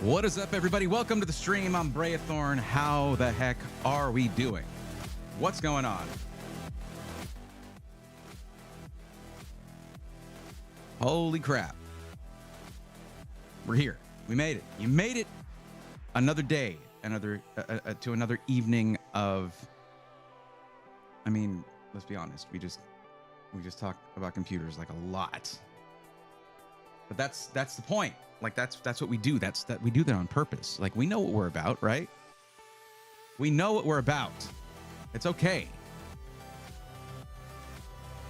What is up, everybody? Welcome to the stream. I'm Braethorn. How the heck are we doing? What's going on? Holy crap. We're here. We made it. You made it. Another day, to another evening of, I mean, let's be honest. We just talk about computers like a lot. But that's the point. Like that's what we do. We do that on purpose. Like we know what we're about, right? We know what we're about. It's okay.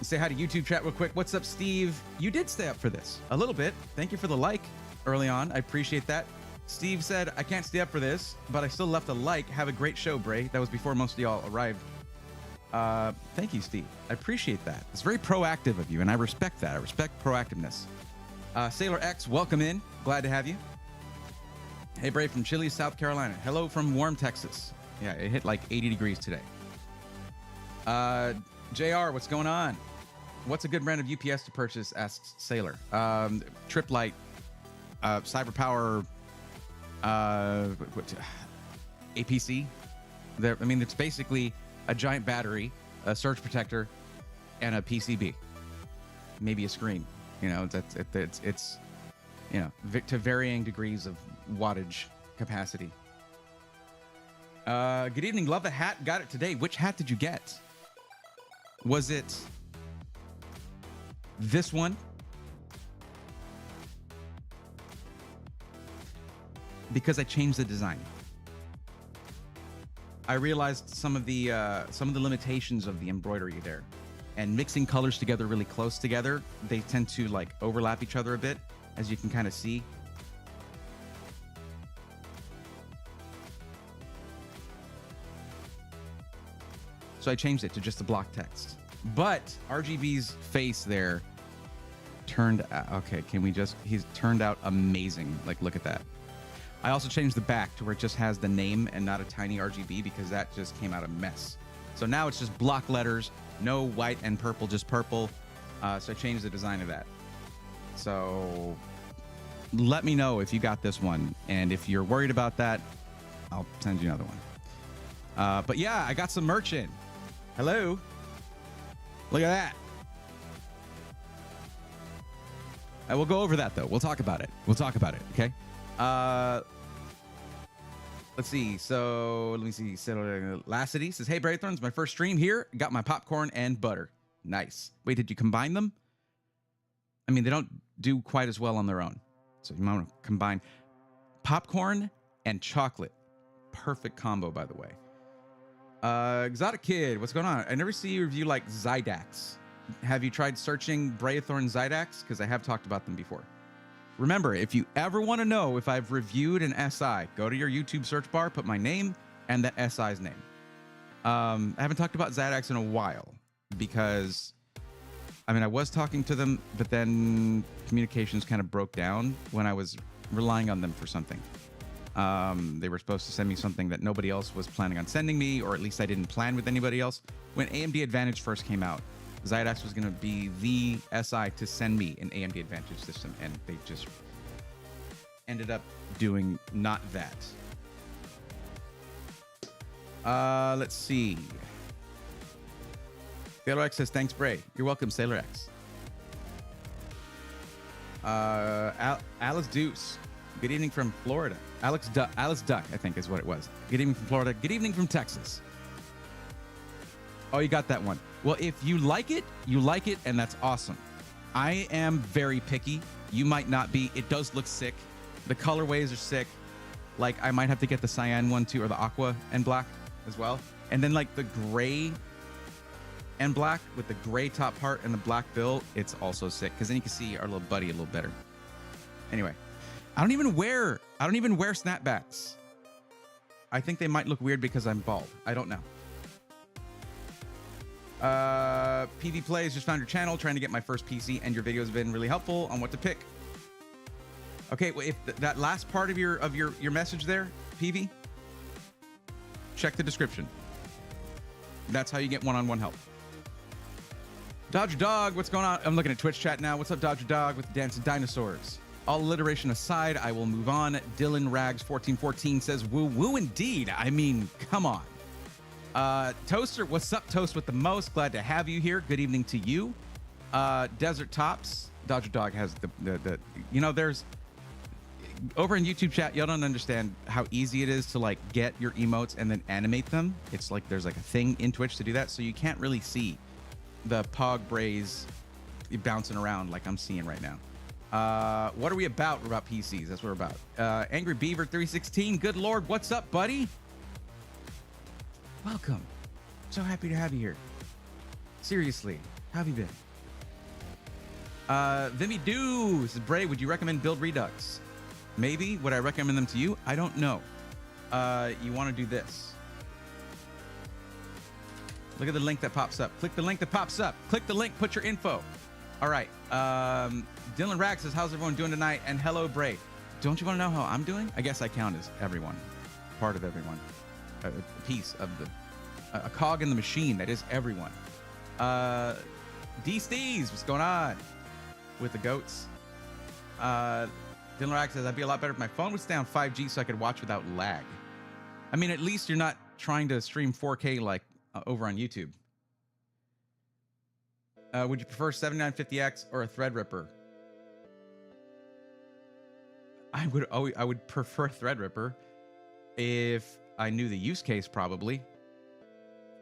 Say hi to YouTube chat real quick. What's up, Steve? You did stay up for this a little bit. Thank you for the like early on. I appreciate that. Steve said, I can't stay up for this, but I still left a like. Have a great show, Bray. That was before most of y'all arrived. Thank you, Steve. I appreciate that. It's very proactive of you, and I respect that. I respect proactiveness. Sailor X, welcome in. Glad to have you. Hey, Bray from Chile, South Carolina. Hello from warm Texas. Yeah, it hit like 80 degrees today. JR, what's going on? What's a good brand of UPS to purchase? Asks Sailor. Trip Light, Cyber Power, APC. I mean, it's basically a giant battery, a surge protector, and a PCB. Maybe a screen. You know, it's you know, to varying degrees of wattage capacity. Good evening. Love the hat. Got it today. Which hat did you get? Was it this one? Because I changed the design. I realized some of the limitations of the embroidery there, and mixing colors together really close together, they tend to like overlap each other a bit, as you can kind of see. So I changed it to just the block text. But RGB's face there turned out, okay, he's turned out amazing. Like, look at that. I also changed the back to where it just has the name and not a tiny RGB, because that just came out a mess. So now it's just block letters, no white and purple, just purple. So I changed the design of that. So let me know if you got this one. And if you're worried about that, I'll send you another one. But yeah, I got some merch in. Hello. Look at that. We'll go over that, though. We'll talk about it. Okay? Let's see. So let me see. Lassity says, hey, Braethorn, it's my first stream here. Got my popcorn and butter. Nice. Wait, did you combine them? I mean, they don't do quite as well on their own. So you might want to combine popcorn and chocolate. Perfect combo, by the way. Exotic Kid, what's going on? I never see you review like Zydax. Have you tried searching Braethorn Zydax? Because I have talked about them before. Remember, if you ever want to know if I've reviewed an SI, go to your YouTube search bar, put my name and that SI's name. I haven't talked about Zydax in a while because, I mean, I was talking to them, but then communications kind of broke down when I was relying on them for something. They were supposed to send me something that nobody else was planning on sending me, or at least I didn't plan with anybody else. When AMD Advantage first came out, Zydax was going to be the SI to send me an AMD Advantage system, and they just ended up doing not that. Let's see. Sailor X says, thanks, Bray. You're welcome, Sailor X. Alice Deuce. Good evening from Florida. Alice Duck, I think is what it was. Good evening from Florida. Good evening from Texas. Oh, you got that one. Well, if you like it, and that's awesome. I am very picky. You might not be. It does look sick. The colorways are sick. Like, I might have to get the cyan one too, or the aqua and black as well. And then like the gray and black with the gray top part and the black bill, it's also sick, because then you can see our little buddy a little better. Anyway, I don't even wear snapbacks. I think they might look weird because I'm bald. I don't know. PV Plays just found your channel, trying to get my first PC, and your videos have been really helpful on what to pick. Okay, well, if that last part of your message there, PV, check the description. That's how you get one-on-one help. Dodger Dog, what's going on? I'm looking at Twitch chat now. What's up, Dodger Dog with the Dancing Dinosaurs? All alliteration aside, I will move on. Dylan Rags 1414 says, woo woo indeed. I mean, come on. Toaster, what's up, Toast with the most? Glad to have you here. Good evening to you. Desert Tops, Dodger Dog has the you know, there's over in YouTube chat, y'all don't understand how easy it is to like get your emotes and then animate them. It's like there's like a thing in Twitch to do that, so you can't really see the Pog Braze bouncing around like I'm seeing right now. What are we about? We're about PCs. That's what we're about. Angry Beaver 316. Good Lord, what's up, buddy? Welcome. So happy to have you here. Seriously, how have you been? Vimy Doo says, Bray, would you recommend Build Redux? Maybe. Would I recommend them to you? I don't know. You want to do this. Look at the link that pops up. Click the link that pops up. Click the link, put your info. All right. Dylan Rack says, how's everyone doing tonight? And hello, Bray. Don't you want to know how I'm doing? I guess I count as everyone. Part of everyone. A piece of a cog in the machine that is everyone. D Steez, what's going on with the goats? Dylan Rack says, I'd be a lot better if my phone would stay on 5G so I could watch without lag. I mean, at least you're not trying to stream 4K like over on YouTube. Would you prefer 7950X or a Threadripper? I would prefer Threadripper if I knew the use case, probably.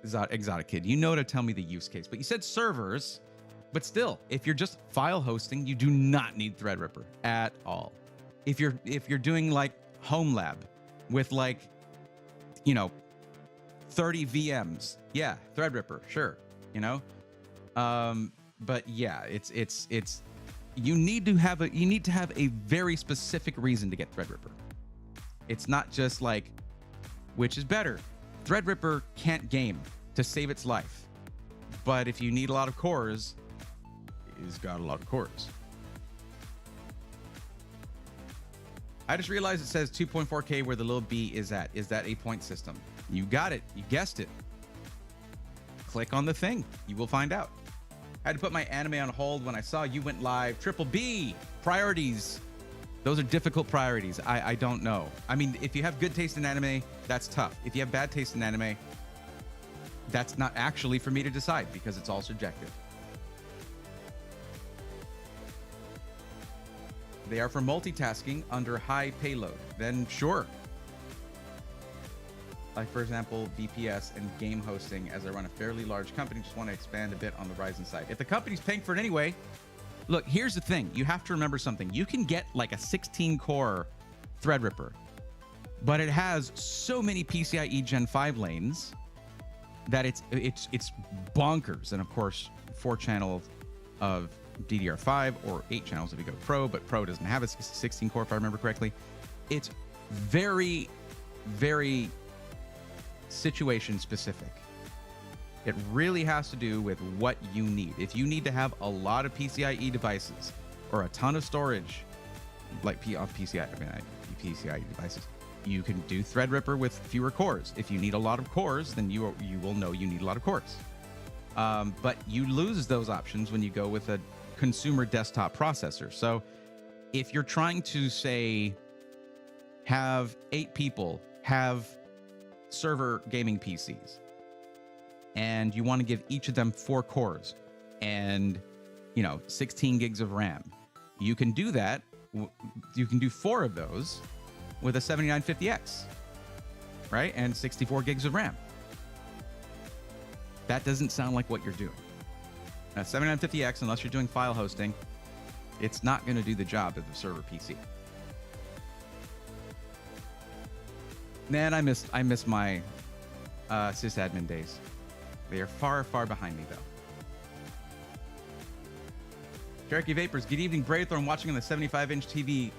Exotic Kid, you know to tell me the use case, but you said servers, but still, if you're just file hosting, you do not need Threadripper at all. If you're doing like home lab with like, you know, 30 VMs, yeah, Threadripper, sure, you know. But yeah, it's you need to have a very specific reason to get Threadripper. It's not just like which is better. Threadripper can't game to save its life, but if you need a lot of cores, it's got a lot of cores. I just realized it says 2.4K where the little b is at. Is that a point system? You got it. You guessed it. Click on the thing. You will find out. I had to put my anime on hold when I saw you went live. Triple B, priorities. Those are difficult priorities. I don't know. I mean, if you have good taste in anime, that's tough. If you have bad taste in anime, that's not actually for me to decide because it's all subjective. They are for multitasking under high payload. Then sure. Like, for example, VPS and game hosting, as I run a fairly large company, just want to expand a bit on the Ryzen side. If the company's paying for it anyway, look, here's the thing. You have to remember something. You can get like a 16-core Threadripper, but it has so many PCIe Gen 5 lanes that it's bonkers. And of course, 4 channel of DDR5 or 8 channels if you go Pro, but Pro doesn't have a 16-core if I remember correctly. It's very, very situation specific. It really has to do with what you need. If you need to have a lot of PCIe devices or a ton of storage, like PCIe devices, you can do Threadripper with fewer cores. If you need a lot of cores, then you will know you need a lot of cores. But you lose those options when you go with a consumer desktop processor. So if you're trying to say have 8 people have server gaming PCs, and you want to give each of them 4 cores and, you know, 16 gigs of RAM, you can do that. You can do 4 of those with a 7950X, right? And 64 gigs of RAM. That doesn't sound like what you're doing. A 7950X, unless you're doing file hosting, it's not going to do the job of the server PC. Man, I miss my sysadmin days. They are far, far behind me, though. Cherokee Vapors, good evening, Braithorn, watching on the 75-inch TV.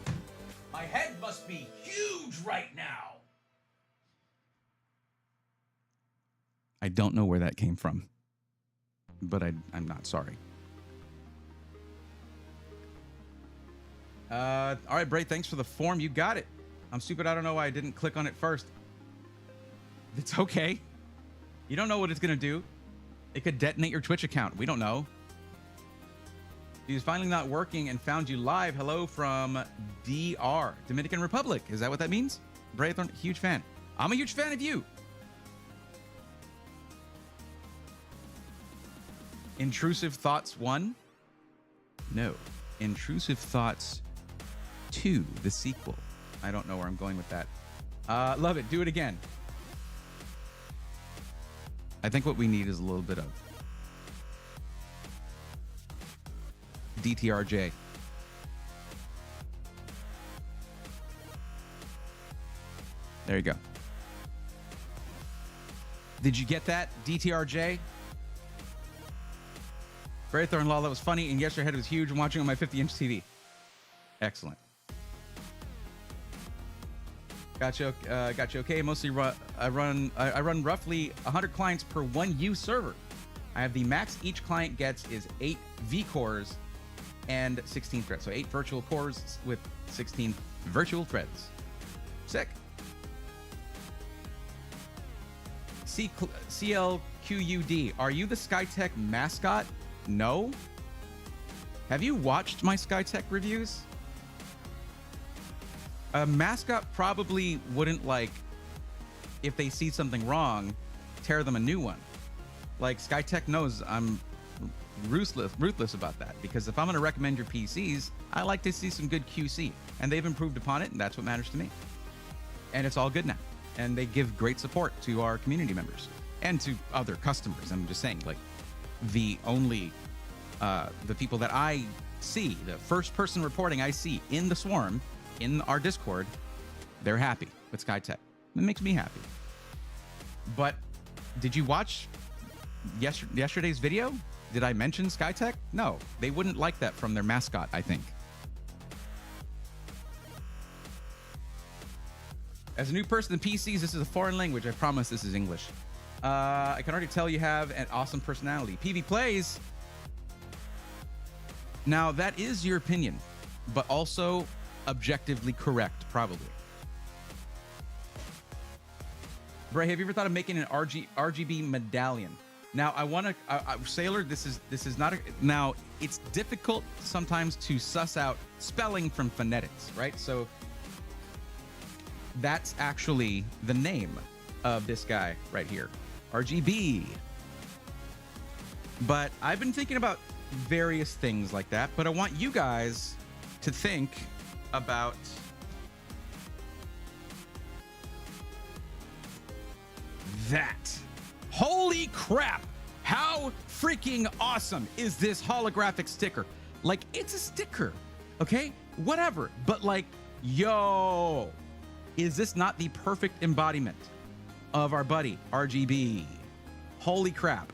My head must be huge right now. I don't know where that came from, but I'm not sorry. All right, Bray, thanks for the form. You got it. I'm stupid. I don't know why I didn't click on it first. It's okay. You don't know what it's going to do. It could detonate your Twitch account. We don't know. He's finally not working and found you live. Hello from DR, Dominican Republic. Is that what that means? Braythorn, huge fan. I'm a huge fan of you. Intrusive Thoughts 1? No. Intrusive Thoughts 2, the sequel. I don't know where I'm going with that. Love it. Do it again. I think what we need is a little bit of DTRJ. There you go. Did you get that, DTRJ? Braythorn Law, that was funny, and yes, your head was huge. I'm watching on my 50-inch TV. Excellent. Gotcha. Okay. Mostly I run roughly 100 clients per 1U server. I have the max each client gets is 8 V cores and 16 threads. So 8 virtual cores with 16 virtual threads. Sick. CLQUD. Are you the Skytech mascot? No. Have you watched my Skytech reviews? A mascot probably wouldn't, like, if they see something wrong, tear them a new one. Like, Skytech knows I'm ruthless about that, because if I'm going to recommend your PCs, I like to see some good QC, and they've improved upon it, and that's what matters to me. And it's all good now, and they give great support to our community members and to other customers. I'm just saying, like, the people that I see, the first person reporting I see in the swarm, in our Discord, they're happy with Skytech. It makes me happy. But did you watch yesterday's video? Did I mention Skytech? No, they wouldn't like that from their mascot, I think. As a new person in PCs, this is a foreign language. I promise this is English. I can already tell you have an awesome personality. PV Plays. Now, that is your opinion, but also objectively correct, probably. Bray, have you ever thought of making an RGB medallion? Now, I want to, Sailor, this is not a, now, it's difficult sometimes to suss out spelling from phonetics, right? So that's actually the name of this guy right here, RGB. But I've been thinking about various things like that, but I want you guys to think about that. Holy crap! How freaking awesome is this holographic sticker? Like, it's a sticker, okay? Whatever. But like, yo, is this not the perfect embodiment of our buddy RGB? Holy crap.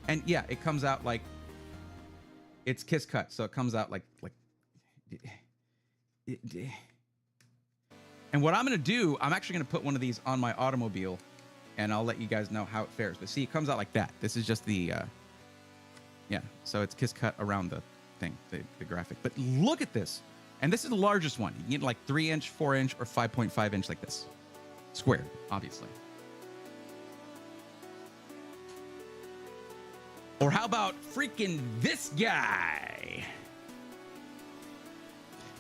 And yeah, it comes out like it's kiss cut, so it comes out like and what I'm gonna do, I'm actually gonna put one of these on my automobile, and I'll let you guys know how it fares. But see, it comes out like that. This is just the yeah, so it's kiss cut around the thing, the graphic. But look at this, and this is the largest one. You can get like 3-inch, 4-inch, or 5.5-inch like this, squared, obviously. Or how about freaking this guy?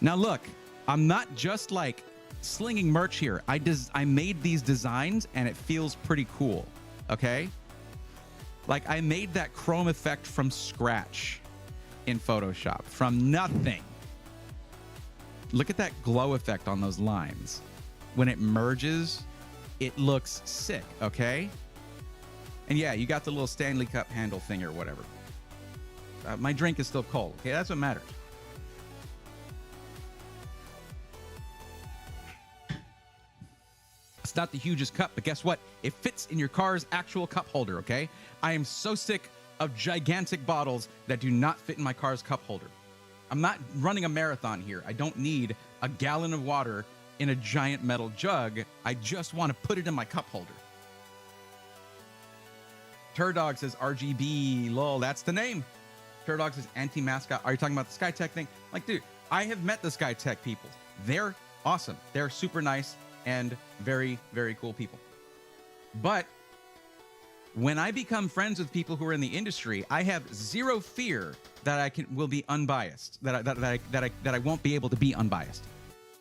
Now look, I'm not just like slinging merch here. I made these designs and it feels pretty cool, okay? Like, I made that chrome effect from scratch in Photoshop, from nothing. Look at that glow effect on those lines. When it merges, it looks sick, okay? And yeah, you got the little Stanley Cup handle thing or whatever. My drink is still cold, okay? That's what matters. It's not the hugest cup, but guess what? It fits in your car's actual cup holder, okay? I am so sick of gigantic bottles that do not fit in my car's cup holder. I'm not running a marathon here. I don't need a gallon of water in a giant metal jug. I just want to put it in my cup holder. Turdog says RGB, lol, that's the name. Turdog says anti-mascot. Are you talking about the Skytech thing? Like, dude, I have met the Skytech people. They're awesome. They're super nice and very, very cool people. But When I become friends with people who are in the industry, I have zero fear that I will be unbiased, that I won't be able to be unbiased.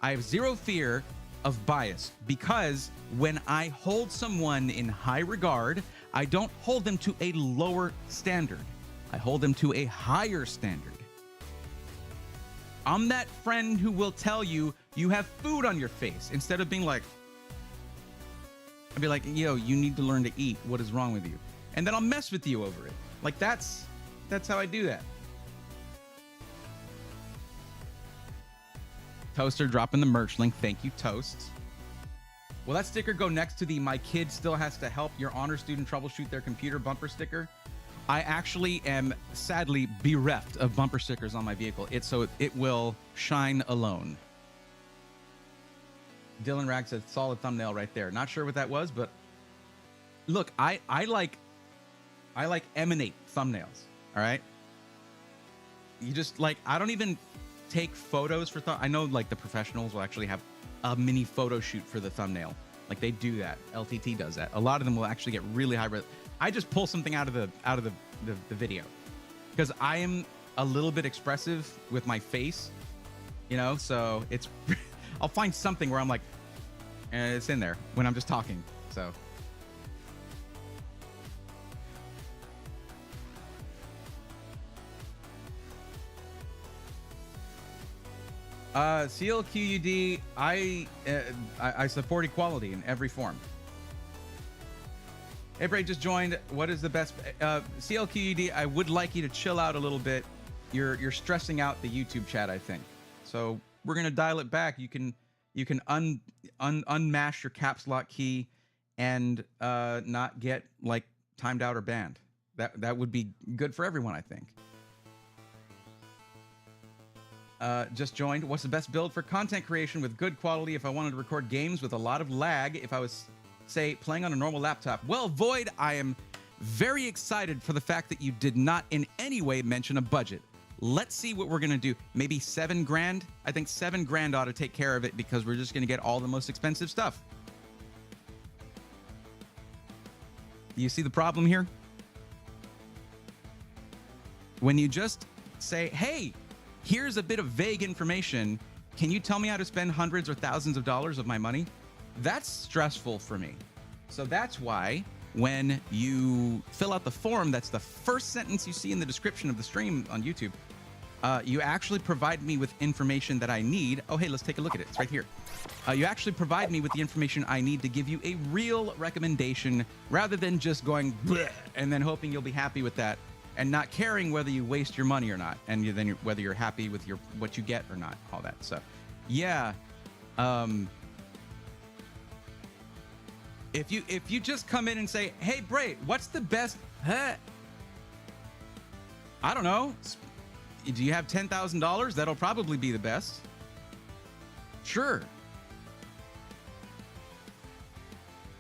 I have zero fear of bias because when I hold someone in high regard, I don't hold them to a lower standard. I hold them to a higher standard. I'm that friend who will tell you you have food on your face instead of being like, I'd be like, yo, you need to learn to eat. What is wrong with you? And then I'll mess with you over it. Like that's how I do that. Toaster dropping the merch link. Thank you, Toasts. Will that sticker go next to the "My kid still has to help your honor student troubleshoot their computer" bumper sticker? I actually am sadly bereft of bumper stickers on my vehicle. So it will shine alone. Dylan Rag says solid thumbnail right there. Not sure what that was, but look, I like emanate thumbnails. All right. You just like, I don't even take photos for I know like the professionals will actually have a mini photo shoot for the thumbnail. Like they do that. LTT does that. A lot of them will actually get really high. I just pull something out of the video because I am a little bit expressive with my face, you know, so it's I'll find something where I'm like, it's in there when I'm just talking. So CLQUD, I support equality in every form. Hey, Bray just joined. What is the best? CLQUD, I would like you to chill out a little bit. You're stressing out the YouTube chat, I think. So we're gonna dial it back. You can unmash your caps lock key and not get like timed out or banned. That would be good for everyone, I think. Just joined. What's the best build for content creation with good quality if I wanted to record games with a lot of lag if I was, say, playing on a normal laptop? Well, Void, I am very excited for the fact that you did not in any way mention a budget. Let's see what we're going to do. Maybe $7,000? I think $7,000 ought to take care of it because we're just going to get all the most expensive stuff. You see the problem here? When you just say, hey, here's a bit of vague information. Can you tell me how to spend hundreds or thousands of dollars of my money? That's stressful for me. So that's why when you fill out the form, that's the first sentence you see in the description of the stream on YouTube. You actually provide me with information that I need. Oh, hey, let's take a look at it. It's right here. You actually provide me with the information I need to give you a real recommendation rather than just going bleh and then hoping you'll be happy with that and not caring whether you waste your money or not, and whether you're happy with what you get or not, all that. So, yeah. If you just come in and say, hey, Bray, what's the best? I don't know. Do you have $10,000? That'll probably be the best. Sure.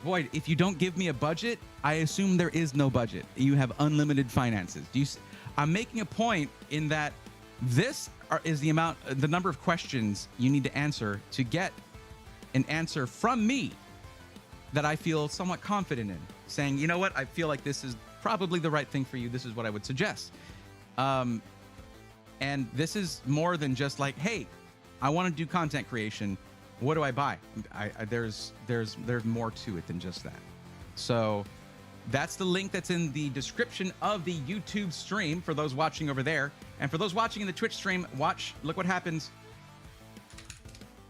Void, if you don't give me a budget, I assume there is no budget. You have unlimited finances. I'm making a point in that this is the number of questions you need to answer to get an answer from me that I feel somewhat confident in, saying, you know what, I feel like this is probably the right thing for you. This is what I would suggest. And this is more than just like, hey, I want to do content creation. What do I buy? There's more to it than just that. So that's the link that's in the description of the YouTube stream for those watching over there. And for those watching in the Twitch stream, look what happens.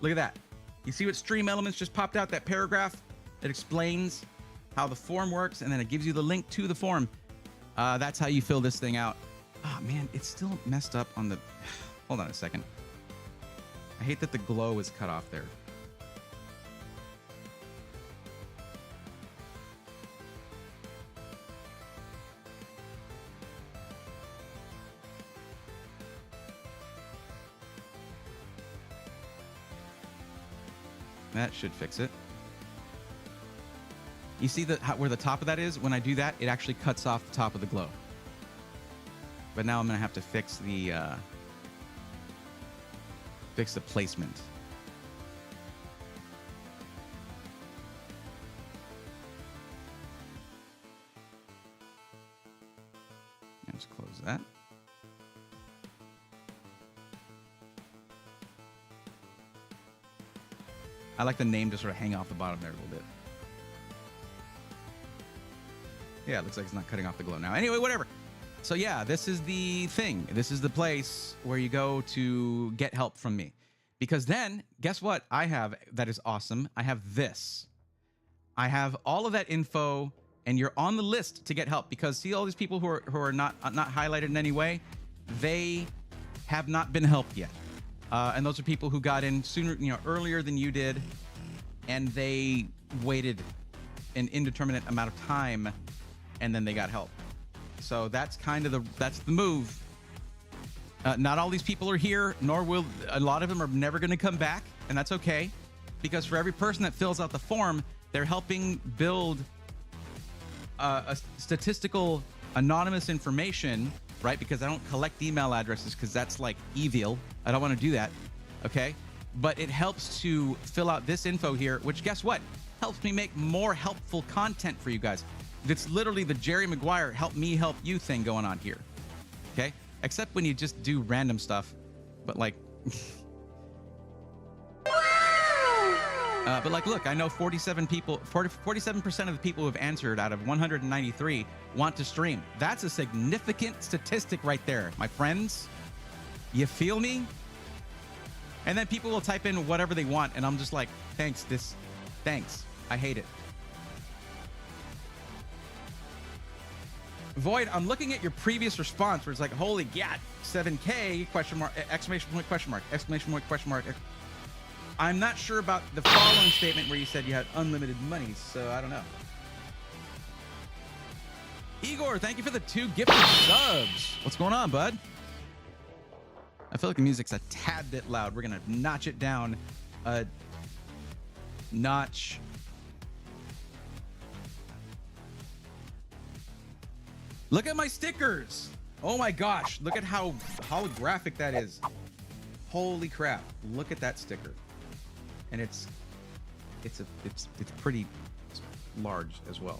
Look at that. You see what Stream Elements just popped out, that paragraph that explains how the form works, and then it gives you the link to the form. That's how you fill this thing out. Oh, man, it's still messed up on the... Hold on a second. I hate that the glow is cut off there. That should fix it. You see where the top of that is? When I do that, it actually cuts off the top of the glow. But now I'm going to have to fix the placement. Let's close that. I like the name to sort of hang off the bottom there a little bit. Yeah, it looks like it's not cutting off the glow now. Anyway, whatever. So yeah, this is the thing. This is the place where you go to get help from me. Because then, guess what I have that is awesome? I have this. I have all of that info, and you're on the list to get help. Because see all these people who are not highlighted in any way, they have not been helped yet. And those are people who got in sooner, earlier than you did, and they waited an indeterminate amount of time, and then they got help. So that's kind of that's the move. Not all these people are here, nor will a lot of them are never going to come back, and that's okay, because for every person that fills out the form, they're helping build a statistical anonymous information, right? Because I don't collect email addresses because that's like evil. I don't want to do that, okay? But it helps to fill out this info here, which guess what? Helps me make more helpful content for you guys. It's literally the Jerry Maguire help me help you thing going on here, okay? Except when you just do random stuff, but like, but like, look, I know 47% of the people who have answered out of 193 want to stream. That's a significant statistic right there, my friends. You feel me? And then people will type in whatever they want, and I'm just like, thanks, thanks. I hate it. Void, I'm looking at your previous response where it's like, holy gat, 7K, question mark, exclamation point, question mark, exclamation point, question mark. I'm not sure about the following statement where you said you had unlimited money, so I don't know. Igor, thank you for the 2 gifted subs. What's going on, bud? I feel like the music's a tad bit loud. We're going to notch it down a notch. Look at my stickers. Oh my gosh. Look at how holographic that is. Holy crap. Look at that sticker. And it's pretty large as well.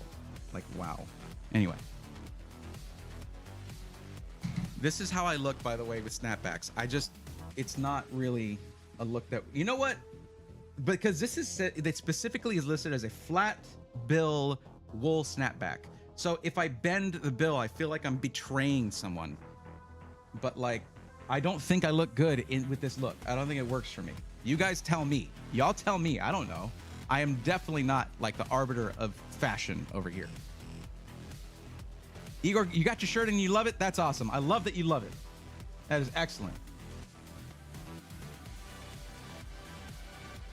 Like, wow. Anyway. This is how I look, by the way, with snapbacks. It's not really a look that, you know what? Because this is, it specifically is listed as a flat bill wool snapback. So if I bend the bill, I feel like I'm betraying someone. But like, I don't think I look good with this look. I don't think it works for me. You guys tell me. Y'all tell me. I don't know. I am definitely not like the arbiter of fashion over here. Igor, you got your shirt and you love it? That's awesome. I love that you love it. That is excellent.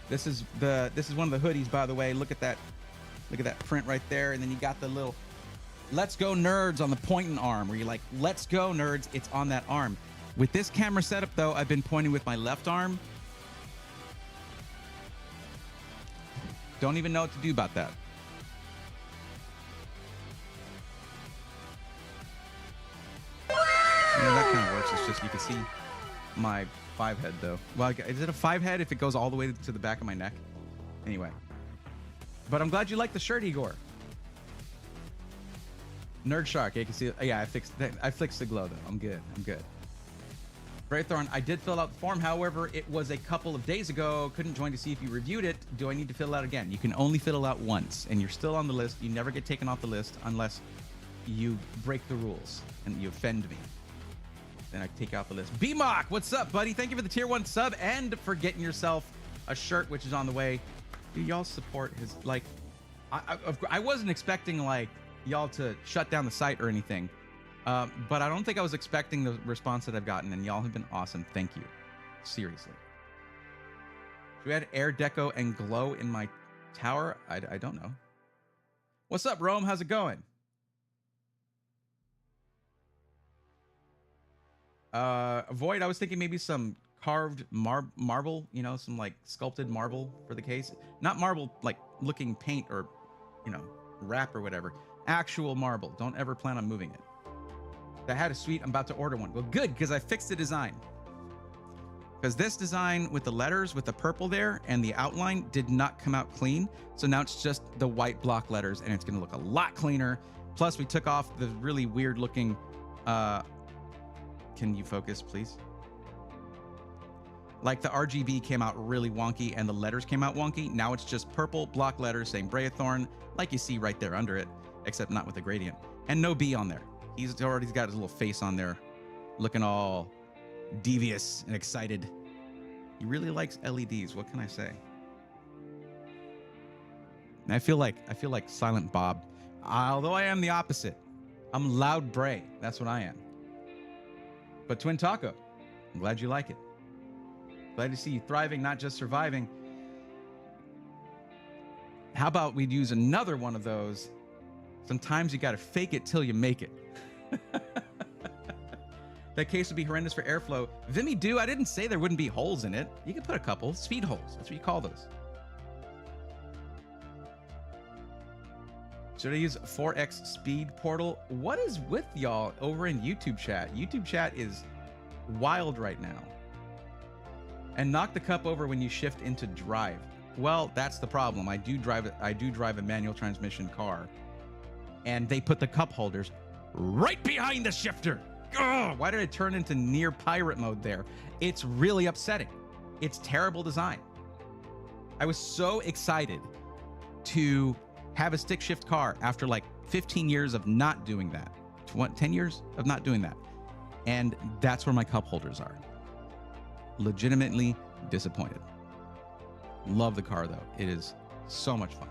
This is one of the hoodies, by the way. Look at that. Look at that print right there. And then you got the little "Let's go nerds" on the pointing arm, where you're like, "Let's go nerds." It's on that arm. With this camera setup, though, I've been pointing with my left arm. Don't even know what to do about that. Yeah, that kind of works. It's just you can see my 5 head, though. Well, is it a 5 head if it goes all the way to the back of my neck? Anyway. But I'm glad you like the shirt, Igor. Nerd Shark, you can see. Yeah, I fixed the glow, though. I'm good. I'm good. Braythorn, I did fill out the form. However, it was a couple of days ago. Couldn't join to see if you reviewed it. Do I need to fill it out again? You can only fill it out once, and you're still on the list. You never get taken off the list unless you break the rules and you offend me. Then I take out the list. B-Mock, what's up, buddy? Thank you for the tier 1 sub and for getting yourself a shirt, which is on the way. Dude, y'all support his, like, I wasn't expecting, like, y'all to shut down the site or anything. But I don't think I was expecting the response that I've gotten, and y'all have been awesome. Thank you. Seriously. Should we add air deco and glow in my tower? I don't know. What's up, Rome? How's it going? Void, I was thinking maybe some carved marble, you know, some like sculpted marble for the case. Not marble like looking paint or, you know, wrap or whatever. Actual marble. Don't ever plan on moving it. That had a suite. I'm about to order one. Well, good, because I fixed the design. Because this design with the letters, with the purple there, and the outline did not come out clean. So now it's just the white block letters, and it's going to look a lot cleaner. Plus, we took off the really weird looking Can you focus, please? Like the RGB came out really wonky and the letters came out wonky. Now it's just purple block letters saying Braethorn, like you see right there under it, except not with the gradient. And no B on there. He's already got his little face on there, looking all devious and excited. He really likes LEDs. What can I say? I feel like Silent Bob, although I am the opposite. I'm Loud Bray. That's what I am. But Twin Taco, I'm glad you like it. Glad to see you thriving, not just surviving. How about we use another one of those? Sometimes you got to fake it till you make it. That case would be horrendous for airflow. Vimy do. I didn't say there wouldn't be holes in it. You could put a couple speed holes. That's what you call those. Should I use 4x speed portal? What is with y'all over in YouTube chat? YouTube chat is wild right now. And knock the cup over when you shift into drive. Well, that's the problem. I do drive a manual transmission car, and they put the cup holders right behind the shifter. Ugh, why did it turn into near pirate mode there? It's really upsetting. It's terrible design. I was so excited to have a stick shift car after like 15 years of not doing that. 10 years of not doing that. And that's where my cup holders are. Legitimately disappointed. Love the car though. It is so much fun.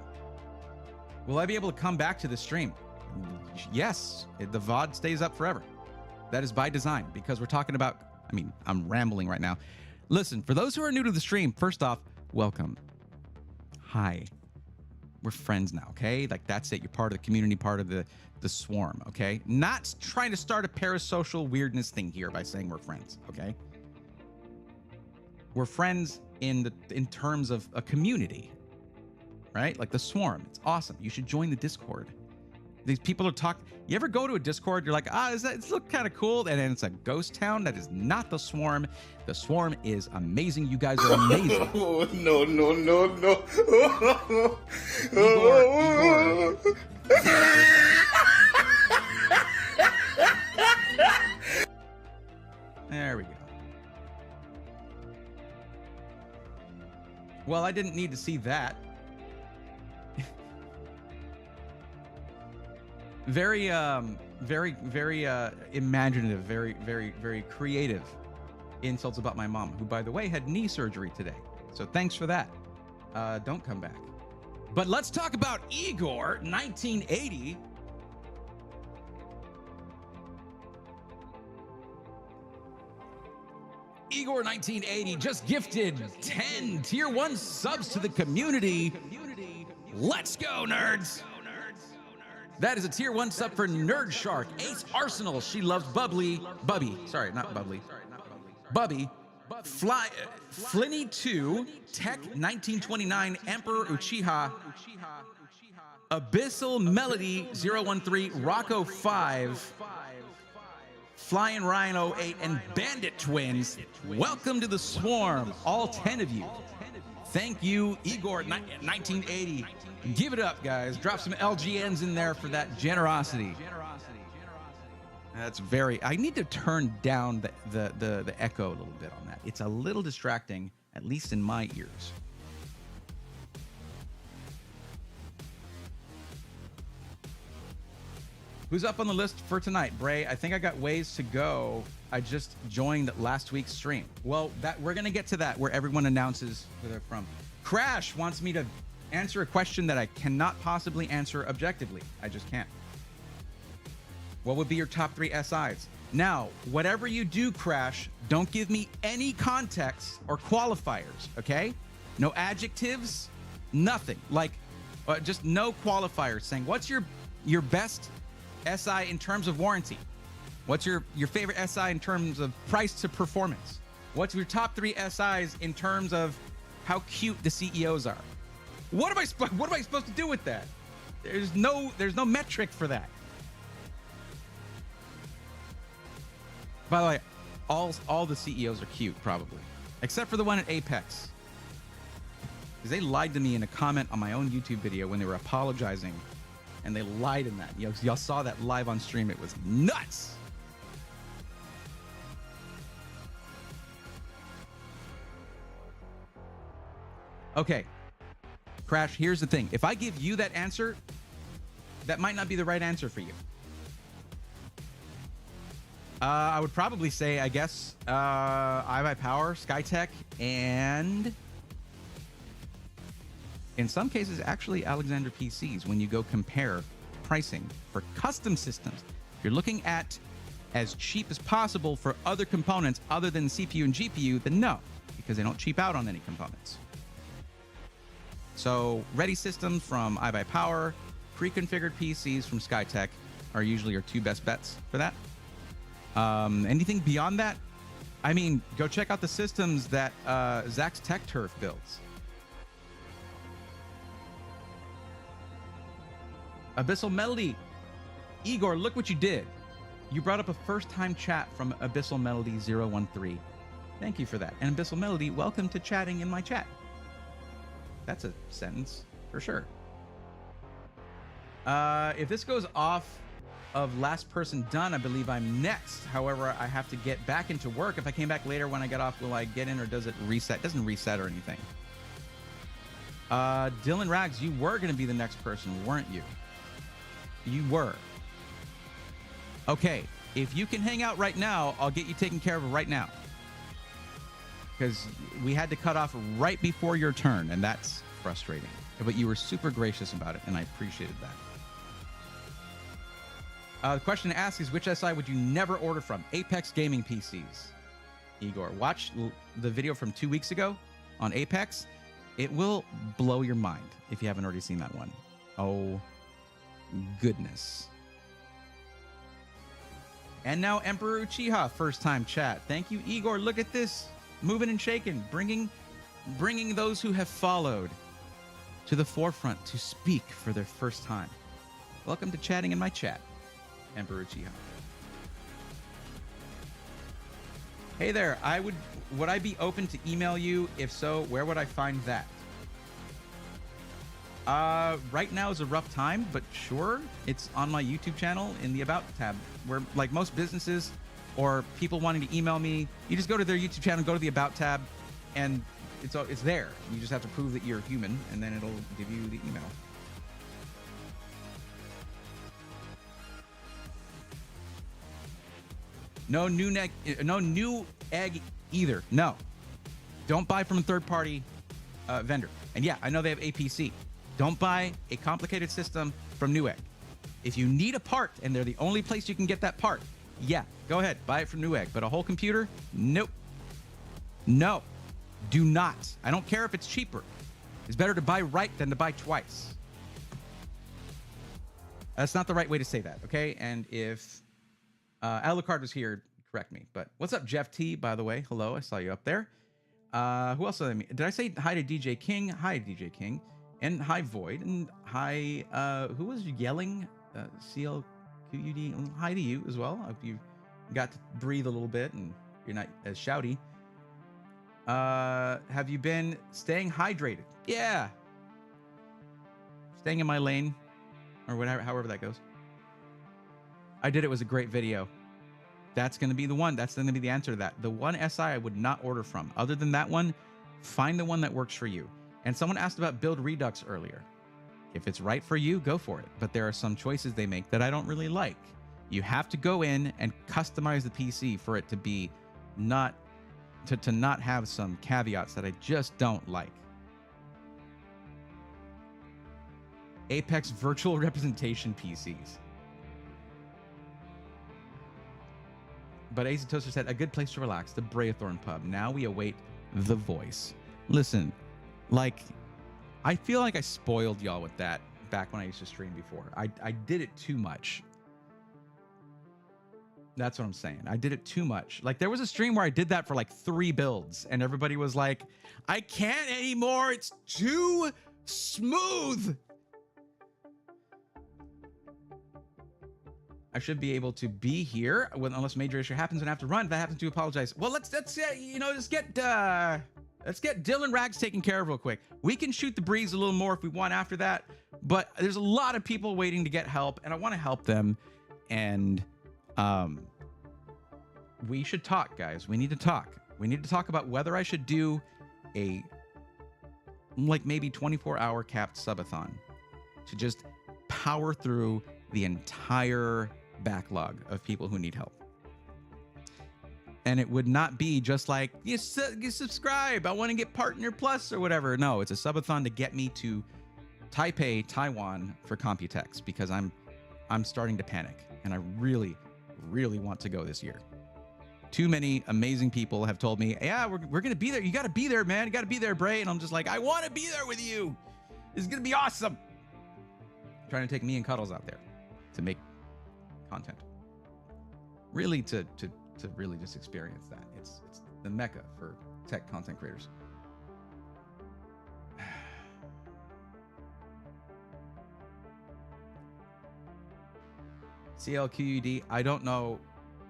Will I be able to come back to the stream? Yes, the VOD stays up forever. That is by design, because we're talking about, I mean, I'm rambling right now. Listen, for those who are new to the stream, first off, welcome. Hi. We're friends now, okay? Like, that's it. You're part of the community, part of the swarm, okay? Not trying to start a parasocial weirdness thing here by saying we're friends, okay? We're friends in terms of a community, right? Like the swarm. It's awesome. You should join the Discord. These people are talking. You ever go to a Discord? You're like, it's look kind of cool. And then it's a ghost town. That is not the swarm. The swarm is amazing. You guys are amazing. Oh, no. Igor. There we go. Well, I didn't need to see that. Very imaginative, very creative insults about my mom, who, by the way, had knee surgery today. So thanks for that. Don't come back. But let's talk about Igor 1980. Igor 1980 just gifted 10 tier 1 subs to the community. Let's go, nerds. That is a tier 1 sub for Nerd Shark, Ace Arsenal. She loves Bubby. Sorry, not Bubbly. Bubby. Flinny 2, Tech 1929, Emperor Uchiha, Abyssal Melody 013, Rocco 5, Flying Rhino 08, and Bandit Twins. Welcome to the swarm, all 10 of you. Thank you, Igor 1980. Give it up, guys. Drop some LGNs in there for that generosity. That's very. I need to turn down the echo a little bit on that. It's a little distracting, at least in my ears. Who's up on the list for tonight? Bray, I think I got ways to go. I just joined last week's stream. Well, we're going to get to that, where everyone announces who they're from. Crash wants me to answer a question that I cannot possibly answer objectively. I just can't. What would be your top 3 SIs? Now, whatever you do, Crash, don't give me any context or qualifiers, okay? No adjectives, nothing. Like, just no qualifiers saying, what's your best SI in terms of warranty? What's your favorite SI in terms of price to performance? What's your top 3 SIs in terms of how cute the CEOs are? What am I supposed to do with that? There's no metric for that. By the way, all the CEOs are cute, probably, except for the one at Apex, because they lied to me in a comment on my own YouTube video when they were apologizing, and they lied in that. Y'all saw that live on stream. It was nuts. Okay, Crash, here's the thing. If I give you that answer, that might not be the right answer for you. I would probably say, I guess, iBuyPower, Skytech, and in some cases, actually, Alexander PCs when you go compare pricing for custom systems. If you're looking at as cheap as possible for other components other than CPU and GPU, then no, because they don't cheap out on any components. So ready systems from iBuyPower, pre-configured PCs from Skytech are usually your two best bets for that. Anything beyond that, I mean, go check out the systems that Zach's Tech Turf builds. Abyssal Melody. Igor, look what you did. You brought up a first-time chat from Abyssal Melody 013. Thank you for that. And Abyssal Melody, welcome to chatting in my chat. That's a sentence for sure. If this goes off of last person done, I believe I'm next. However, I have to get back into work. If I came back later when I get off, will I get in or does it reset? It doesn't reset or anything. Dylan Rags, you were going to be the next person, weren't you? You were. Okay, if you can hang out right now, I'll get you taken care of right now. Because we had to cut off right before your turn, and that's frustrating. But you were super gracious about it, and I appreciated that. The question to ask is, which SI would you never order from? Apex Gaming PCs. Igor, watch the video from 2 weeks ago on Apex. It will blow your mind if you haven't already seen that one. Oh, goodness. And now Emperor Uchiha, first time chat. Thank you, Igor. Look at this. Moving and shaking, bringing those who have followed to the forefront to speak for their first time. Welcome to chatting in my chat, Emperor Uchiha. Hey there, would I be open to email you? If so, where would I find that? Right now is a rough time, but sure, it's on my YouTube channel in the About tab, where like most businesses or people wanting to email me, you just go to their YouTube channel, go to the About tab, and it's there. You just have to prove that you're human, and then it'll give you the email. No new egg either. No, don't buy from a third-party vendor. And yeah, I know they have APC. Don't buy a complicated system from Newegg. If you need a part and they're the only place you can get that part, yeah, go ahead, buy it from Newegg. But a whole computer, nope. No, do not. I don't care if it's cheaper. It's better to buy right than to buy twice. That's not the right way to say that, okay? And if Alucard was here, correct me. But what's up, Jeff T, by the way? Hello, I saw you up there. Who else did I meet? Did I say hi to DJ King? Hi, DJ King. And hi, Void. And hi, who was yelling? CLQUD. Hi to you as well. I hope you got to breathe a little bit and you're not as shouty. Have you been staying hydrated? Yeah. Staying in my lane. Or whatever, however that goes. I did. It was a great video. That's going to be the one. That's going to be the answer to that. The one SI I would not order from. Other than that one, find the one that works for you. And someone asked about Build Redux earlier. If it's right for you, go for it. But there are some choices they make that I don't really like. You have to go in and customize the PC for it to be not to not have some caveats that I just don't like. Apex virtual representation PCs. But Ace Toaster said, a good place to relax, the Braithorn pub. Now we await the voice. Listen, like, I feel like I spoiled y'all with that back when I used to stream before. I did it too much. That's what I'm saying. I did it too much. Like, there was a stream where I did that for like 3 builds, and everybody was like, I can't anymore. It's too smooth. I should be able to be here unless major issue happens and I have to run. If that happens, to apologize. Well, let's you know, let's get Dylan Rags taken care of real quick. We can shoot the breeze a little more if we want after that, but there's a lot of people waiting to get help, and I want to help them. And we should talk, guys. We need to talk. We need to talk about whether I should do a like maybe 24-hour capped subathon to just power through the entire backlog of people who need help. And it would not be just like, you subscribe, I want to get Partner Plus or whatever. No, it's a subathon to get me to Taipei, Taiwan for Computex, because I'm starting to panic, and I really, really want to go this year. Too many amazing people have told me, yeah, we're going to be there. You got to be there, man. You got to be there, Bray. And I'm just like, I want to be there with you. This is going to be awesome. I'm trying to take me and Cuddles out there to make content. Really to really just experience that. It's the mecca for tech content creators. CLQUD, I don't know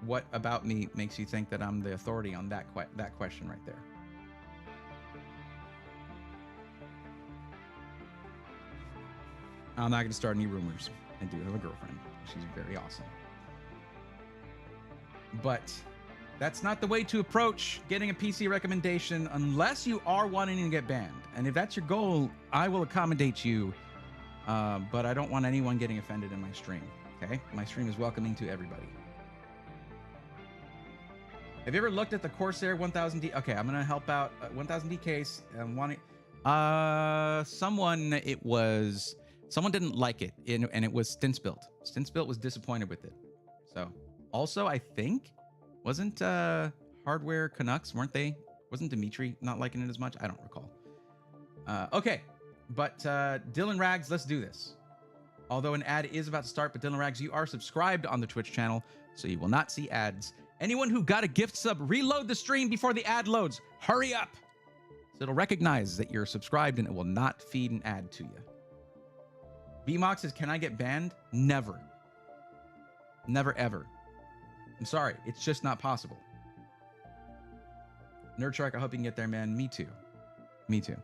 what about me makes you think that I'm the authority on that question right there. I'm not going to start any rumors. I do have a girlfriend. She's very awesome. But that's not the way to approach getting a PC recommendation unless you are wanting to get banned. And if that's your goal, I will accommodate you. But I don't want anyone getting offended in my stream. Okay? My stream is welcoming to everybody. Have you ever looked at the Corsair 1000D? Okay, I'm going to help out 1000D case. I'm wanting... Someone didn't like it, and it was Stintsbuilt. Stintsbuilt was disappointed with it. So, also, I think, wasn't Hardware Canucks, weren't they? Wasn't Dimitri not liking it as much? I don't recall. Okay, but Dylan Rags, let's do this. Although an ad is about to start, but Dylan Rags, you are subscribed on the Twitch channel, so you will not see ads. Anyone who got a gift sub, reload the stream before the ad loads. Hurry up! So it'll recognize that you're subscribed and it will not feed an ad to you. BMox says, can I get banned? Never. Never, ever. I'm sorry. It's just not possible. Nerdshark, I hope you can get there, man. Me too. Me too.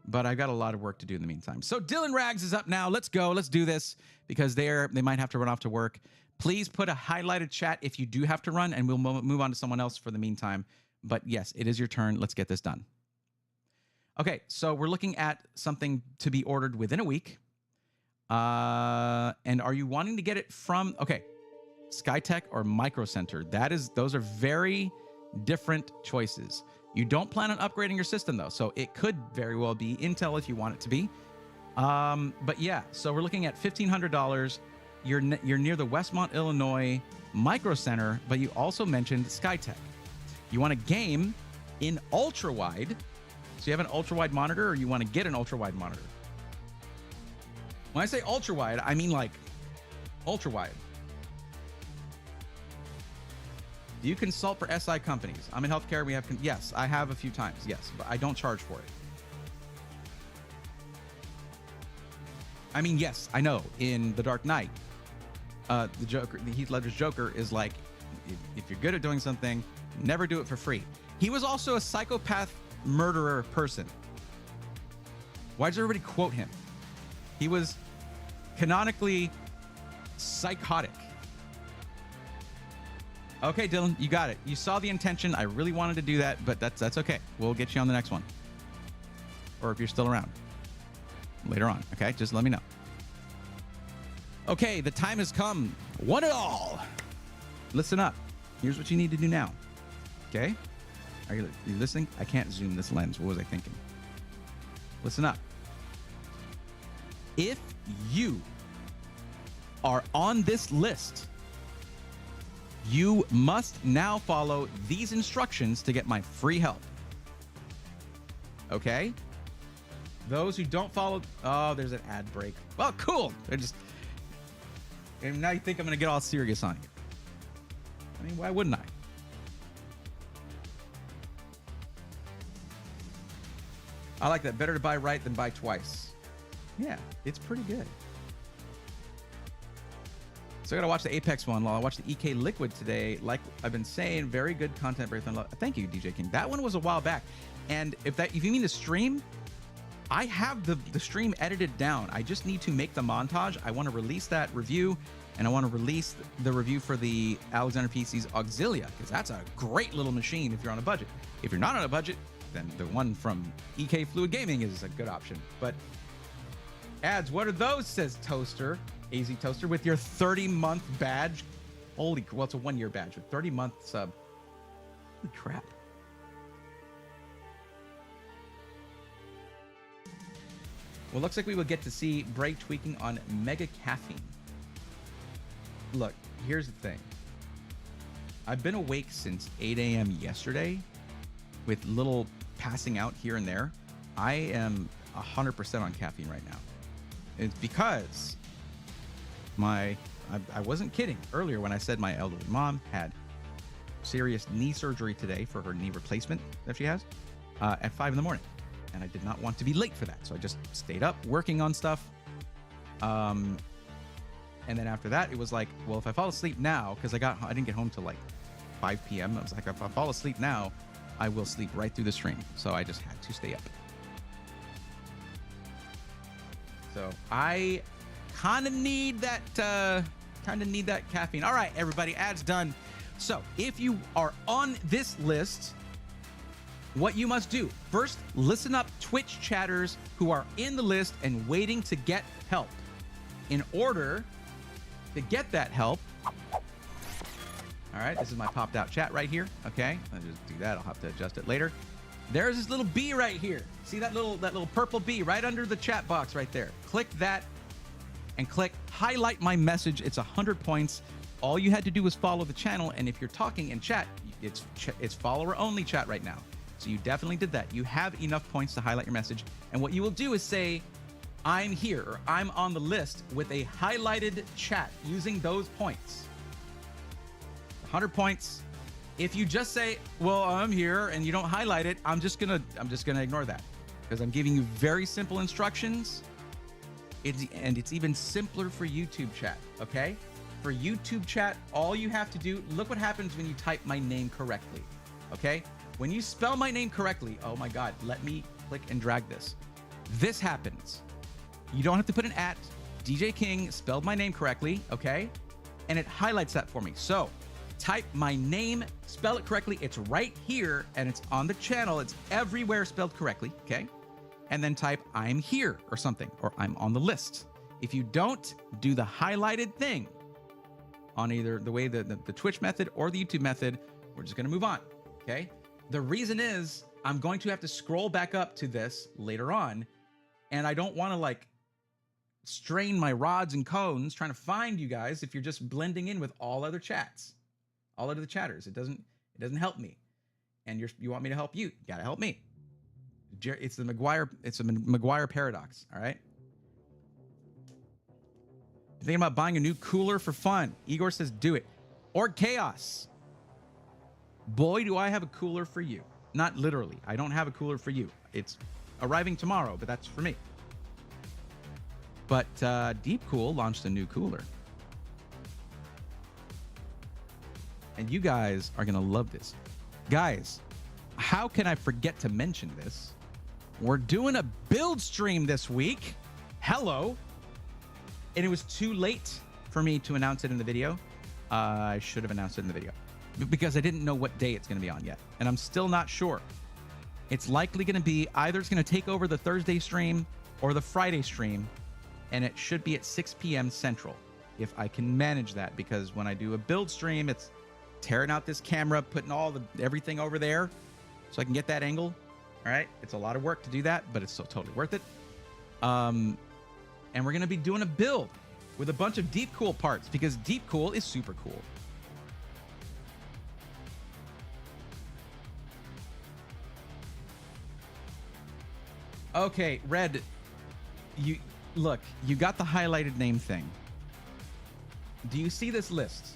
But I've got a lot of work to do in the meantime. So Dylan Rags is up now. Let's go. Let's do this because they might have to run off to work. Please put a highlighted chat if you do have to run, and we'll move on to someone else for the meantime. But yes, it is your turn. Let's get this done. Okay, so we're looking at something to be ordered within a week. And are you wanting to get it from, okay, Skytech or Micro Center? Those are very different choices. You don't plan on upgrading your system though, so it could very well be Intel if you want it to be. But yeah, so we're looking at $1,500. You're near the Westmont, Illinois Micro Center, but you also mentioned Skytech. You want a game in ultra wide. So you have an ultra wide monitor, or you want to get an ultra wide monitor? When I say ultra wide, I mean like ultra wide. Do you consult for SI companies? I'm in healthcare. Yes, I have a few times. Yes, but I don't charge for it. I mean, yes, I know. In The Dark Knight, the Heath Ledger's Joker is like, if you're good at doing something, never do it for free. He was also a psychopath murderer person. Why does everybody quote him? He was canonically psychotic. Okay, Dylan, you got it. You saw the intention. I really wanted to do that, but that's okay. We'll get you on the next one. Or if you're still around later on, okay? Just let me know. Okay, the time has come. One and all. Listen up. Here's what you need to do now. Okay? Are you listening? I can't zoom this lens. What was I thinking? Listen up. If you are on this list, you must now follow these instructions to get my free help. Okay? Those who don't follow... Oh, there's an ad break. Well, cool. And now you think I'm going to get all serious on you. I mean, why wouldn't I? I like that. Better to buy right than buy twice. Yeah, it's pretty good. So I got to watch the Apex one while I watch the EK Liquid today. Like I've been saying, very good content. Thank you, DJ King. That one was a while back. And if you mean the stream, I have the stream edited down. I just need to make the montage. I want to release that review, and I want to release the review for the Alexander PC's Auxilia, because that's a great little machine if you're on a budget. If you're not on a budget, then the one from EK Fluid Gaming is a good option. But ads, what are those? Says Toaster, AZ Toaster, with your 30-month badge. Holy, well, it's a 1-year badge with 30-month sub. Holy crap. Well, looks like we will get to see Bray tweaking on Mega Caffeine. Look, here's the thing. I've been awake since 8 a.m. yesterday with little passing out here and there. I am 100% on caffeine right now. It's because I wasn't kidding earlier when I said my elderly mom had serious knee surgery today for her knee replacement that she has at 5 in the morning. And I did not want to be late for that. So I just stayed up working on stuff. And then after that, it was like, well, if I fall asleep now, because I didn't get home till like 5 p.m. I was like, if I fall asleep now, I will sleep right through the stream. So I just had to stay up. So I kind of need that caffeine. All right, everybody, ads done. So if you are on this list, what you must do, first, listen up Twitch chatters who are in the list and waiting to get help. In order to get that help, all right, this is my popped out chat right here. Okay, I'll just do that. I'll have to adjust it later. There's this little bee right here. See that little purple bee right under the chat box right there. Click that and click highlight my message. It's 100 points. All you had to do was follow the channel, and if you're talking in chat, it's follower only chat right now. So you definitely did that. You have enough points to highlight your message. And what you will do is say, I'm here, or I'm on the list with a highlighted chat using those points. 100 points. If you just say, well, I'm here, and you don't highlight it, I'm just gonna ignore that. Because I'm giving you very simple instructions. And it's even simpler for YouTube chat, okay? For YouTube chat, all you have to do, look what happens when you type my name correctly, okay? When you spell my name correctly, oh my God, let me click and drag this. This happens. You don't have to put an @ DJ King spelled my name correctly, okay? And it highlights that for me. So type my name, spell it correctly. It's right here and it's on the channel. It's everywhere spelled correctly, okay? And then type I'm here or something, or I'm on the list. If you don't do the highlighted thing on either the way the Twitch method or the YouTube method, we're just gonna move on, okay? The reason is I'm going to have to scroll back up to this later on, and I don't want to like strain my rods and cones trying to find you guys if you're just blending in with all other chats, all other chatters. It doesn't help me, and you want me to help you. You gotta help me. It's the McGuire paradox. All right. Thinking about buying a new cooler for fun. Igor says do it, or chaos. Boy, do I have a cooler for you. Not literally. I don't have a cooler for you. It's arriving tomorrow, but that's for me. But Deep Cool launched a new cooler. And you guys are going to love this. Guys, how can I forget to mention this? We're doing a build stream this week. Hello. And it was too late for me to announce it in the video. I should have announced it in the video, because I didn't know what day it's going to be on yet. And I'm still not sure. It's likely going to be either it's going to take over the Thursday stream or the Friday stream. And it should be at 6 p.m. Central, if I can manage that. Because when I do a build stream, it's tearing out this camera, putting everything over there so I can get that angle. All right. It's a lot of work to do that, but it's still totally worth it. And we're going to be doing a build with a bunch of Deep Cool parts, because Deep Cool is super cool. Okay, Red, you got the highlighted name thing. Do you see this list?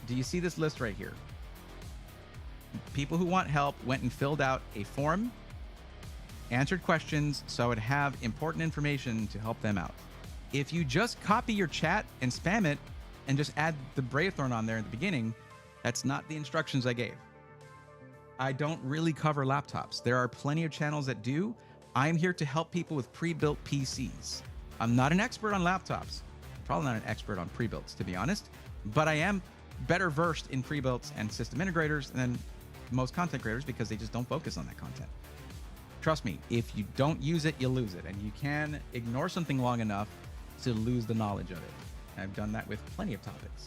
Do you see this list right here? People who want help went and filled out a form, answered questions, so I would have important information to help them out. If you just copy your chat and spam it and just add the Braithorn on there at the beginning, that's not the instructions I gave. I don't really cover laptops. There are plenty of channels that do. I'm here to help people with pre-built PCs. I'm not an expert on laptops. Probably not an expert on pre-builts, to be honest, but I am better versed in pre-builts and system integrators than most content creators because they just don't focus on that content. Trust me, if you don't use it, you lose it. And you can ignore something long enough to lose the knowledge of it. I've done that with plenty of topics.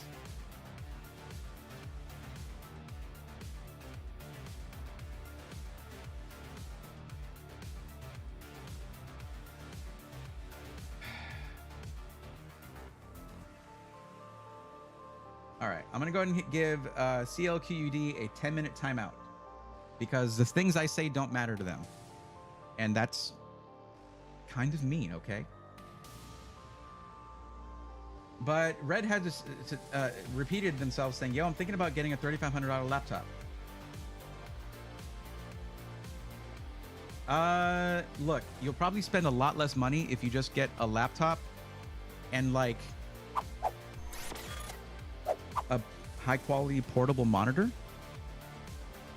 All right, I'm gonna go ahead and give CLQUD a 10-minute timeout because the things I say don't matter to them. And that's kind of mean, okay? But Red had just repeated themselves saying, yo, I'm thinking about getting a $3,500 laptop. Look, you'll probably spend a lot less money if you just get a laptop and like a high quality portable monitor.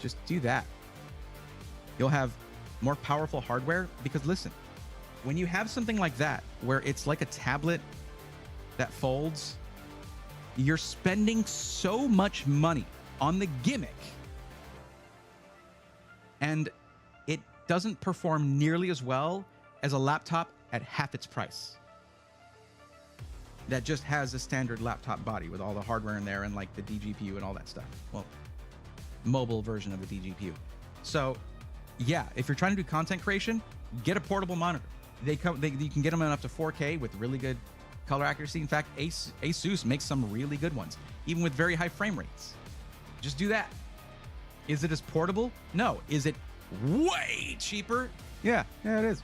Just do that. You'll have more powerful hardware because listen, when you have something like that, where it's like a tablet that folds, you're spending so much money on the gimmick and it doesn't perform nearly as well as a laptop at half its price that just has a standard laptop body with all the hardware in there and like the DGPU and all that stuff. Well, mobile version of the DGPU. So yeah, if you're trying to do content creation, get a portable monitor. You can get them up to 4K with really good color accuracy. In fact, Asus makes some really good ones, even with very high frame rates. Just do that. Is it as portable? No. Is it way cheaper? Yeah, it is.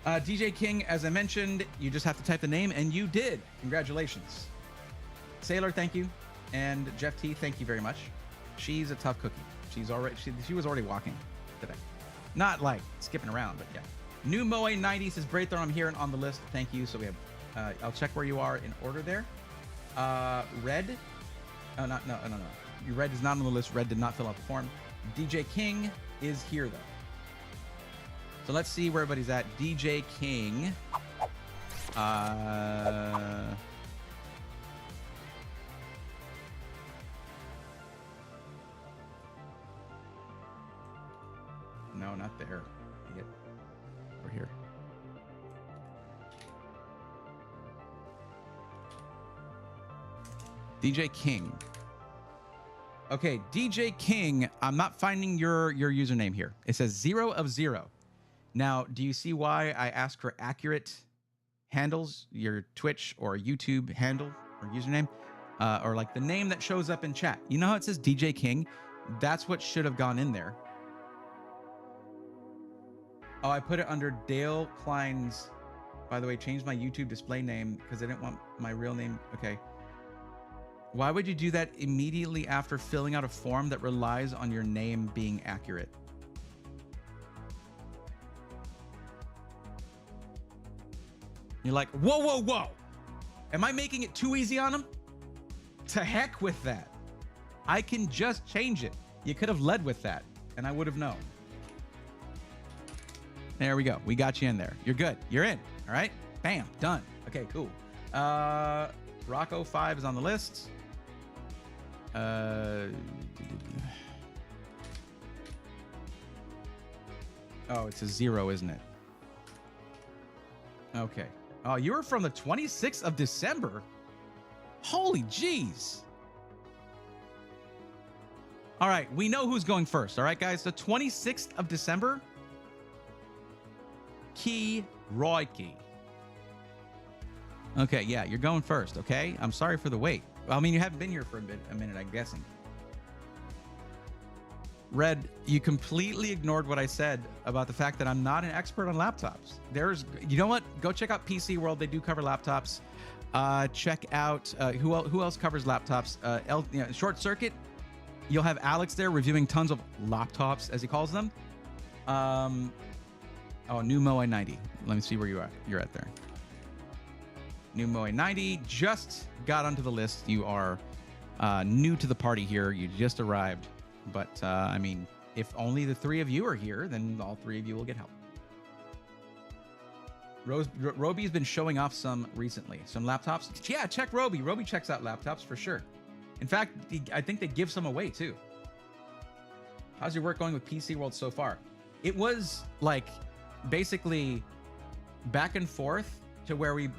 DJ King, as I mentioned, you just have to type the name, and you did. Congratulations. Sailor, thank you. And Jeff T, thank you very much. She's a tough cookie. She was already walking today. Not like skipping around, but yeah. New Moe 90 says, Braithor, I'm here and on the list. Thank you. So we have, I'll check where you are in order there. Red. Oh, no. Red is not on the list. Red did not fill out the form. DJ King is here though. So let's see where everybody's at. DJ King. No, not there. We're here. DJ King. Okay, DJ King, I'm not finding your username here. It says 0 of 0. Now, do you see why I ask for accurate handles, your Twitch or YouTube handle or username, or like the name that shows up in chat? You know how it says DJ King? That's what should have gone in there. Oh, I put it under Dale Klein's. By the way, changed my YouTube display name because I didn't want my real name. Okay. Why would you do that immediately after filling out a form that relies on your name being accurate? You're like, whoa. Am I making it too easy on him? To heck with that. I can just change it. You could have led with that and I would have known. There we go. We got you in there. You're good. You're in. All right. Bam. Done. Okay, cool. Rocco 5 is on the list. Oh, it's a 0, isn't it? Okay. Oh, you were from the 26th of December? Holy jeez. All right. We know who's going first. All right, guys. The 26th of December. Key Royke. Okay, yeah, you're going first, okay? I'm sorry for the wait. Well, I mean, you haven't been here for a minute, I'm guessing. Red, you completely ignored what I said about the fact that I'm not an expert on laptops. You know what? Go check out PC World. They do cover laptops. Check out who else covers laptops. Short Circuit. You'll have Alex there reviewing tons of laptops, as he calls them. Oh, New Moe 90. Let me see where you're at there. New Moe 90 just got onto the list. You are new to the party here. You just arrived. But, I mean, if only the 3 of you are here, then all 3 of you will get help. Roby's been showing off some recently. Some laptops. Yeah, check Roby. Roby checks out laptops for sure. In fact, I think they give some away too. How's your work going with PC World so far? It was like basically back and forth to where we,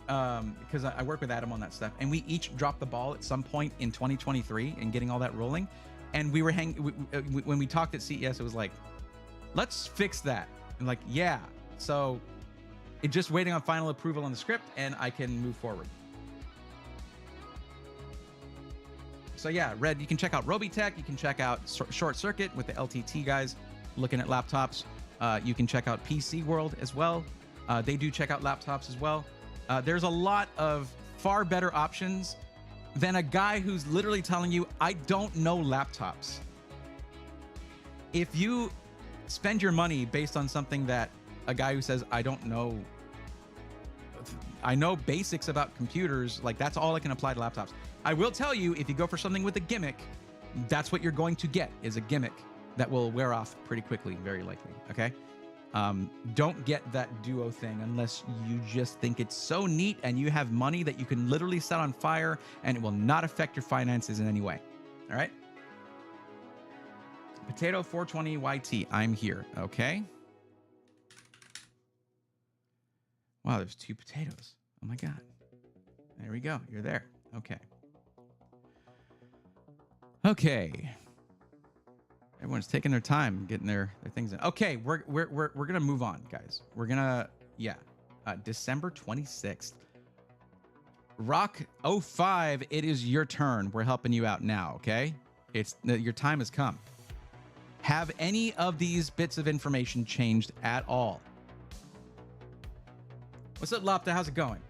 because I work with Adam on that stuff, and we each dropped the ball at some point in 2023 and getting all that rolling. And we were when we talked at CES, it was like, let's fix that. And like, yeah. So it's just waiting on final approval on the script and I can move forward. So yeah, Red, you can check out Robitech. You can check out Short Circuit with the LTT guys looking at laptops. You can check out PC World as well. They do check out laptops as well. There's a lot of far better options than a guy who's literally telling you, I don't know laptops. If you spend your money based on something that a guy who says, I don't know, I know basics about computers, like that's all I can apply to laptops. I will tell you, if you go for something with a gimmick, that's what you're going to get, is a gimmick that will wear off pretty quickly, very likely, okay? Don't get that Duo thing unless you just think it's so neat and you have money that you can literally set on fire and it will not affect your finances in any way, all right? Potato 420 YT, I'm here, okay? Wow, there's 2 potatoes. Oh my God. There we go, you're there, okay. Okay. Everyone's taking their time getting their things in. Okay, we're gonna move on, guys. We're gonna, yeah. December 26th. Rock 05, it is your turn. We're helping you out now, okay? Your time has come. Have any of these bits of information changed at all? What's up, Lopta? How's it going?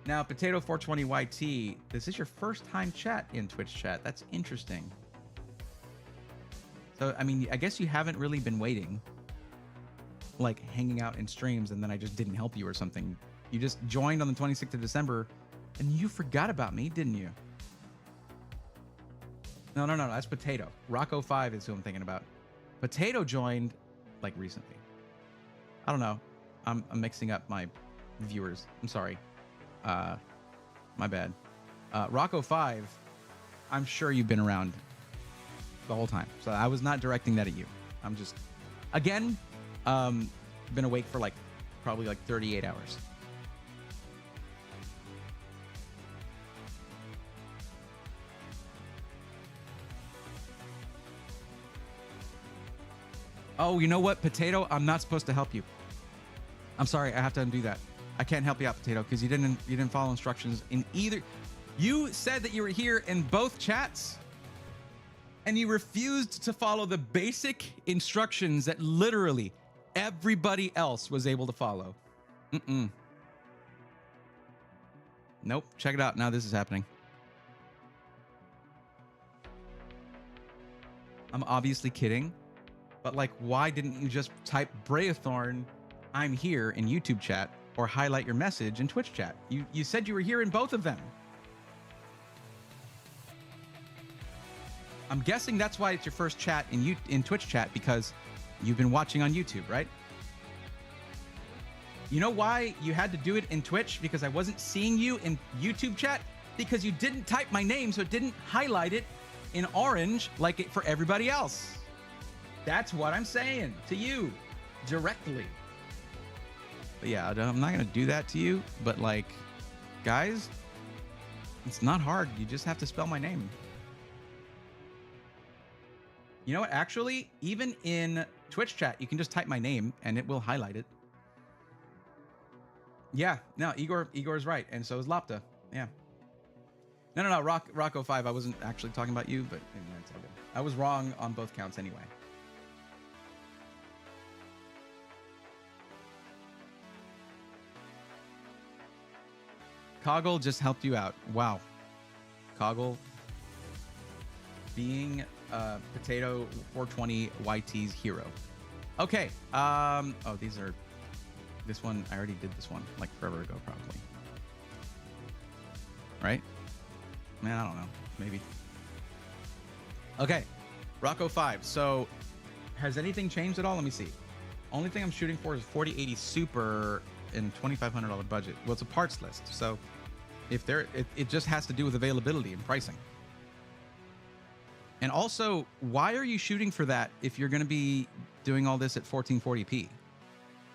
Now, Potato 420 YT, this is your first time chat in Twitch chat. That's interesting. So, I mean, I guess you haven't really been waiting, like hanging out in streams, and then I just didn't help you or something. You just joined on the 26th of December, and you forgot about me, didn't you? No, that's Potato. Rocco 5 is who I'm thinking about. Potato joined, like, recently. I don't know. I'm mixing up my viewers. I'm sorry. My bad. Rocco 5, I'm sure you've been around the whole time. So I was not directing that at you. I'm just, again, been awake for like probably like 38 hours. Oh, you know what, Potato? I'm not supposed to help you. I'm sorry, I have to undo that. I can't help you out, Potato, because you didn't follow instructions in either. You said that you were here in both chats, and you refused to follow the basic instructions that literally everybody else was able to follow. Nope. Check it out. Now this is happening. I'm obviously kidding, but like, why didn't you just type Braethorn, I'm here in YouTube chat, or highlight your message in Twitch chat? You said you were here in both of them. I'm guessing that's why it's your first chat in Twitch chat, because you've been watching on YouTube, right? You know why you had to do it in Twitch? Because I wasn't seeing you in YouTube chat, because you didn't type my name, so it didn't highlight it in orange like it for everybody else. That's what I'm saying to you directly. But yeah, I'm not gonna do that to you, but like, guys, it's not hard. You just have to spell my name. You know what? Actually, even in Twitch chat, you can just type my name and it will highlight it. Yeah, no, Igor's right, and so is Lopta. Yeah. No, Rocco 5. I wasn't actually talking about you, but it's all good. I was wrong on both counts anyway. Coggle just helped you out. Wow. Coggle being Potato 420 YT's hero. Okay. Oh, these are, this one, I already did this one like forever ago, probably. Right? Man, I don't know. Maybe. Okay. Rocco 5. So has anything changed at all? Let me see. Only thing I'm shooting for is 4080 Super and $2,500 budget. Well, it's a parts list. So If they're, it just has to do with availability and pricing. And also, why are you shooting for that if you're going to be doing all this at 1440p?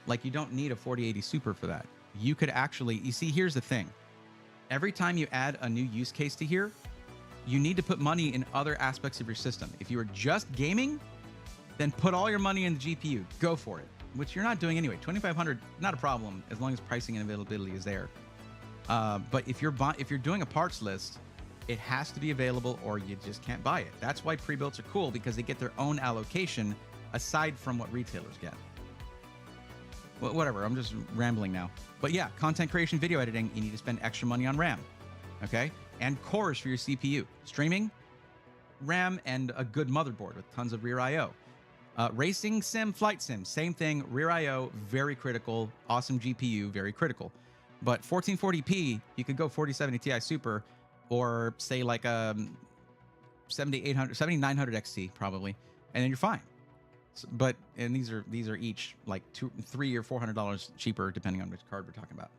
Like, you don't need a 4080 Super for that. You could actually, you see, here's the thing. Every time you add a new use case to here, you need to put money in other aspects of your system. If you are just gaming, then put all your money in the GPU. Go for it, which you're not doing anyway. 2500, not a problem as long as pricing and availability is there. But if you're doing a parts list, it has to be available or you just can't buy it. That's why pre-builts are cool, because they get their own allocation aside from what retailers get. Well, whatever, I'm just rambling now. But yeah, content creation, video editing, you need to spend extra money on RAM, okay? And cores for your CPU. Streaming, RAM, and a good motherboard with tons of rear I/O. Racing sim, flight sim, same thing. Rear I/O, very critical. Awesome GPU, very critical. But 1440p, you could go 4070 Ti Super, or say like a 7900 XT probably, and then you're fine. And these are each like $300 or $400 cheaper depending on which card we're talking about.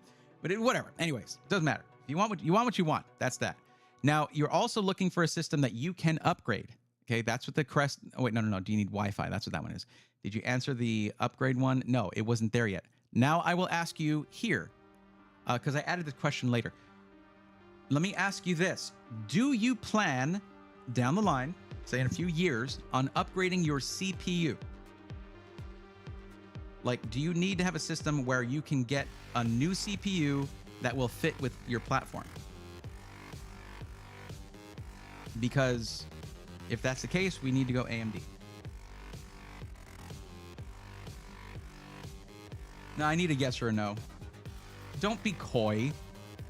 But whatever. Anyways, doesn't matter. If you want what you want. That's that. Now you're also looking for a system that you can upgrade. Okay, that's what the Crest. Oh wait, no. Do you need Wi-Fi? That's what that one is. Did you answer the upgrade one? No, it wasn't there yet. Now I will ask you here, because I added this question later. Let me ask you this. Do you plan down the line, say in a few years, on upgrading your CPU? Like, do you need to have a system where you can get a new CPU that will fit with your platform? Because if that's the case, we need to go AMD. No, I need a yes or a no. Don't be coy.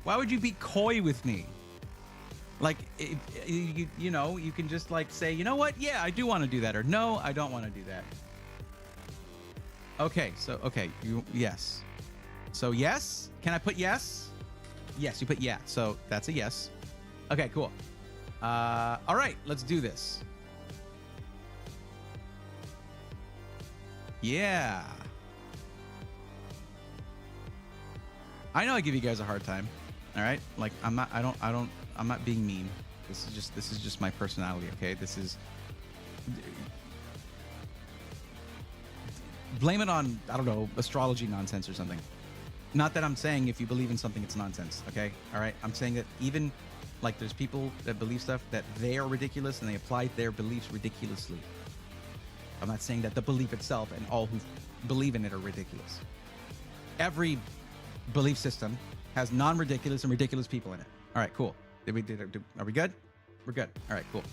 Why would you be coy with me? Like, you know, you can just like say, you know what? Yeah, I do want to do that. Or no, I don't want to do that. Okay, so, okay, yes. So yes, can I put yes? Yes, you put yeah. So that's a yes. Okay, cool. All right, let's do this. Yeah. I know I give you guys a hard time. All right, like I'm not being mean. This is just my personality. Okay, this is. Blame it on, I don't know, astrology nonsense or something. Not that I'm saying if you believe in something, it's nonsense. Okay, all right. I'm saying that even like there's people that believe stuff that they are ridiculous and they apply their beliefs ridiculously. I'm not saying that the belief itself and all who believe in it are ridiculous. Every belief system has non-ridiculous and ridiculous people in it. All right, cool. Are we good? We're good. All right, cool.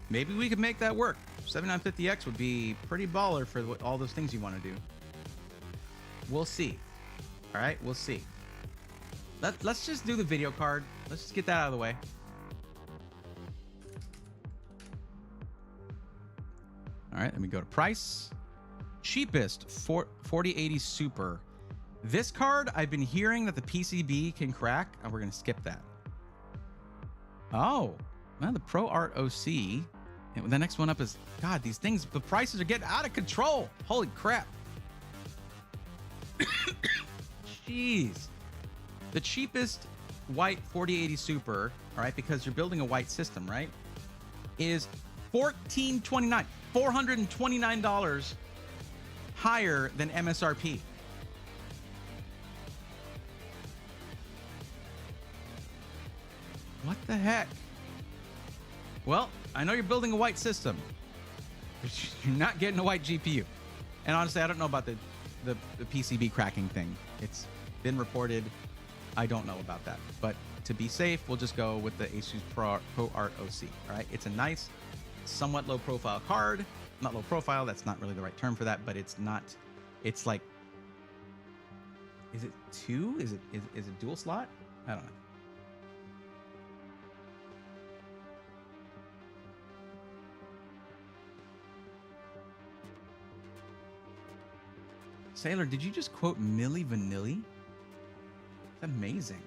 Maybe we could make that work. 7950X would be pretty baller for all those things you want to do. We'll see. All right, we'll see. Let's just do the video card. Let's just get that out of the way. All right, let me go to price. Cheapest 4080 Super. This card, I've been hearing that the PCB can crack, and we're going to skip that. Oh, well, the Pro Art OC. And the next one up is, God, these things, the prices are getting out of control. Holy crap. Jeez. The cheapest white 4080 Super, all right, because you're building a white system, right, is $1,429. $429 higher than MSRP. What the heck? Well, I know you're building a white system, but you're not getting a white GPU. And honestly, I don't know about the PCB cracking thing. It's been reported. I don't know about that. But to be safe, we'll just go with the Asus Pro Art OC. All right, it's a nice, somewhat low profile card. Not low profile, that's not really the right term for that, but it's not, it's like, is it two? Is it dual slot? I don't know. Sailor, did you just quote Milli Vanilli? It's amazing.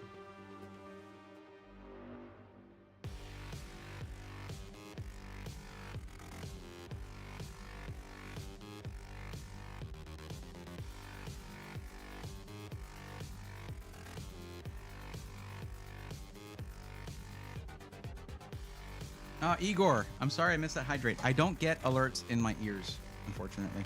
Igor, I'm sorry I missed that hydrate. I don't get alerts in my ears, unfortunately.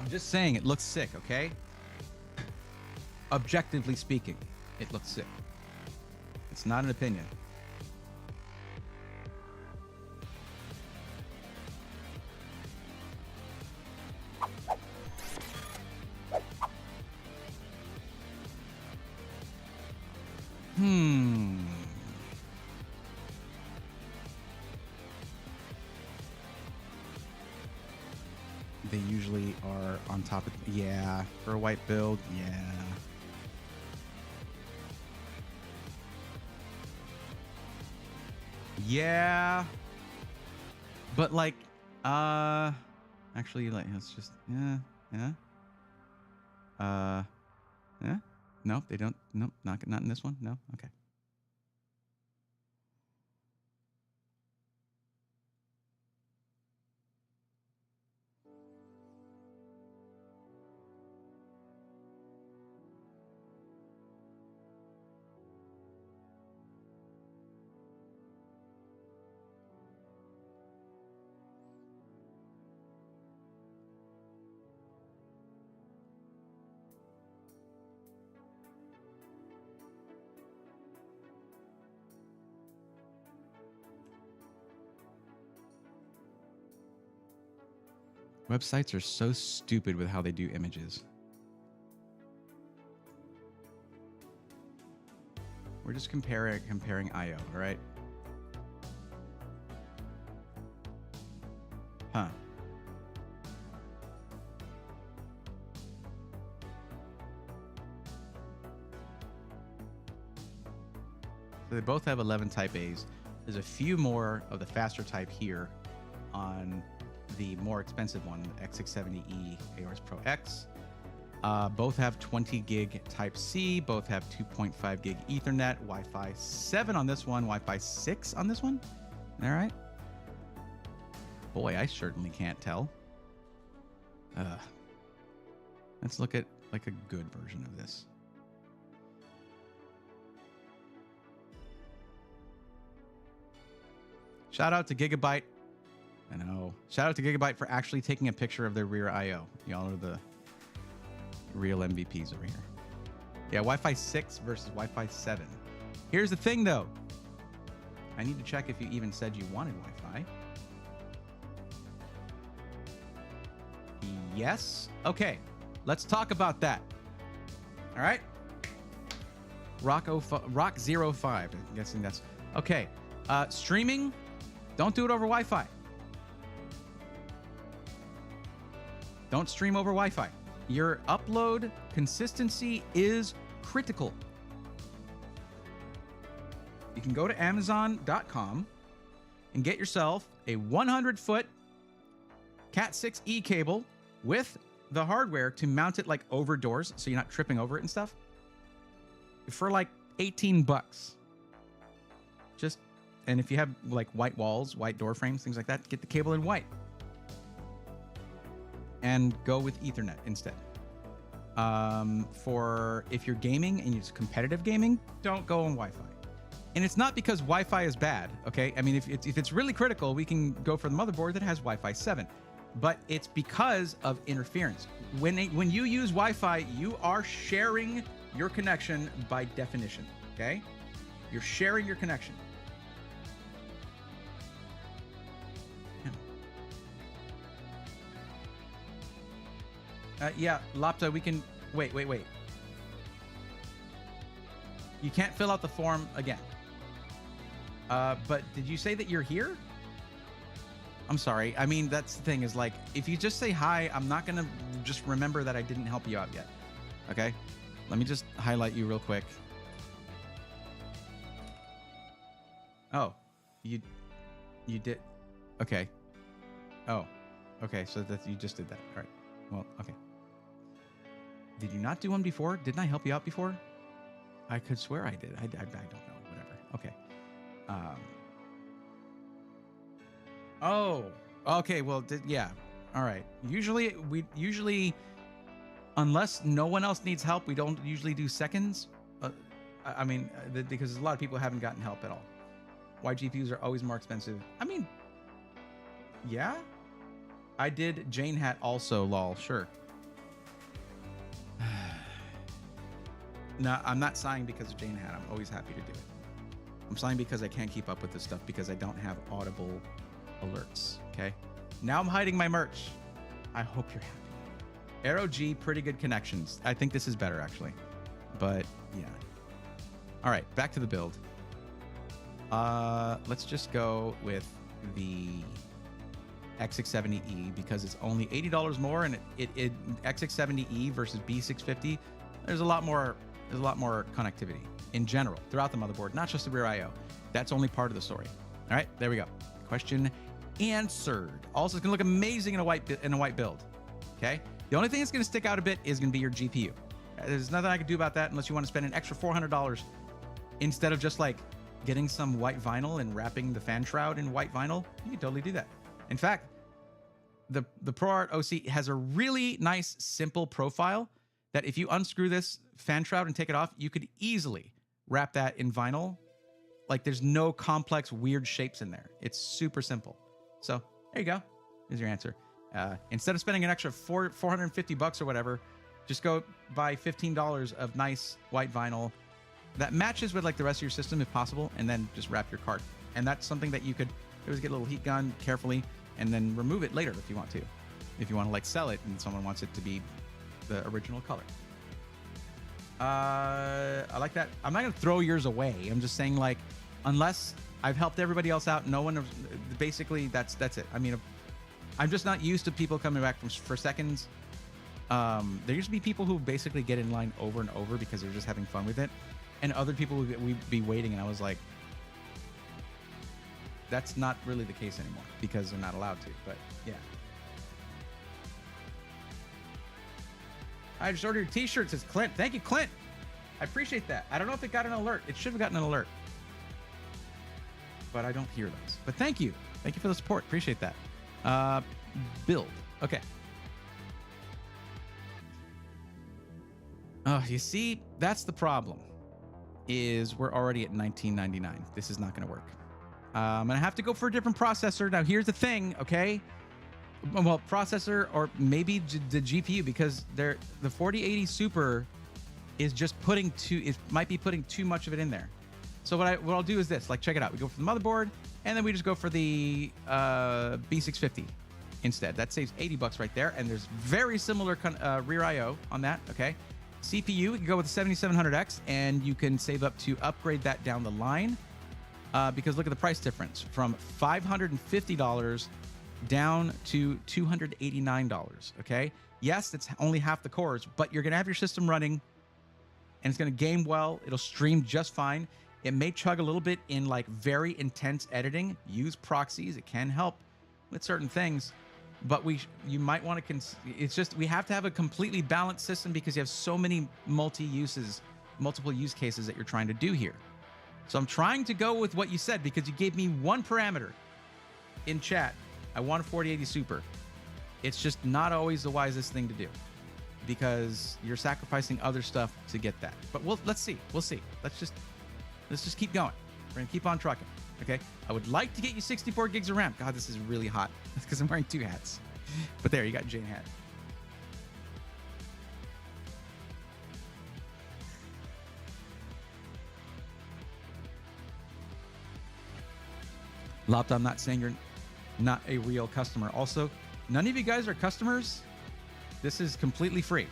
I'm just saying it looks sick, okay? Objectively speaking, it looks sick. It's not an opinion. They usually are on top of... Yeah, for a white build, yeah. Yeah. But like, actually, like, let's just... Yeah. Yeah? No, they don't. Nope, not in this one. No? Okay. Websites are so stupid with how they do images. We're just comparing IO, all right? Huh. So they both have 11 type A's. There's a few more of the faster type here on the more expensive one, the X670E AOS Pro X. Both have 20 gig type C, both have 2.5 gig Ethernet, Wi-Fi 7 on this one, Wi-Fi 6 on this one. All right. Boy, I certainly can't tell. Let's look at like a good version of this. Shout out to Gigabyte. I know. Shout out to Gigabyte for actually taking a picture of their rear I/O. Y'all are the real MVPs over here. Yeah, Wi-Fi 6 versus Wi-Fi 7. Here's the thing, though. I need to check if you even said you wanted Wi-Fi. Yes. Okay. Let's talk about that. All right. Rock 05. I'm guessing that's okay. Streaming. Don't do it over Wi-Fi. Don't stream over Wi-Fi. Your upload consistency is critical. You can go to Amazon.com and get yourself a 100-foot Cat6e cable with the hardware to mount it like over doors so you're not tripping over it and stuff for like $18. And if you have like white walls, white door frames, things like that, get the cable in white. And go with Ethernet instead. For if you're gaming and it's competitive gaming, don't go on Wi-Fi. And it's not because Wi-Fi is bad, okay? I mean, if it's really critical, we can go for the motherboard that has Wi-Fi 7. But it's because of interference. When you use Wi-Fi, you are sharing your connection by definition, okay? You're sharing your connection. Yeah, Lapta, we can... Wait. You can't fill out the form again. But did you say that you're here? I'm sorry. I mean, that's the thing is like, if you just say hi, I'm not going to just remember that I didn't help you out yet. Okay? Let me just highlight you real quick. Oh, you did. Okay. Oh, okay. So that you just did that. All right. Well, okay. Did you not do one before? Didn't I help you out before? I could swear I did. I don't know. Whatever. Okay. Oh. Okay. Well, yeah. All right. Usually, unless no one else needs help, we don't usually do seconds. I mean, because a lot of people haven't gotten help at all. Why GPUs are always more expensive? I mean, yeah. I did Jane Hat also, lol. Sure. No, I'm not sighing because of Jane Hat. I'm always happy to do it. I'm sighing because I can't keep up with this stuff because I don't have audible alerts. Okay. Now I'm hiding my merch. I hope you're happy. Arrow G, pretty good connections. I think this is better actually, but yeah. All right, back to the build. Let's just go with the X670E because it's only $80 more, and it X670E versus B650. There's a lot more connectivity in general throughout the motherboard, not just the rear I/O. That's only part of the story. All right, there we go. Question answered. Also, it's gonna look amazing in a white build. Okay. The only thing that's gonna stick out a bit is gonna be your GPU. There's nothing I can do about that unless you want to spend an extra $400 instead of just like getting some white vinyl and wrapping the fan shroud in white vinyl. You can totally do that. In fact, the ProArt OC has a really nice, simple profile that if you unscrew this fan shroud and take it off, you could easily wrap that in vinyl. Like there's no complex, weird shapes in there. It's super simple. So there you go. Here's your answer. Instead of spending an extra $450 or whatever, just go buy $15 of nice white vinyl that matches with like the rest of your system if possible, and then just wrap your card. And that's something that you could always get a little heat gun carefully and then remove it later if you want to. If you want to like sell it and someone wants it to be the original color. I like that. I'm not gonna throw yours away. I'm just saying, like, unless I've helped everybody else out, no one, basically that's it. I mean, I'm just not used to people coming back for seconds. There used to be people who basically get in line over and over because they're just having fun with it, and other people would be waiting, and I was like, that's not really the case anymore because they're not allowed to. But yeah. I just ordered t-shirts, says Clint. Thank you, Clint. I appreciate that. I don't know if it got an alert. It should have gotten an alert, but I don't hear those. But thank you. Thank you for the support. Appreciate that. Build. Okay. Oh, you see, that's the problem, is we're already at $19.99. This is not going to work. I'm going to have to go for a different processor. Now, here's the thing, okay? Well, processor or maybe the GPU, because the 4080 Super is just might be putting too much of it in there. So what I'll do is this, like, check it out. We go for the motherboard, and then we just go for the B650 instead. That saves $80 right there, and there's very similar rear I/O on that, okay? CPU, you can go with the 7700X, and you can save up to upgrade that down the line, because look at the price difference, from $550 down to $289, okay? Yes, it's only half the cores, but you're gonna have your system running, and it's gonna game well. It'll stream just fine. It may chug a little bit in like very intense editing. Use proxies. It can help with certain things, but you might want to. It's just we have to have a completely balanced system because you have so many multiple use cases that you're trying to do here. So I'm trying to go with what you said because you gave me one parameter in chat. I want a 4080 Super. It's just not always the wisest thing to do because you're sacrificing other stuff to get that. But let's see. We'll see. Let's just keep going. We're gonna keep on trucking. Okay. I would like to get you 64 gigs of RAM. God, this is really hot. That's because I'm wearing two hats. But there, you got Jane hat. Lopt, I'm not saying you're not a real customer. Also, none of you guys are customers. This is completely free.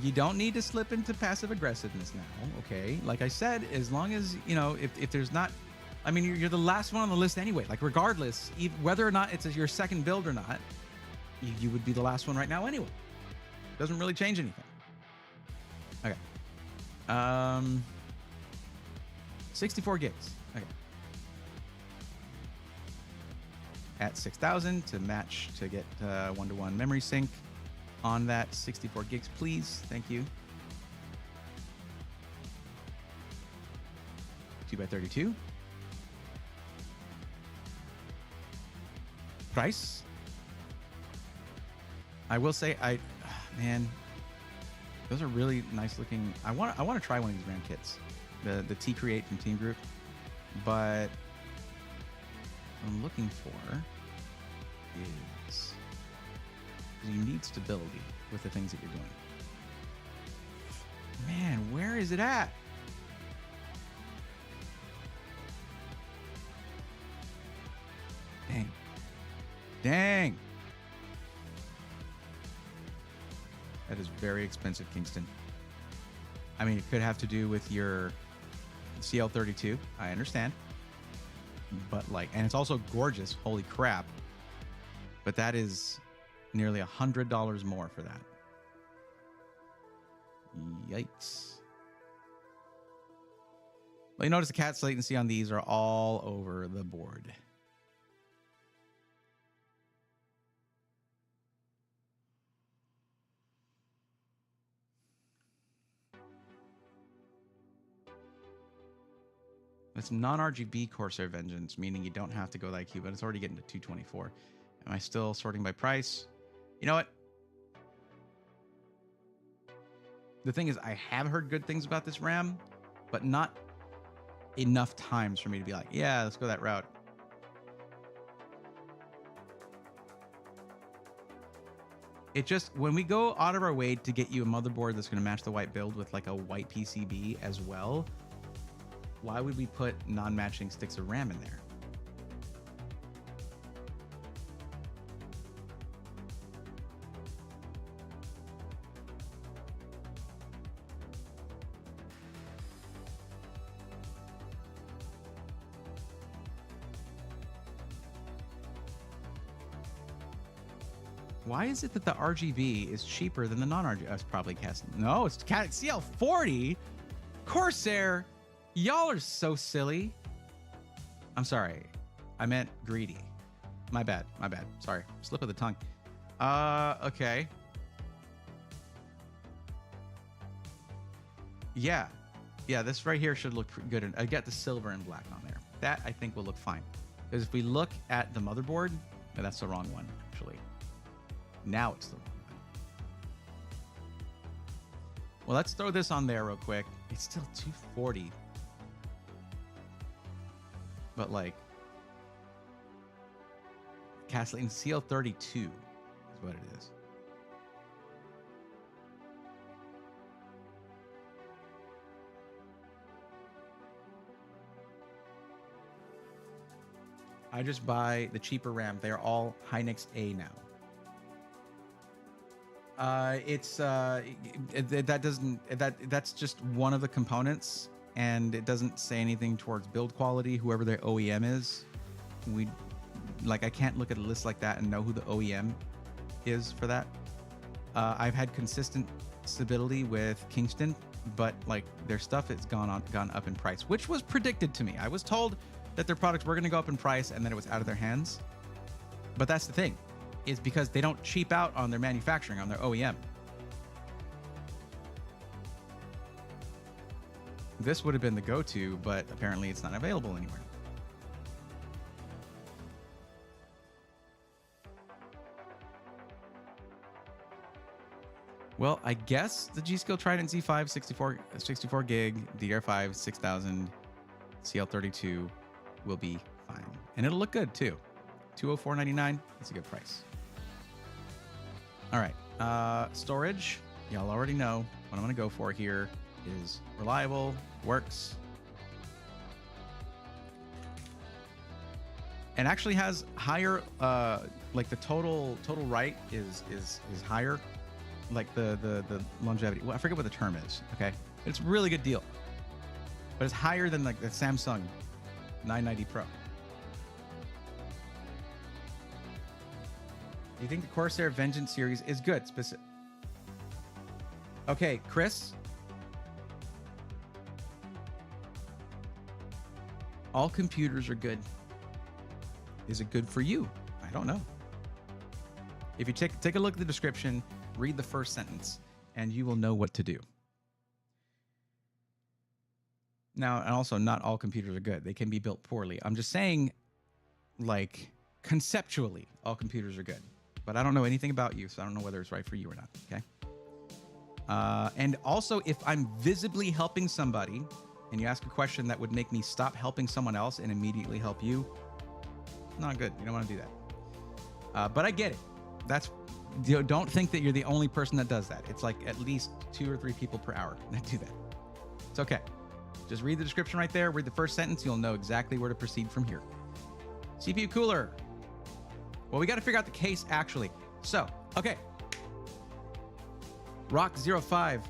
You don't need to slip into passive aggressiveness now, okay? Like I said, as long as, if there's not, I mean, you're the last one on the list anyway. Like regardless, whether or not it's your second build or not, you would be the last one right now anyway. Doesn't really change anything. Okay. 64 gigs. Okay. At 6,000 to match to get 1-to-1 memory sync on that 64 gigs, please. Thank you. 2x32. Price. I will say, man, those are really nice looking. I want to try one of these RAM kits, the T Create from Team Group, but what I'm looking for is you need stability with the things that you're doing. Man, where is it at? Dang. Dang. That is very expensive, Kingston. I mean, it could have to do with your CL32. I understand. But like, and it's also gorgeous. Holy crap. But that is nearly $100 more for that. Yikes. Well, you notice the CAT's latency on these are all over the board. It's non-RGB Corsair Vengeance, meaning you don't have to go that IQ, but it's already getting to 224. Am I still sorting by price? You know what? The thing is, I have heard good things about this RAM, but not enough times for me to be like, yeah, let's go that route. It just, when we go out of our way to get you a motherboard that's going to match the white build with like a white PCB as well, why would we put non-matching sticks of RAM in there? Why is it that the RGB is cheaper than the non-RGB? It's probably cast. No, it's CL40. Corsair. Y'all are so silly. I'm sorry. I meant greedy. My bad. My bad. Sorry. Slip of the tongue. Okay. Yeah. Yeah, this right here should look good. I got the silver and black on there. That, I think, will look fine. Because if we look at the motherboard, no, that's the wrong one, actually. Now it's the wrong one. Well, let's throw this on there real quick. It's still 240. But like, Castling CL32 is what it is. I just buy the cheaper RAM. They're all Hynix A now. That's just one of the components, and it doesn't say anything towards build quality. Whoever their OEM is, I can't look at a list like that and know who the OEM is for that. I've had consistent stability with Kingston, but like their stuff has gone up in price, which was predicted to me. I was told that their products were going to go up in price and then it was out of their hands. But that's the thing, is because they don't cheap out on their manufacturing, on their OEM. This would have been the go-to, but apparently it's not available anywhere. Well, I guess the G-Skill Trident Z5 64 gig DDR5 6000 CL32 will be fine, and it'll look good too. $204.99. That's a good price. All right, storage. Y'all already know what I'm gonna go for here is reliable, works, and actually has higher. Like the total write is higher. Like the longevity. Well, I forget what the term is. Okay, it's a really good deal, but it's higher than like the Samsung 990 Pro. Do you think the Corsair Vengeance series is good? Okay, Chris, All computers are good. Is it good for you? I don't know. If you take a look at the description, read the first sentence, and you will know what to do. Now, and also, not all computers are good. They can be built poorly. I'm just saying, like, conceptually, all computers are good. But I don't know anything about you, so I don't know whether it's right for you or not, okay? And also, if I'm visibly helping somebody, and you ask a question that would make me stop helping someone else and immediately help you, not good. You don't want to do that. But I get it. Don't think that you're the only person that does that. It's like at least 2 or 3 people per hour that do that. It's okay. Just read the description right there. Read the first sentence. You'll know exactly where to proceed from here. CPU cooler. Well, we got to figure out the case actually. So, okay. Rock05.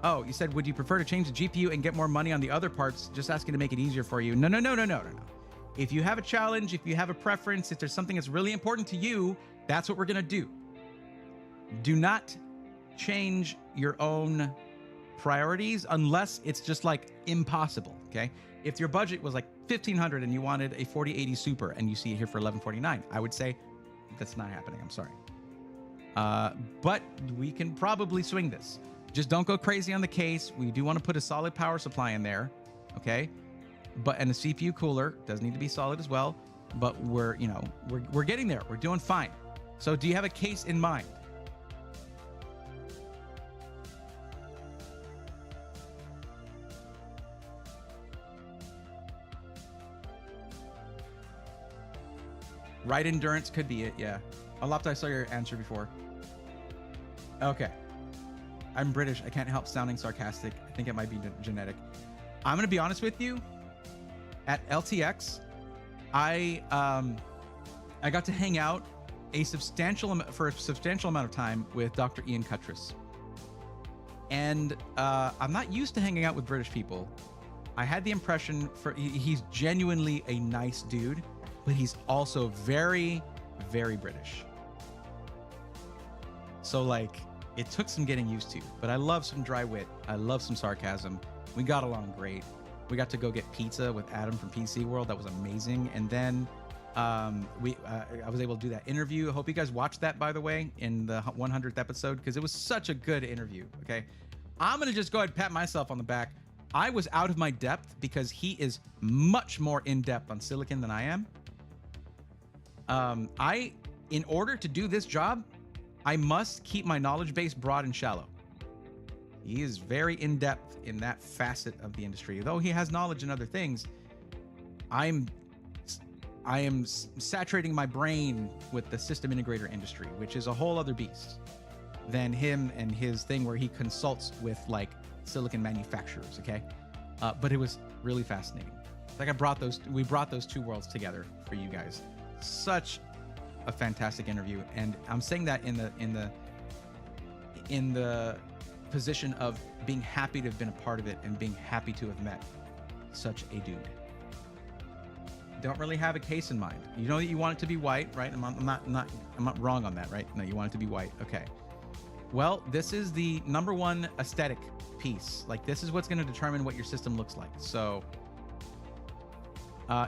Oh, you said, would you prefer to change the GPU and get more money on the other parts? Just asking to make it easier for you. No. If you have a challenge, if you have a preference, if there's something that's really important to you, that's what we're going to do. Do not change your own priorities unless it's just like impossible, okay? If your budget was like $1,500 and you wanted a 4080 Super and you see it here for $1,149, I would say that's not happening. I'm sorry. But we can probably swing this. Just don't go crazy on the case. We do want to put a solid power supply in there, okay? And the CPU cooler does need to be solid as well. But we're getting there. We're doing fine. So do you have a case in mind? Right endurance could be it, yeah. Alapta, I saw your answer before. Okay. I'm British. I can't help sounding sarcastic. I think it might be genetic. I'm gonna be honest with you. At LTX, I got to hang out for a substantial amount of time with Dr. Ian Cutress. And I'm not used to hanging out with British people. I had the impression he's genuinely a nice dude, but he's also very, very British. So like, it took some getting used to, but I love some dry wit. I love some sarcasm. We got along great. We got to go get pizza with Adam from PC World. That was amazing. And then I was able to do that interview. I hope you guys watched that, by the way, in the 100th episode, because it was such a good interview, okay? I'm going to just go ahead and pat myself on the back. I was out of my depth because he is much more in-depth on silicon than I am. In order to do this job, I must keep my knowledge base broad and shallow. He is very in-depth in that facet of the industry. Though he has knowledge in other things, I am saturating my brain with the system integrator industry, which is a whole other beast than him and his thing where he consults with like silicon manufacturers, okay? But it was really fascinating. Like we brought those two worlds together for you guys. Such a fantastic interview, and I'm saying that in the position of being happy to have been a part of it and being happy to have met such a dude. Don't really have a case in mind. You know that you want it to be white, right? I'm not wrong on that, right? No, you want it to be white. Okay. Well, this is the #1 aesthetic piece. Like, this is what's going to determine what your system looks like. So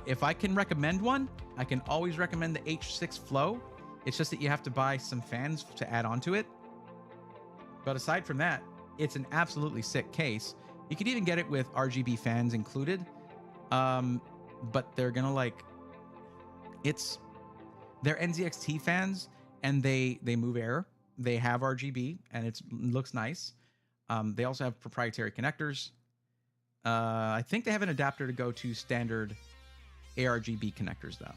if I can recommend one, I can always recommend the H6 Flow. It's just that you have to buy some fans to add onto it. But aside from that, it's an absolutely sick case. You could even get it with RGB fans included. But they're gonna they're NZXT fans, and they move air. They have RGB, and it looks nice. They also have proprietary connectors. I think they have an adapter to go to standard ARGB connectors, though.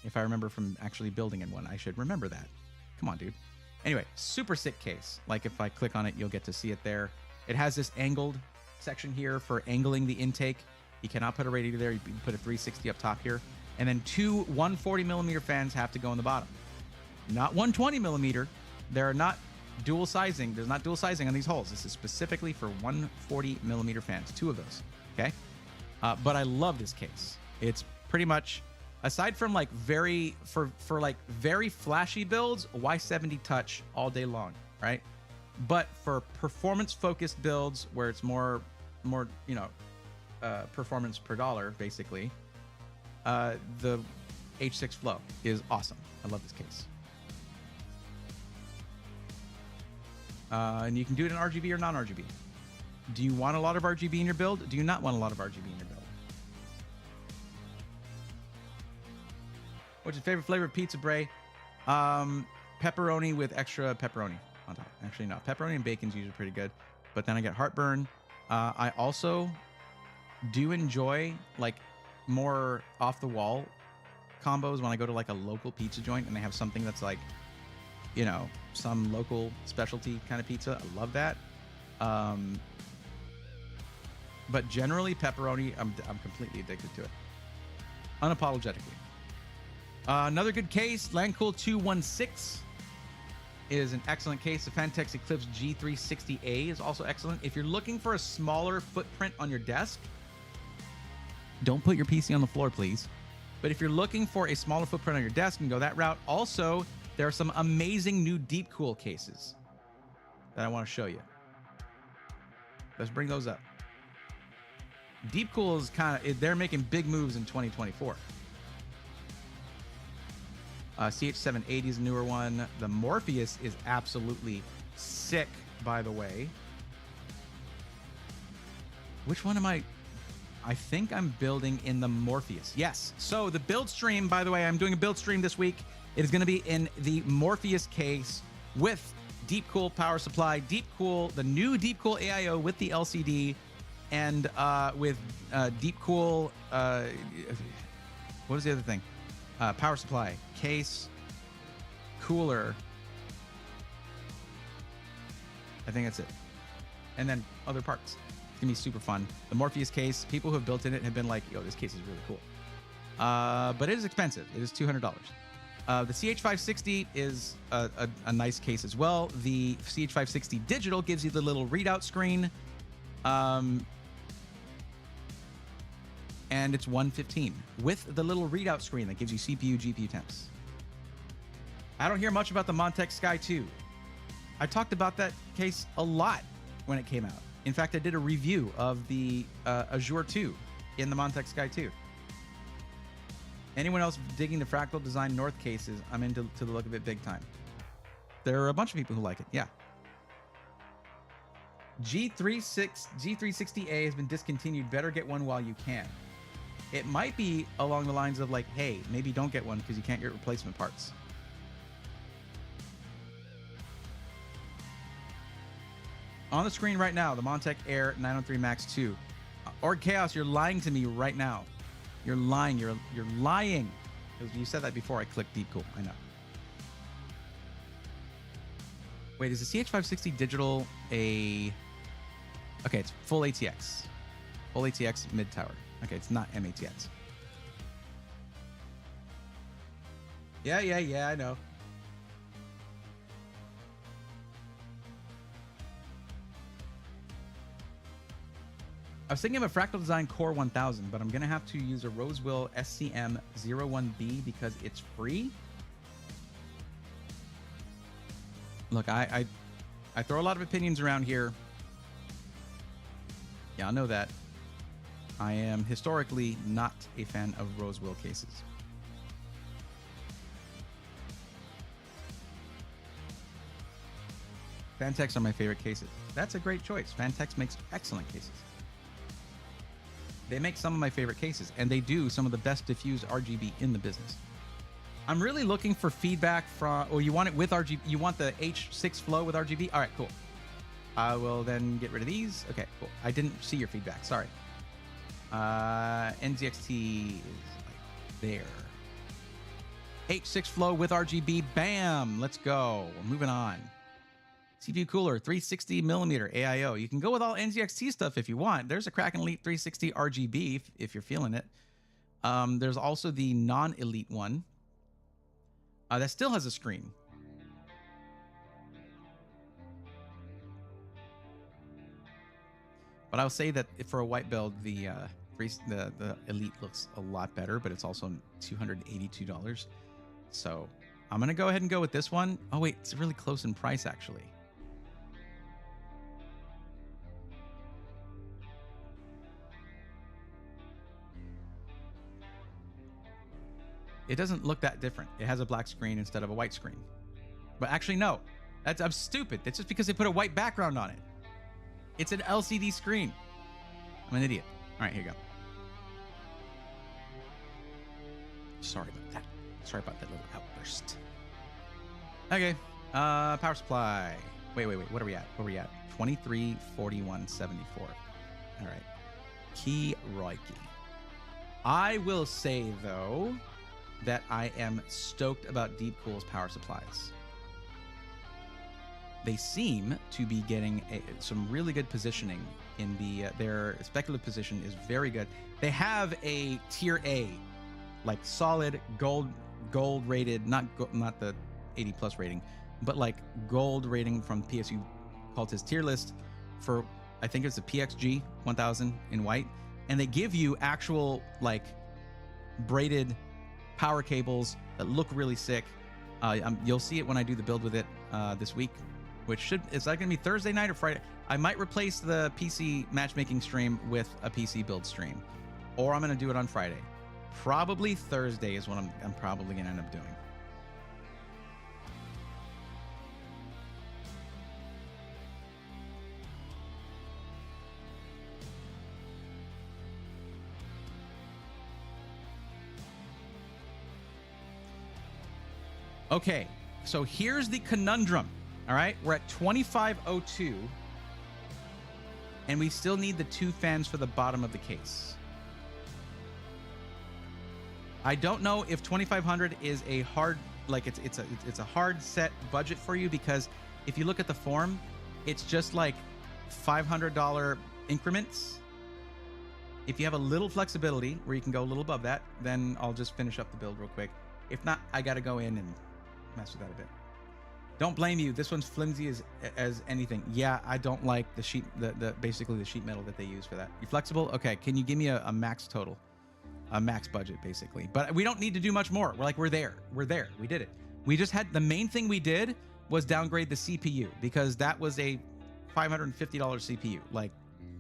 If I remember from actually building in one, I should remember that. Come on, dude. Anyway, super sick case. Like, if I click on it, you'll get to see it there. It has this angled section here for angling the intake. You cannot put a radiator there. You can put a 360 up top here. And then 2 140 millimeter fans have to go in the bottom. Not 120 millimeter. They're not dual sizing. There's not dual sizing on these holes. This is specifically for 140 millimeter fans. 2 of those. Okay. But I love this case. It's pretty much, aside from like very flashy builds, Y70 touch all day long, right? But for performance focused builds where it's more performance per dollar, basically, the H6 Flow is awesome. I love this case. And you can do it in RGB or non-RGB. Do you want a lot of RGB in your build? Do you not want a lot of RGB in your build? What's your favorite flavor of pizza, Bray? Pepperoni with extra pepperoni on top. Actually, no. Pepperoni and bacon's usually pretty good. But then I get heartburn. I also do enjoy like more off-the-wall combos when I go to like a local pizza joint and they have something that's like, you know, some local specialty kind of pizza. I love that. But generally, pepperoni, I'm completely addicted to it. Unapologetically. Another good case, Landcool 216 is an excellent case. The Fantex Eclipse G360A is also excellent. If you're looking for a smaller footprint on your desk, don't put your PC on the floor, please. But if you're looking for a smaller footprint on your desk, you can go that route. Also, there are some amazing new Deep Cool cases that I want to show you. Let's bring those up. Deep Cool is they're making big moves in 2024. CH780 is a newer one. The Morpheus is absolutely sick, by the way. Which one am I think I'm building in the Morpheus. Yes. So the build stream, by the way, I'm doing a build stream this week. It is going to be in the Morpheus case with Deep Cool power supply, Deep Cool, the new Deep Cool AIO with the LCD, and with Deep Cool, what was the other thing? Power supply, case, cooler. I think that's it. And then other parts. It's gonna be super fun. The Morpheus case, people who have built in it have been like, yo, this case is really cool. But it is expensive. It is $200. The CH560 is a nice case as well. The CH560 digital gives you the little readout screen. And it's $115 with the little readout screen that gives you CPU, GPU temps. I don't hear much about the Montech Sky 2. I talked about that case a lot when it came out. In fact, I did a review of the Azure 2 in the Montech Sky 2. Anyone else digging the Fractal Design North cases? I'm into the look of it big time. There are a bunch of people who like it, yeah. G360A has been discontinued. Better get one while you can. It might be along the lines of like, hey, maybe don't get one because you can't get replacement parts. On the screen right now, the Montech Air 903 Max 2. Org Chaos, you're lying to me right now. You're lying. You're lying. You said that before I clicked Deep Cool. I know. Wait, is the CH560 digital a... Okay, it's full ATX. Full ATX mid-tower. Okay, it's not MATX. Yeah, I know. I was thinking of a Fractal Design Core 1000, but I'm going to have to use a Rosewill SCM01B because it's free. Look, I throw a lot of opinions around here. Yeah, I know that. I am historically not a fan of Rosewill cases. Fantex are my favorite cases. That's a great choice. Fantex makes excellent cases. They make some of my favorite cases, and they do some of the best diffused RGB in the business. I'm really looking for feedback from... Oh, you want it with RGB? You want the H6 Flow with RGB? All right, cool. I will then get rid of these. Okay, cool. I didn't see your feedback. Sorry. NZXT is like there. H6 Flow with RGB. Bam. Let's go. We're moving on. CPU cooler, 360 millimeter AIO. You can go with all NZXT stuff if you want. There's a Kraken Elite 360 RGB if you're feeling it. There's also the non-elite one that still has a screen. But I'll say that for a white build, the elite looks a lot better, but it's also $282. So I'm gonna go ahead and go with this one. Oh wait, it's really close in price actually. It doesn't look that different. It has a black screen instead of a white screen. But actually, no. I'm stupid. That's just because they put a white background on it. It's an LCD screen. I'm an idiot. All right, here you go. Sorry about that. Sorry about that little outburst. Okay. Power supply. Wait. What are we at? 23, 41, 74. All right. Key Roiki. I will say, though, that I am stoked about Deepcool's power supplies. They seem to be getting some really good positioning in the their speculative position is very good. They have a tier A, like solid gold rated, not the 80 plus rating, but like gold rating from PSU Cultist tier list for, I think it's a PXG 1000 in white, and they give you actual like braided power cables that look really sick. You'll see it when I do the build with it this week, which is that gonna be Thursday night or Friday? I might replace the PC matchmaking stream with a PC build stream, or I'm gonna do it on Friday. Probably Thursday is what I'm probably gonna end up doing. Okay, so here's the conundrum. All right, we're at 2502, and we still need the 2 fans for the bottom of the case. I don't know if 2500 is a hard, like it's a hard set budget for you, because if you look at the form, it's just like $500 increments. If you have a little flexibility where you can go a little above that, then I'll just finish up the build real quick. If not, I got to go in and mess with that a bit. Don't blame you. This one's flimsy as anything. Yeah, I don't like the sheet, basically the sheet metal that they use for that. You flexible? Okay, can you give me a max total? A max budget, basically. But we don't need to do much more. We're there. We did it. We just had, the main thing we did was downgrade the CPU, because that was a $550 CPU. Like,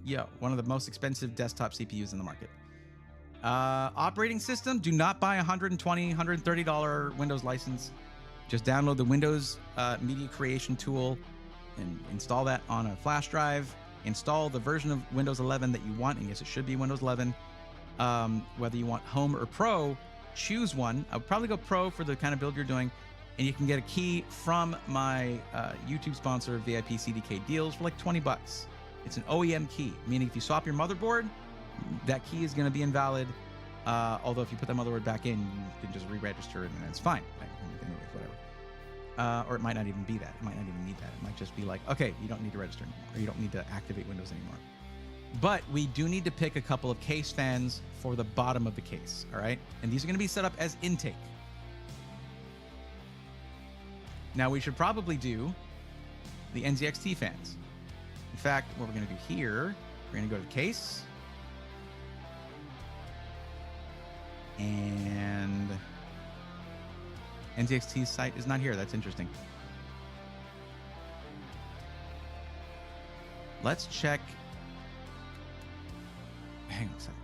yo, one of the most expensive desktop CPUs in the market. Operating system, do not buy $120, $130 Windows license. Just download the Windows Media Creation tool and install that on a flash drive. Install the version of Windows 11 that you want, and yes, it should be Windows 11. Whether you want Home or Pro, choose one. I would probably go Pro for the kind of build you're doing, and you can get a key from my YouTube sponsor, VIP CDK Deals, for like 20 bucks. It's an OEM key, meaning if you swap your motherboard, that key is going to be invalid. Although if you put that motherboard back in, you can just re-register it and it's fine. Anyways, whatever. Or it might not even be that. It might not even need that. It might just be like, okay, you don't need to register anymore, or you don't need to activate Windows anymore. But we do need to pick a couple of case fans for the bottom of the case, all right? And these are going to be set up as intake. Now, we should probably do the NZXT fans. In fact, what we're going to do here, we're going to go to the case. And NZXT's site is not here. That's interesting. Let's check. Hang on a second.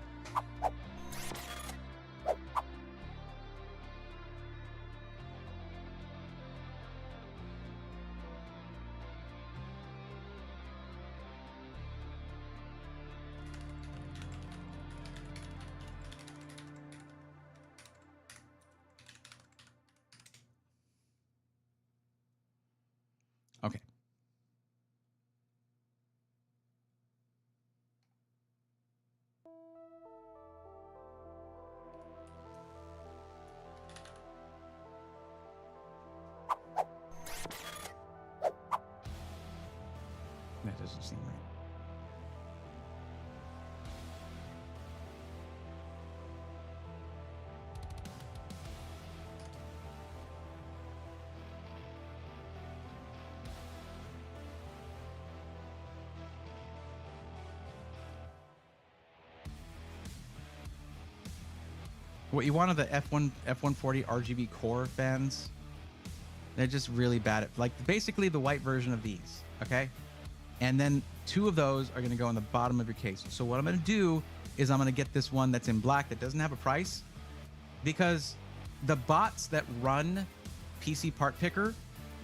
Okay. That doesn't seem right. What you want are the F140 RGB core fans. They're just really bad at, like, basically the white version of these, okay? And then 2 of those are going to go on the bottom of your case. So what I'm going to do is I'm going to get this one that's in black that doesn't have a price, because the bots that run PC Part Picker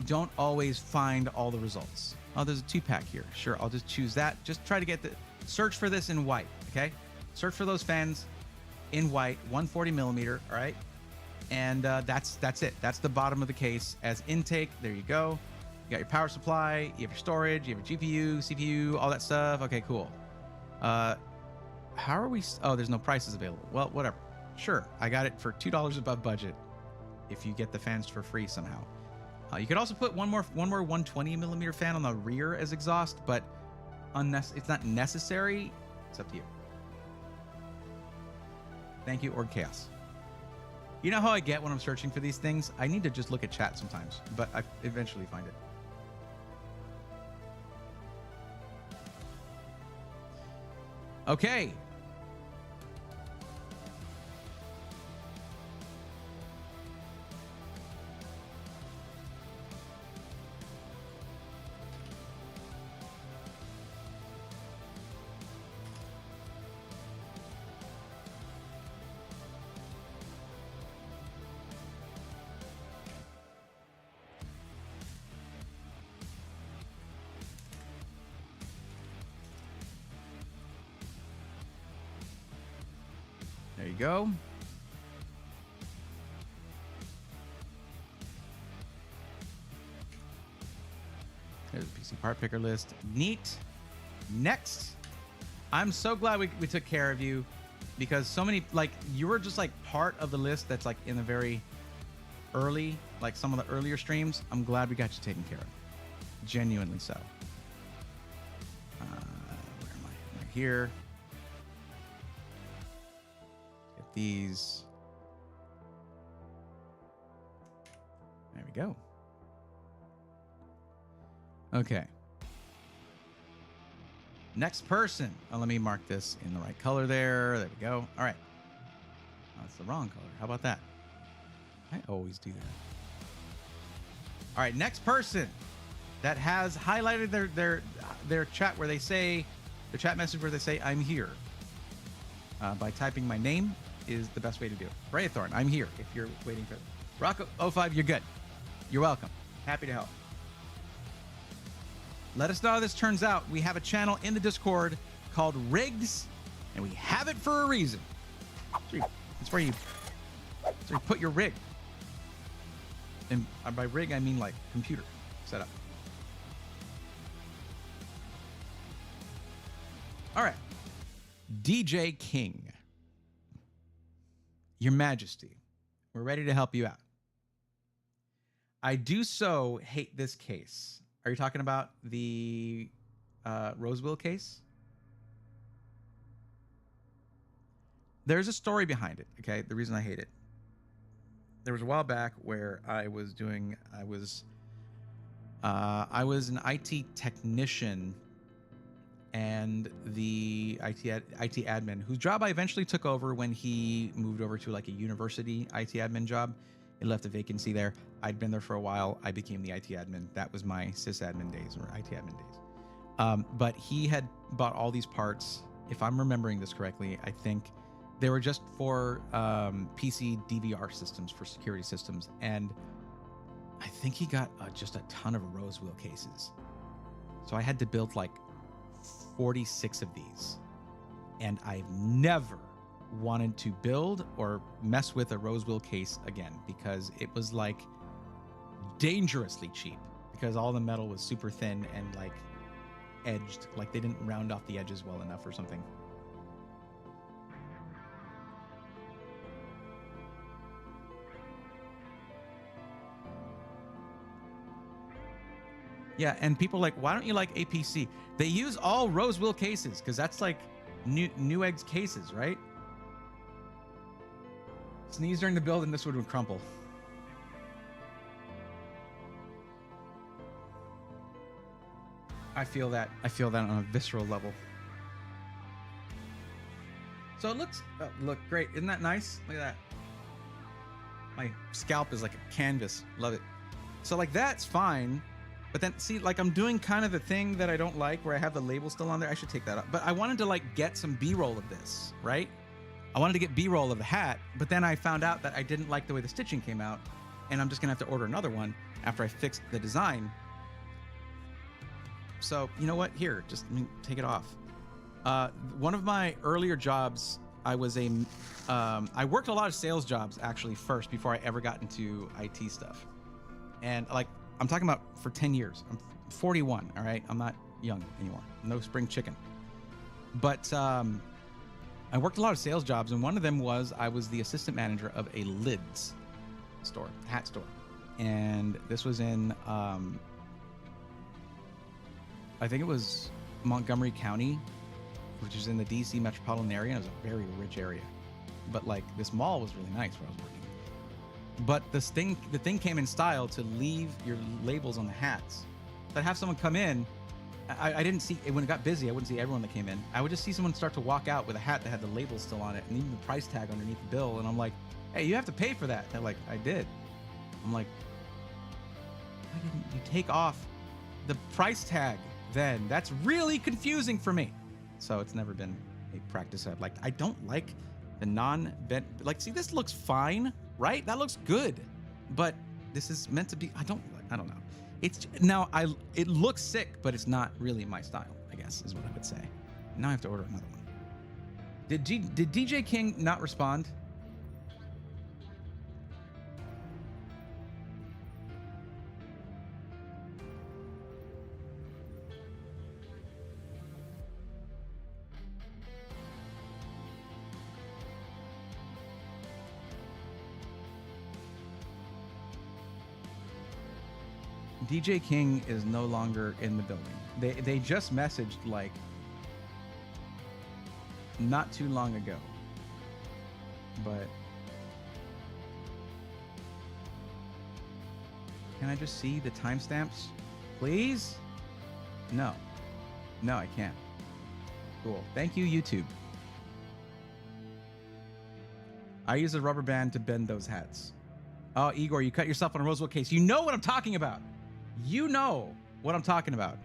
don't always find all the results. Oh, there's a 2-pack here. Sure, I'll just choose that. Just try to get the search for this in white. Okay, search for those fans in white, 140 millimeter. All right, and that's it. That's the bottom of the case as intake. There you go. You got your power supply. You have your storage. You have your GPU, CPU, all that stuff. Okay, cool. How are we? Oh, there's no prices available. Well, whatever. Sure, I got it for $2 above budget. If you get the fans for free somehow. You could also put one more 120 millimeter fan on the rear as exhaust, but it's not necessary. It's up to you. Thank you, Org Chaos. You know how I get when I'm searching for these things? I need to just look at chat sometimes, but I eventually find it. Okay. There you go. There's the PC part picker list. Neat. Next. I'm so glad we took care of you because so many, like, you were just like part of the list that's like in the very early, like some of the earlier streams. I'm glad we got you taken care of. Genuinely so. Where am I? Right here. Get these. There we go. Okay. Next person. Oh, let me mark this in the right color there. There we go. All right. Oh, that's the wrong color. How about that? I always do that. All right. Next person that has highlighted their chat where they say, their chat message where they say, I'm here. By typing my name is the best way to do it. Raythorn, I'm here. If you're waiting for Rock05, you're good. You're welcome. Happy to help. Let us know how this turns out. We have a channel in the Discord called Rigs, and we have it for a reason. It's where you put your rig. And by rig, I mean like computer setup. All right. DJ King. Your Majesty, we're ready to help you out. I do so hate this case. Are you talking about the Roseville case? There's a story behind it, okay? The reason I hate it. There was a while back where I was an IT technician and the IT admin whose job I eventually took over when he moved over to like a university IT admin job. It left a vacancy there. I'd been there for a while. I became the IT admin. That was my sysadmin days or IT admin days. But he had bought all these parts. If I'm remembering this correctly, I think they were just for PC DVR systems, for security systems. And I think he got just a ton of Roseville cases. So I had to build like 46 of these. And I've never wanted to build or mess with a Roseville case again because it was like dangerously cheap because all the metal was super thin and like edged, like they didn't round off the edges well enough or something. Yeah, and people are like, why don't you like APC? They use all Roseville cases because that's like Newegg's cases, right? Sneeze during the build and this would crumple. I feel that. I feel that on a visceral level. So it looks, look great. Isn't that nice? Look at that. My scalp is like a canvas. Love it. So like that's fine. But then see, like I'm doing kind of the thing that I don't like where I have the label still on there. I should take that up. But I wanted to like get some B-roll of this, right? I wanted to get B-roll of the hat, but then I found out that I didn't like the way the stitching came out, and I'm just gonna have to order another one after I fixed the design. So you know what? Here, just take it off. One of my earlier jobs, I worked a lot of sales jobs actually first before I ever got into IT stuff. And like, I'm talking about for 10 years. I'm 41, all right? I'm not young anymore. No spring chicken. But I worked a lot of sales jobs, and one of them was I was the assistant manager of a lids store, hat store. And this was in, I think it was Montgomery County, which is in the DC metropolitan area. And it was a very rich area. But like, this mall was really nice where I was working. But the thing came in style to leave your labels on the hats. So I'd have someone come in. I didn't see it when it got busy. I wouldn't see everyone that came in. I would just see someone start to walk out with a hat that had the label still on it and even the price tag underneath the bill. And I'm like, hey, you have to pay for that. They're like, I did. I'm like, why didn't you take off the price tag then? That's really confusing for me. So it's never been a practice I've liked. I don't like the non-bent, like, see, this looks fine, right? That looks good, but this is meant to be, I don't know. It's now, it looks sick, but it's not really my style, I guess, is what I would say. Now I have to order another one. Did DJ King not respond? DJ King is no longer in the building. They just messaged like not too long ago. But can I just see the timestamps, please? No, I can't. Cool. Thank you, YouTube. I use a rubber band to bend those hats. Oh, Igor, you cut yourself on a Rosewood case. You know what I'm talking about. You know what I'm talking about.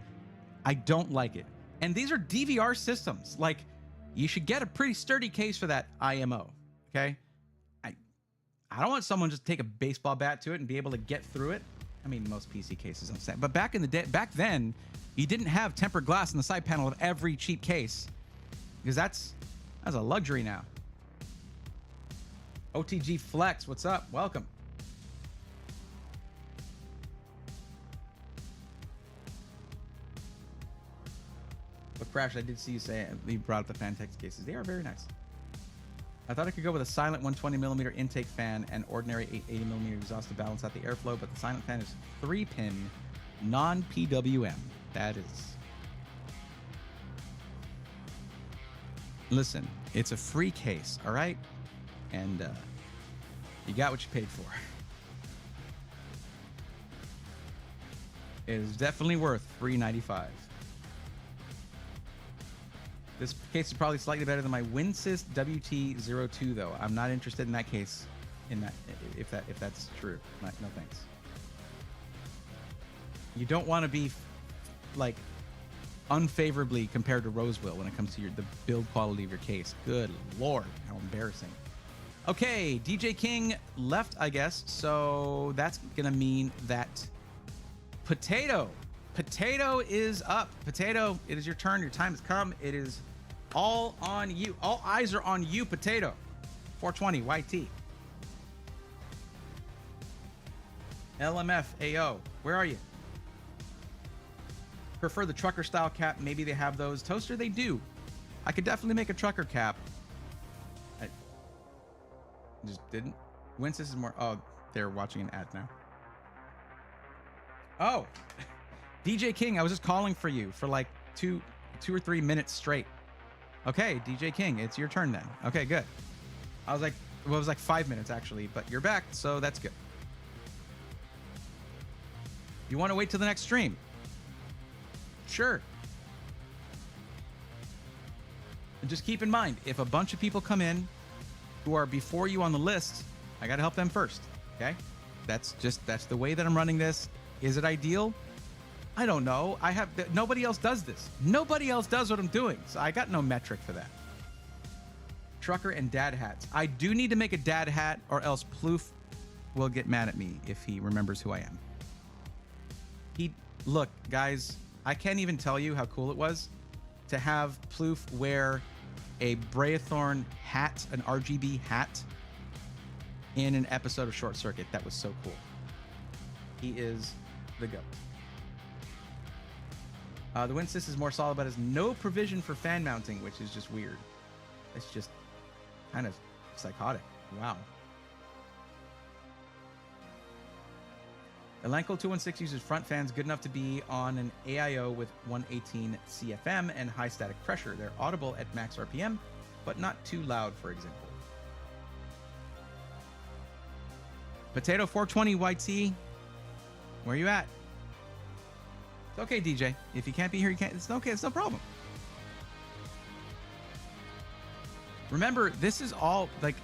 I don't like it. And these are DVR systems. Like, you should get a pretty sturdy case for that IMO, okay? I don't want someone just to take a baseball bat to it and be able to get through it. I mean, most PC cases, I'm saying. But back then, you didn't have tempered glass in the side panel of every cheap case, because that's a luxury now. OTG Flex, what's up? Welcome. But Crash, I did see you say you brought up the Fantex cases. They are very nice. I thought I could go with a silent 120mm intake fan and ordinary 880mm exhaust to balance out the airflow, but the silent fan is 3-pin non-PWM. That is. Listen, it's a free case, all right? And you got what you paid for. It is definitely worth $395. This case is probably slightly better than my Winsys WT02 though. I'm not interested in that case. If that's true. No thanks. You don't want to be like unfavorably compared to Roseville when it comes to the build quality of your case. Good Lord, how embarrassing. Okay, DJ King left, I guess. So that's gonna mean that Potato is up. Potato, it is your turn. Your time has come. It is all on you. All eyes are on you, Potato. 420 YT. LMF AO. Where are you? Prefer the trucker style cap. Maybe they have those. Toaster, they do. I could definitely make a trucker cap. I just didn't. Winsys is more. Oh, they're watching an ad now. Oh. DJ King, I was just calling for you for like two or 3 minutes straight. Okay, DJ King, it's your turn then. Okay, good. I was like, well, it was like 5 minutes actually, but you're back, so that's good. You want to wait till the next stream? Sure. And just keep in mind, if a bunch of people come in who are before you on the list, I got to help them first, okay? That's the way that I'm running this. Is it ideal? I don't know. Nobody else does this. Nobody else does what I'm doing. So I got no metric for that. trucker and dad hats. I do need to make a dad hat, or else Ploof will get mad at me if he remembers who I am. Look, guys, I can't even tell you how cool it was to have Ploof wear a Braethorn hat, an RGB hat, in an episode of Short Circuit. That was so cool. He is the GOAT. The Winsys is more solid, but has no provision for fan mounting, which is just weird. It's just kind of psychotic. Wow. Elanco 216 uses front fans good enough to be on an AIO with 118 CFM and high static pressure. They're audible at max RPM, but not too loud, for example. Potato 420 YT, where you at? It's okay, DJ. If you can't be here, you can't. It's okay. It's no problem. Remember, this is all, like,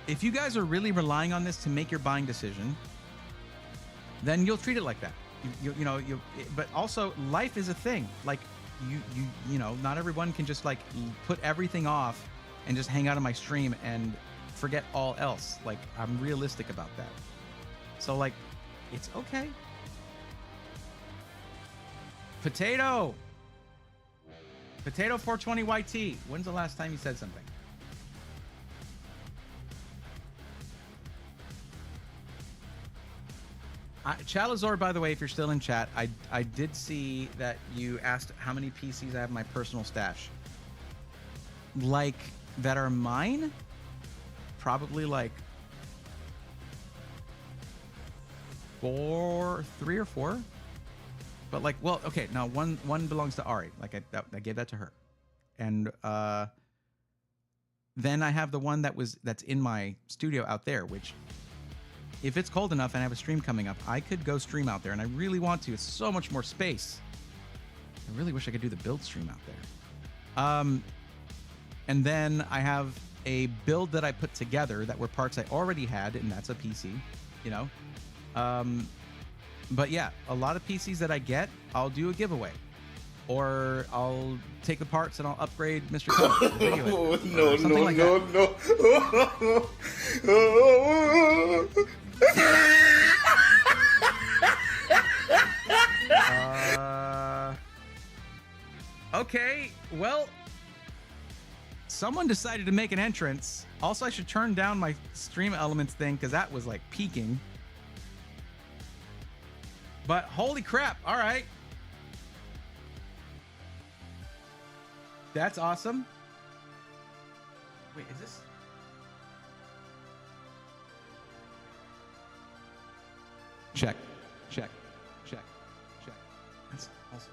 if you guys are really relying on this to make your buying decision, then you'll treat it like that. But also, life is a thing. Like, you know, not everyone can just, like, put everything off and just hang out on my stream and forget all else. Like, I'm realistic about that. So, like, it's okay. Potato 420 YT. When's the last time you said something? Chalazor, by the way, if you're still in chat, I did see that you asked how many PCs I have in my personal stash. Like, that are mine? Probably like 3 or 4. But like, well, okay, now one belongs to Ari. Like I gave that to her, and then I have the one that's in my studio out there. Which, if it's cold enough and I have a stream coming up, I could go stream out there, and I really want to. It's so much more space. I really wish I could do the build stream out there. And then I have a build that I put together that were parts I already had, and that's a PC. You know. But yeah, a lot of PCs that I get, I'll do a giveaway. Or I'll take the parts and I'll upgrade Mr. Code. No. Okay, well, someone decided to make an entrance. Also, I should turn down my stream elements thing because that was like peaking. But holy crap, all right. That's awesome. Wait, is this? Check. That's awesome.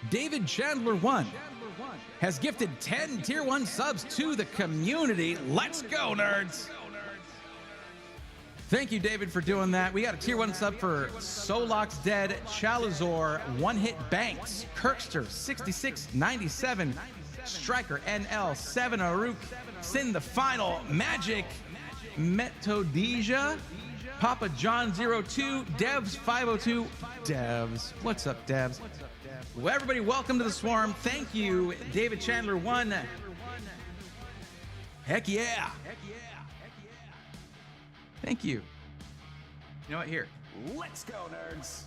David Chandler 1 has gifted 10 tier 1 subs to the community. Let's go, nerds. Thank you, David, for doing that. We got a tier 1 sub for Solok's Dead, Chalazor, One Hit Banks, Kirkster, 6697, Striker, NL, 7 Aruk, Sin the Final, Magic, Metodisia, Papa John 02, Devs 502, Devs. What's up, Devs? Well, everybody, welcome to the Swarm. Thank you, David Chandler 1. Heck yeah. Thank you. You know what? Here. Let's go, nerds.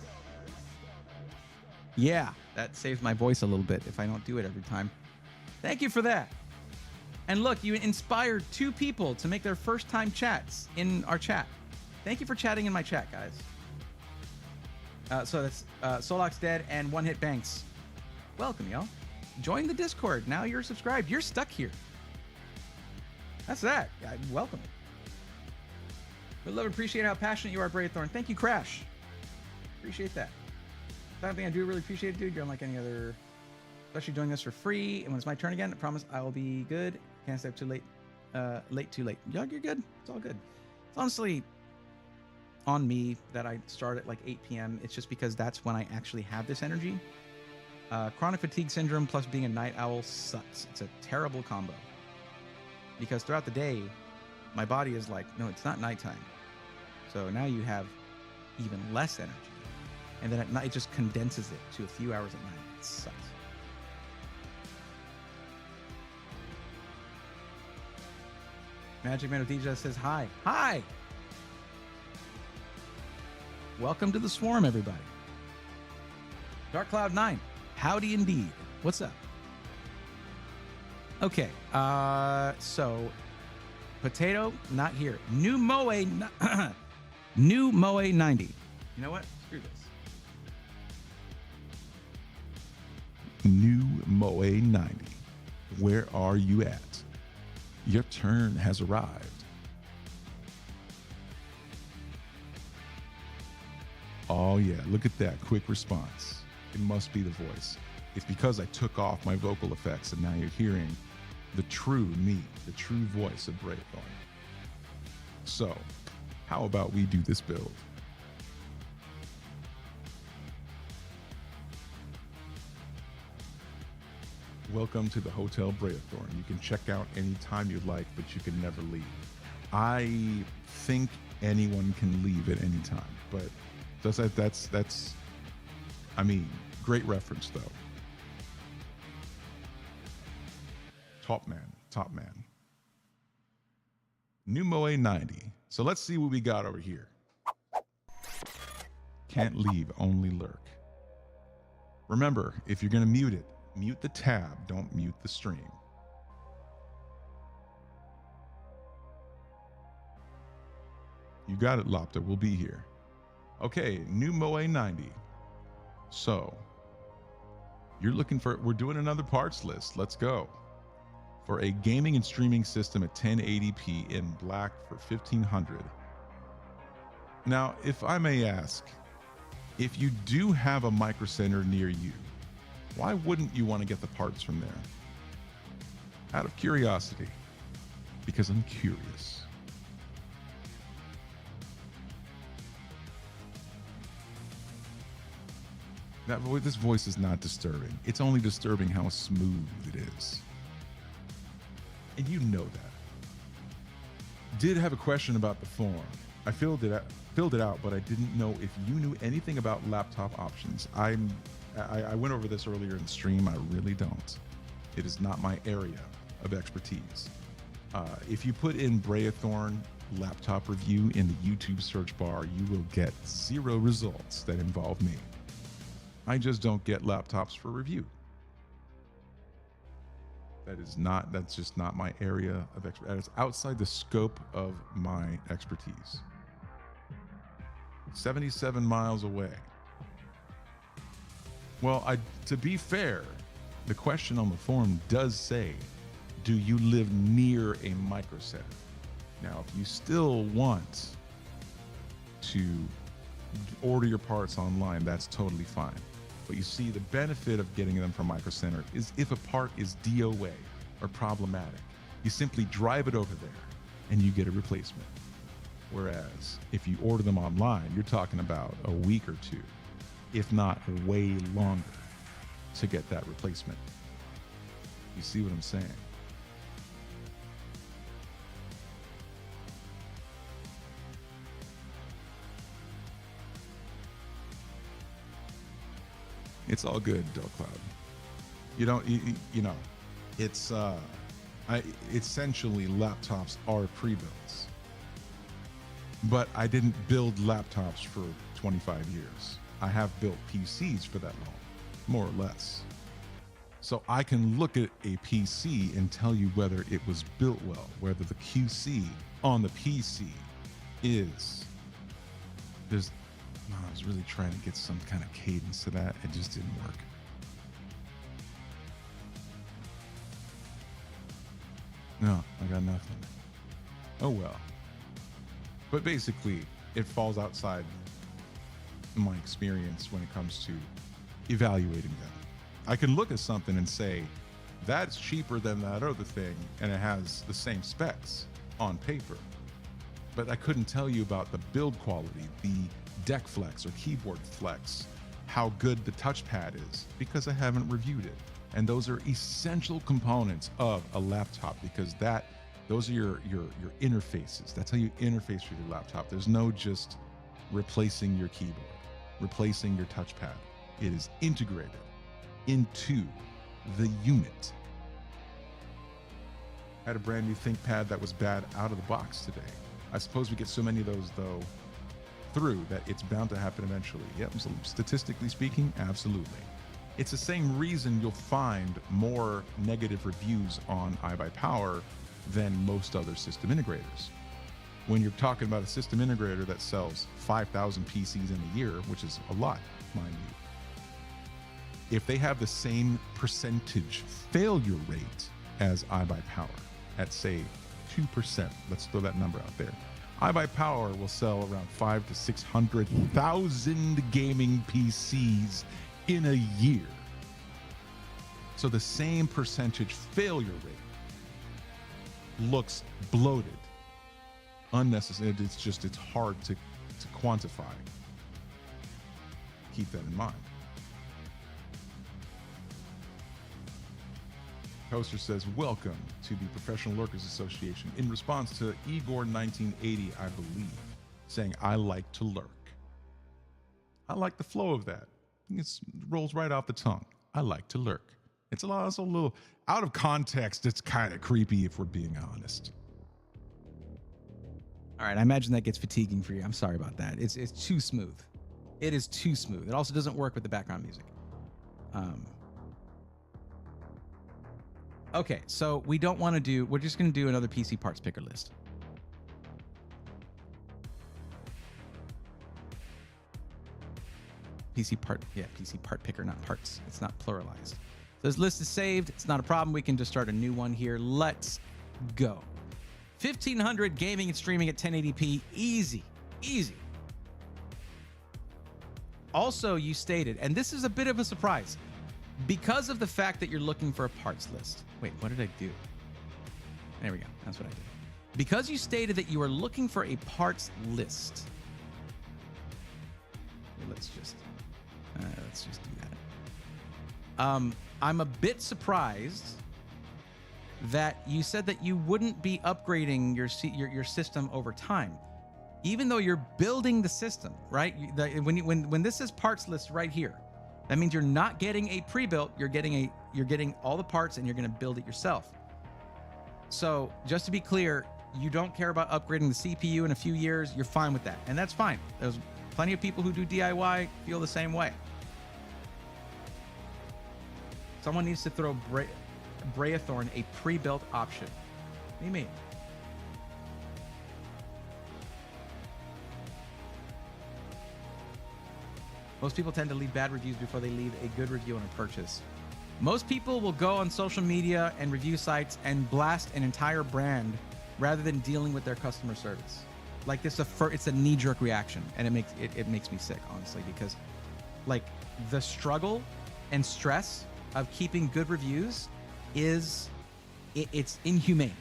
Yeah, that saves my voice a little bit if I don't do it every time. Thank you for that. And look, you inspired 2 people to make their first time chats in our chat. Thank you for chatting in my chat, guys. So that's Solok's Dead and One Hit Banks. Welcome, y'all. Join the Discord. Now you're subscribed. You're stuck here. That's that. Welcome. We love and appreciate how passionate you are, Braethorn. Thank you, Crash. Appreciate that. Something I do really appreciate, dude. You're unlike any other, especially doing this for free. And when it's my turn again, I promise I will be good. Can't stay up too late. Too late. Yeah, you're good. It's all good. It's honestly on me that I start at like 8 p.m. It's just because that's when I actually have this energy. Chronic fatigue syndrome plus being a night owl sucks. It's a terrible combo. Because throughout the day, my body is like, no, it's not nighttime. So now you have even less energy. And then at night, it just condenses it to a few hours at night. It sucks. Magic Man of DJ says hi. Hi! Welcome to the swarm, everybody. Dark Cloud 9, howdy indeed. What's up? Okay, so Potato, not here. New Moe 90. You know what? Screw this. New Moe 90. Where are you at? Your turn has arrived. Oh yeah, look at that quick response. It must be the voice. It's because I took off my vocal effects and now you're hearing the true me, the true voice of Braythorn. So, how about we do this build? Welcome to the Hotel Braythorn. You can check out anytime you like, but you can never leave. I think anyone can leave at any time, but that's I mean, great reference though. Top man. New Moe 90. So let's see what we got over here. Can't leave, only lurk. Remember, if you're gonna mute it, mute the tab, don't mute the stream. You got it, Lopta, we'll be here. Okay, new Moe 90. So, you're looking for, we're doing another parts list, let's go. For a gaming and streaming system at 1080p in black for 1500. Now, if I may ask, if you do have a micro center near you, why wouldn't you want to get the parts from there? Out of curiosity, because I'm curious. This voice is not disturbing. It's only disturbing how smooth it is. And you know that. Did have a question about the form. I filled it out, but I didn't know if you knew anything about laptop options. I went over this earlier in the stream. I really don't. It is not my area of expertise. If you put in Braythorn laptop review in the YouTube search bar, you will get 0 results that involve me. I just don't get laptops for review. That's just not my area of expertise. It's outside the scope of my expertise. 77 miles away. Well, to be fair, the question on the forum does say, do you live near a micro center? Now, if you still want to order your parts online, that's totally fine. But you see, the benefit of getting them from Micro Center is if a part is DOA or problematic, you simply drive it over there and you get a replacement. Whereas if you order them online, you're talking about a week or two, if not way longer, to get that replacement. You see what I'm saying? It's all good, Dark Cloud. You know, it's essentially laptops are pre-builds. But I didn't build laptops for 25 years. I have built PCs for that long, more or less. So I can look at a PC and tell you whether it was built well, whether the QC on the PC is. I was really trying to get some kind of cadence to that. It just didn't work. No, I got nothing. Oh well. But basically, it falls outside my experience when it comes to evaluating them. I can look at something and say, that's cheaper than that other thing, and it has the same specs on paper. But I couldn't tell you about the build quality, the deck flex or keyboard flex, how good the touchpad is, because I haven't reviewed it. And those are essential components of a laptop, because those are your interfaces. That's how you interface with your laptop. There's no just replacing your keyboard, replacing your touchpad. It is integrated into the unit. Had a brand new ThinkPad that was bad out of the box today. I suppose we get so many of those, though, through that it's bound to happen eventually. Yep, so statistically speaking, absolutely. It's the same reason you'll find more negative reviews on iBuyPower than most other system integrators. When you're talking about a system integrator that sells 5,000 PCs in a year, which is a lot, mind you, if they have the same percentage failure rate as iBuyPower at, say, 2%, let's throw that number out there, iBuyPower will sell around 500,000 to 600,000 gaming PCs in a year. So the same percentage failure rate looks bloated, unnecessary. It's hard to quantify. Keep that in mind. Coaster says, welcome to the Professional Lurkers Association. In response to Igor 1980, I believe, saying, I like to lurk. I like the flow of that. It rolls right off the tongue. I like to lurk. It's also a little out of context. It's kind of creepy if we're being honest. All right, I imagine that gets fatiguing for you. I'm sorry about that. It's too smooth. It is too smooth. It also doesn't work with the background music. Okay, so we don't want to do, we're just going to do another PC parts picker list. PC part picker, not parts. It's not pluralized. This list is saved. It's not a problem. We can just start a new one here. Let's go. 1500 gaming and streaming at 1080p. Easy, easy. Also, you stated, and this is a bit of a surprise, because of the fact that you're looking for a parts list. Wait, what did I do? There we go. That's what I did. Because you stated that you are looking for a parts list. Let's just do that. I'm a bit surprised that you said that you wouldn't be upgrading your system over time, even though you're building the system, right? When this is parts list right here, that means you're not getting a pre-built. You're getting all the parts, and you're going to build it yourself. So just to be clear, you don't care about upgrading the CPU in a few years. You're fine with that, and that's fine. There's plenty of people who do DIY feel the same way. Someone needs to throw Brayathorn a pre-built option. What do you mean? Most people tend to leave bad reviews before they leave a good review on a purchase. Most people will go on social media and review sites and blast an entire brand rather than dealing with their customer service. Like this, it's a knee-jerk reaction, and it makes me sick, honestly, because like the struggle and stress of keeping good reviews it's inhumane.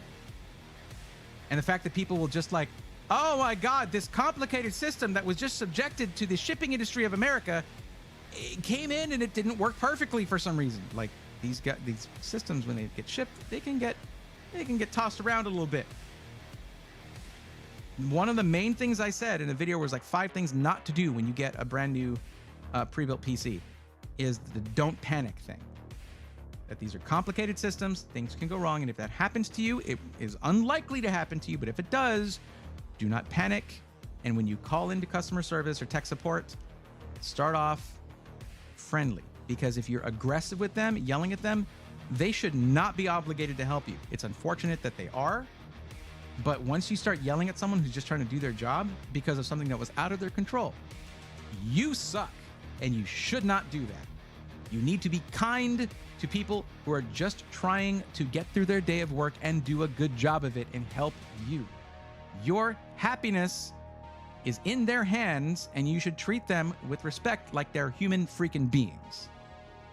And the fact that people will just like, oh my God, this complicated system that was just subjected to the shipping industry of America, it came in and it didn't work perfectly for some reason. Like these systems, when they get shipped, they can get tossed around a little bit. One of the main things I said in the video was like 5 things not to do when you get a brand new pre-built PC is the don't panic thing. That these are complicated systems, things can go wrong, and if that happens to you, it is unlikely to happen to you, but if it does, do not panic. And when you call into customer service or tech support, start off friendly, because if you're aggressive with them, yelling at them, they should not be obligated to help you. It's unfortunate that they are, but once you start yelling at someone who's just trying to do their job because of something that was out of their control, you suck, and you should not do that. You need to be kind to people who are just trying to get through their day of work and do a good job of it and help you. Your happiness is in their hands, and you should treat them with respect like they're human freaking beings.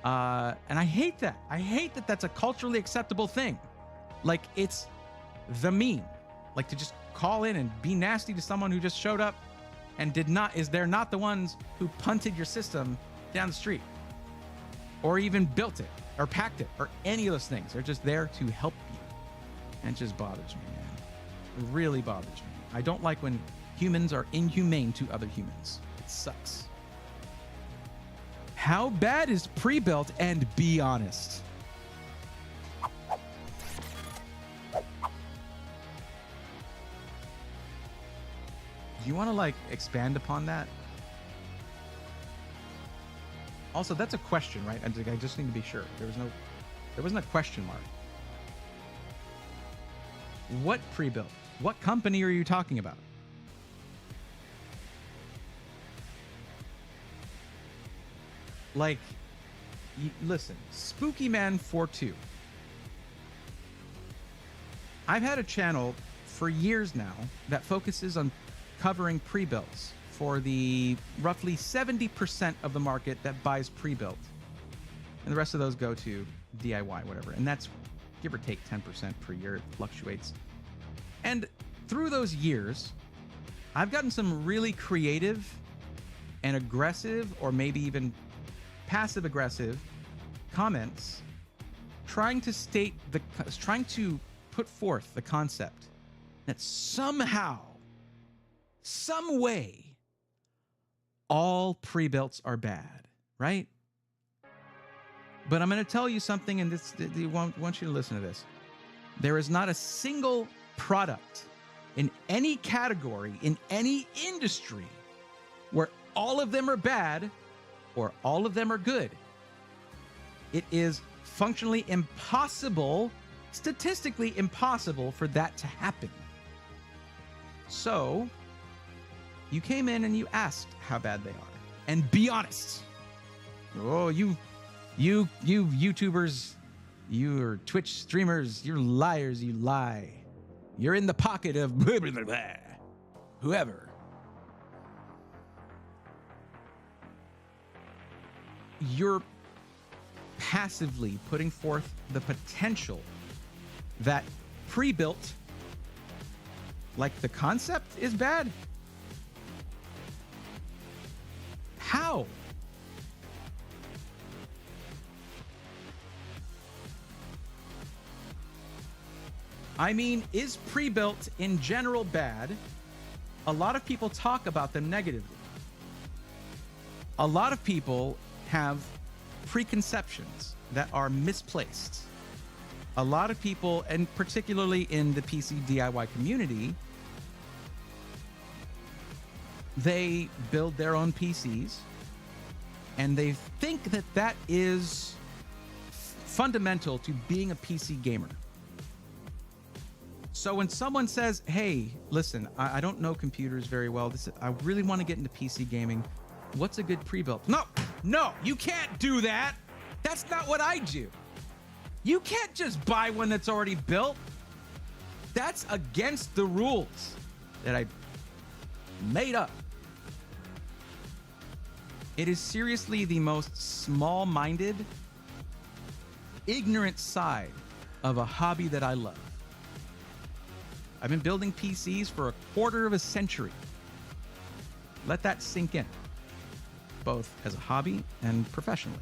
And I hate that. I hate that that's a culturally acceptable thing. Like, it's the meme. Like, to just call in and be nasty to someone who just showed up and they're not the ones who punted your system down the street or even built it or packed it or any of those things. They're just there to help you. And it just bothers me, man. It really bothers me. I don't like when humans are inhumane to other humans. It sucks. How bad is pre-built? And be honest. you want to like expand upon that? Also, that's a question, right? I just need to be sure. There wasn't a question mark. What pre-built? What company are you talking about? Like, listen, Spooky Man 42. I've had a channel for years now that focuses on covering pre-builts for the roughly 70% of the market that buys pre-built. And the rest of those go to DIY, whatever. And that's give or take 10% per year. It fluctuates. And through those years, I've gotten some really creative and aggressive, or maybe even passive aggressive comments trying to put forth the concept that somehow, some way, all pre-builts are bad, right? But I'm going to tell you something, and I want you to listen to this. There is not a single product in any category, in any industry, where all of them are bad or all of them are good. It is functionally impossible, statistically impossible for that to happen. So, you came in and you asked how bad they are. And be honest. Oh, you YouTubers, you're Twitch streamers, you're liars, you lie. You're in the pocket of blah, blah, blah, blah, whoever. You're passively putting forth the potential that pre-built, like the concept, is bad. How? I mean, is pre-built in general bad? A lot of people talk about them negatively. A lot of people have preconceptions that are misplaced. A lot of people, and particularly in the PC DIY community, they build their own PCs and they think that that is fundamental to being a PC gamer. So when someone says, hey, listen, I don't know computers very well. I really want to get into PC gaming. What's a good pre-built? No, you can't do that. That's not what I do. You can't just buy one that's already built. That's against the rules that I made up. It is seriously the most small-minded, ignorant side of a hobby that I love. I've been building PCs for a quarter of a century. Let that sink in, both as a hobby and professionally.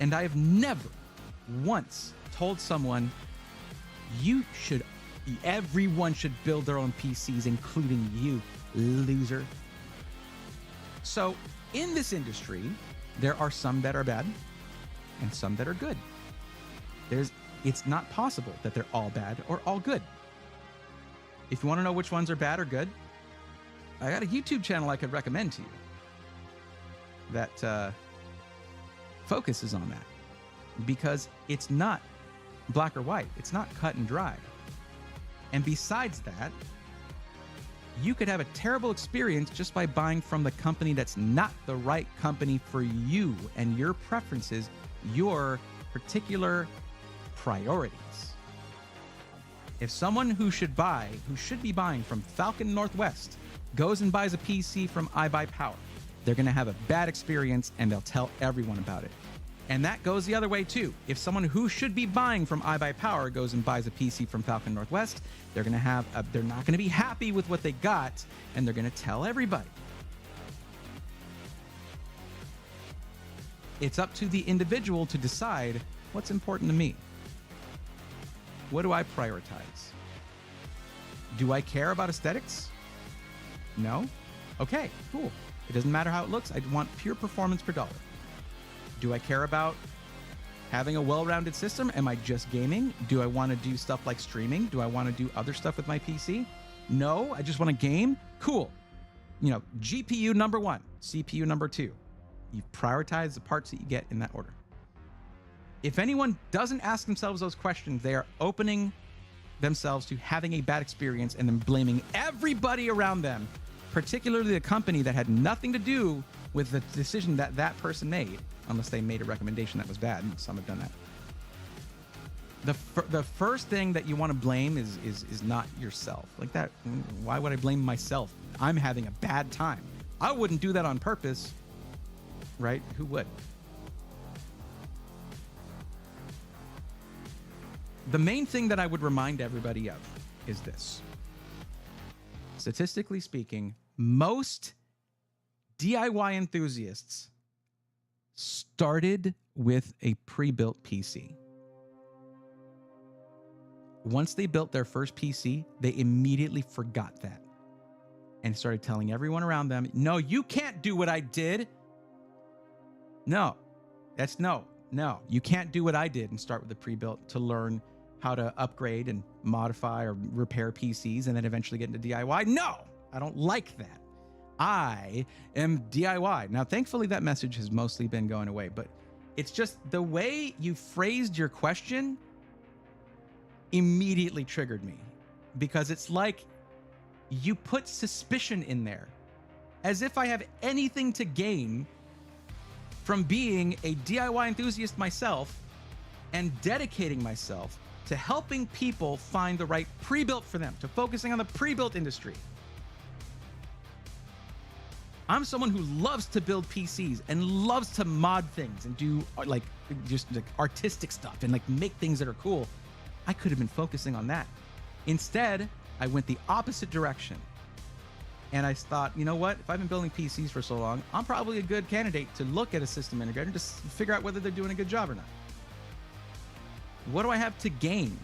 And I have never once told someone, everyone should build their own PCs, including you, loser. So in this industry, there are some that are bad and some that are good. It's not possible that they're all bad or all good. If you want to know which ones are bad or good, I got a YouTube channel I could recommend to you that focuses on that, because it's not black or white. It's not cut and dry. And besides that, you could have a terrible experience just by buying from the company that's not the right company for you and your preferences, your particular priorities. If someone who should be buying from Falcon Northwest goes and buys a PC from iBuyPower, they're going to have a bad experience and they'll tell everyone about it. And that goes the other way too. If someone who should be buying from iBuyPower goes and buys a PC from Falcon Northwest, they're not going to be happy with what they got, and they're going to tell everybody. It's up to the individual to decide what's important to me. What do I prioritize? Do I care about aesthetics? No? Okay, cool. It doesn't matter how it looks. I want pure performance per dollar. Do I care about having a well-rounded system? Am I just gaming? Do I want to do stuff like streaming? Do I want to do other stuff with my PC? No, I just want a game. Cool. You know, GPU number 1, CPU number 2. You prioritize the parts that you get in that order. If anyone doesn't ask themselves those questions, they are opening themselves to having a bad experience and then blaming everybody around them, particularly the company that had nothing to do with the decision that that person made, unless they made a recommendation that was bad, and some have done that. The first thing that you want to blame is not yourself. Like that, why would I blame myself? I'm having a bad time. I wouldn't do that on purpose, right? Who would? The main thing that I would remind everybody of is this. Statistically speaking, most DIY enthusiasts started with a pre-built PC. Once they built their first PC, they immediately forgot that and started telling everyone around them, no, you can't do what I did. No, you can't do what I did and start with the pre-built to learn how to upgrade and modify or repair PCs and then eventually get into DIY. No, I don't like that. I am DIY. Now, thankfully, that message has mostly been going away, but it's just the way you phrased your question immediately triggered me, because it's like you put suspicion in there as if I have anything to gain from being a DIY enthusiast myself and dedicating myself to helping people find the right pre-built for them, to focusing on the pre-built industry. I'm someone who loves to build PCs and loves to mod things and do like just like artistic stuff and like make things that are cool. I could have been focusing on that. Instead, I went the opposite direction. And I thought, you know what? If I've been building PCs for so long, I'm probably a good candidate to look at a system integrator and just figure out whether they're doing a good job or not. What do I have to gain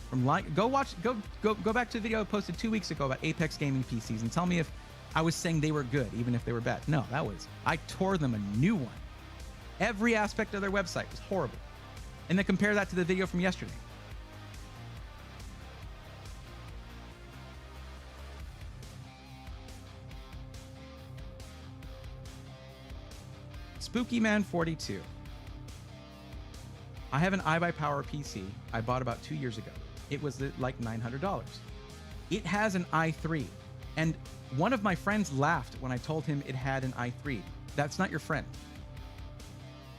from go back to the video I posted 2 weeks ago about Apex gaming PCs and tell me if I was saying they were good, even if they were bad. No, I tore them a new one. Every aspect of their website was horrible. And then compare that to the video from yesterday. Spooky Man 42. I have an iBuyPower PC I bought about 2 years ago. It was like $900. It has an i3. And one of my friends laughed when I told him it had an i3. That's not your friend.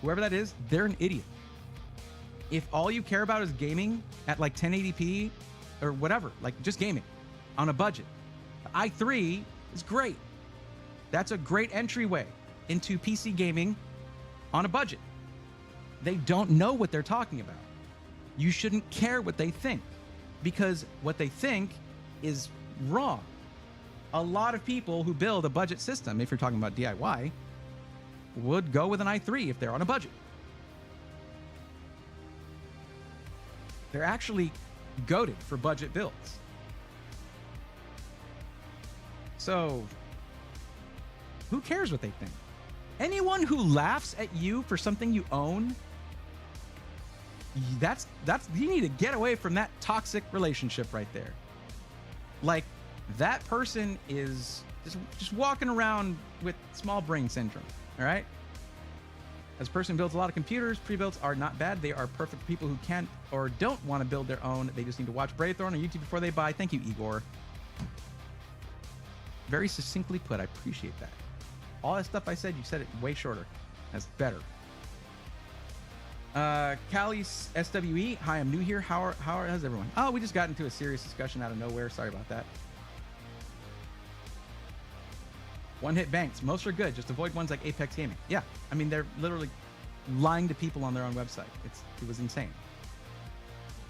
Whoever that is, they're an idiot. If all you care about is gaming at like 1080p or whatever, like just gaming on a budget, the i3 is great. That's a great entryway into PC gaming on a budget. They don't know what they're talking about. You shouldn't care what they think, because what they think is wrong. A lot of people who build a budget system, if you're talking about DIY, would go with an i3 if they're on a budget. They're actually goated for budget builds. So, who cares what they think? Anyone who laughs at you for something you own, that's you need to get away from that toxic relationship right there. Like, that person is just walking around with small brain syndrome, all right? As a person who builds a lot of computers, pre-builds are not bad. They are perfect for people who can't or don't want to build their own. They just need to watch Braythorn on YouTube before they buy. Thank you, Igor. Very succinctly put. I appreciate that. All that stuff I said, you said it way shorter. That's better. Callie's SWE. Hi, I'm new here. How's everyone? Oh, we just got into a serious discussion out of nowhere. Sorry about that. One-hit banks. Most are good. Just avoid ones like Apex Gaming. Yeah. I mean, they're literally lying to people on their own website. It was insane.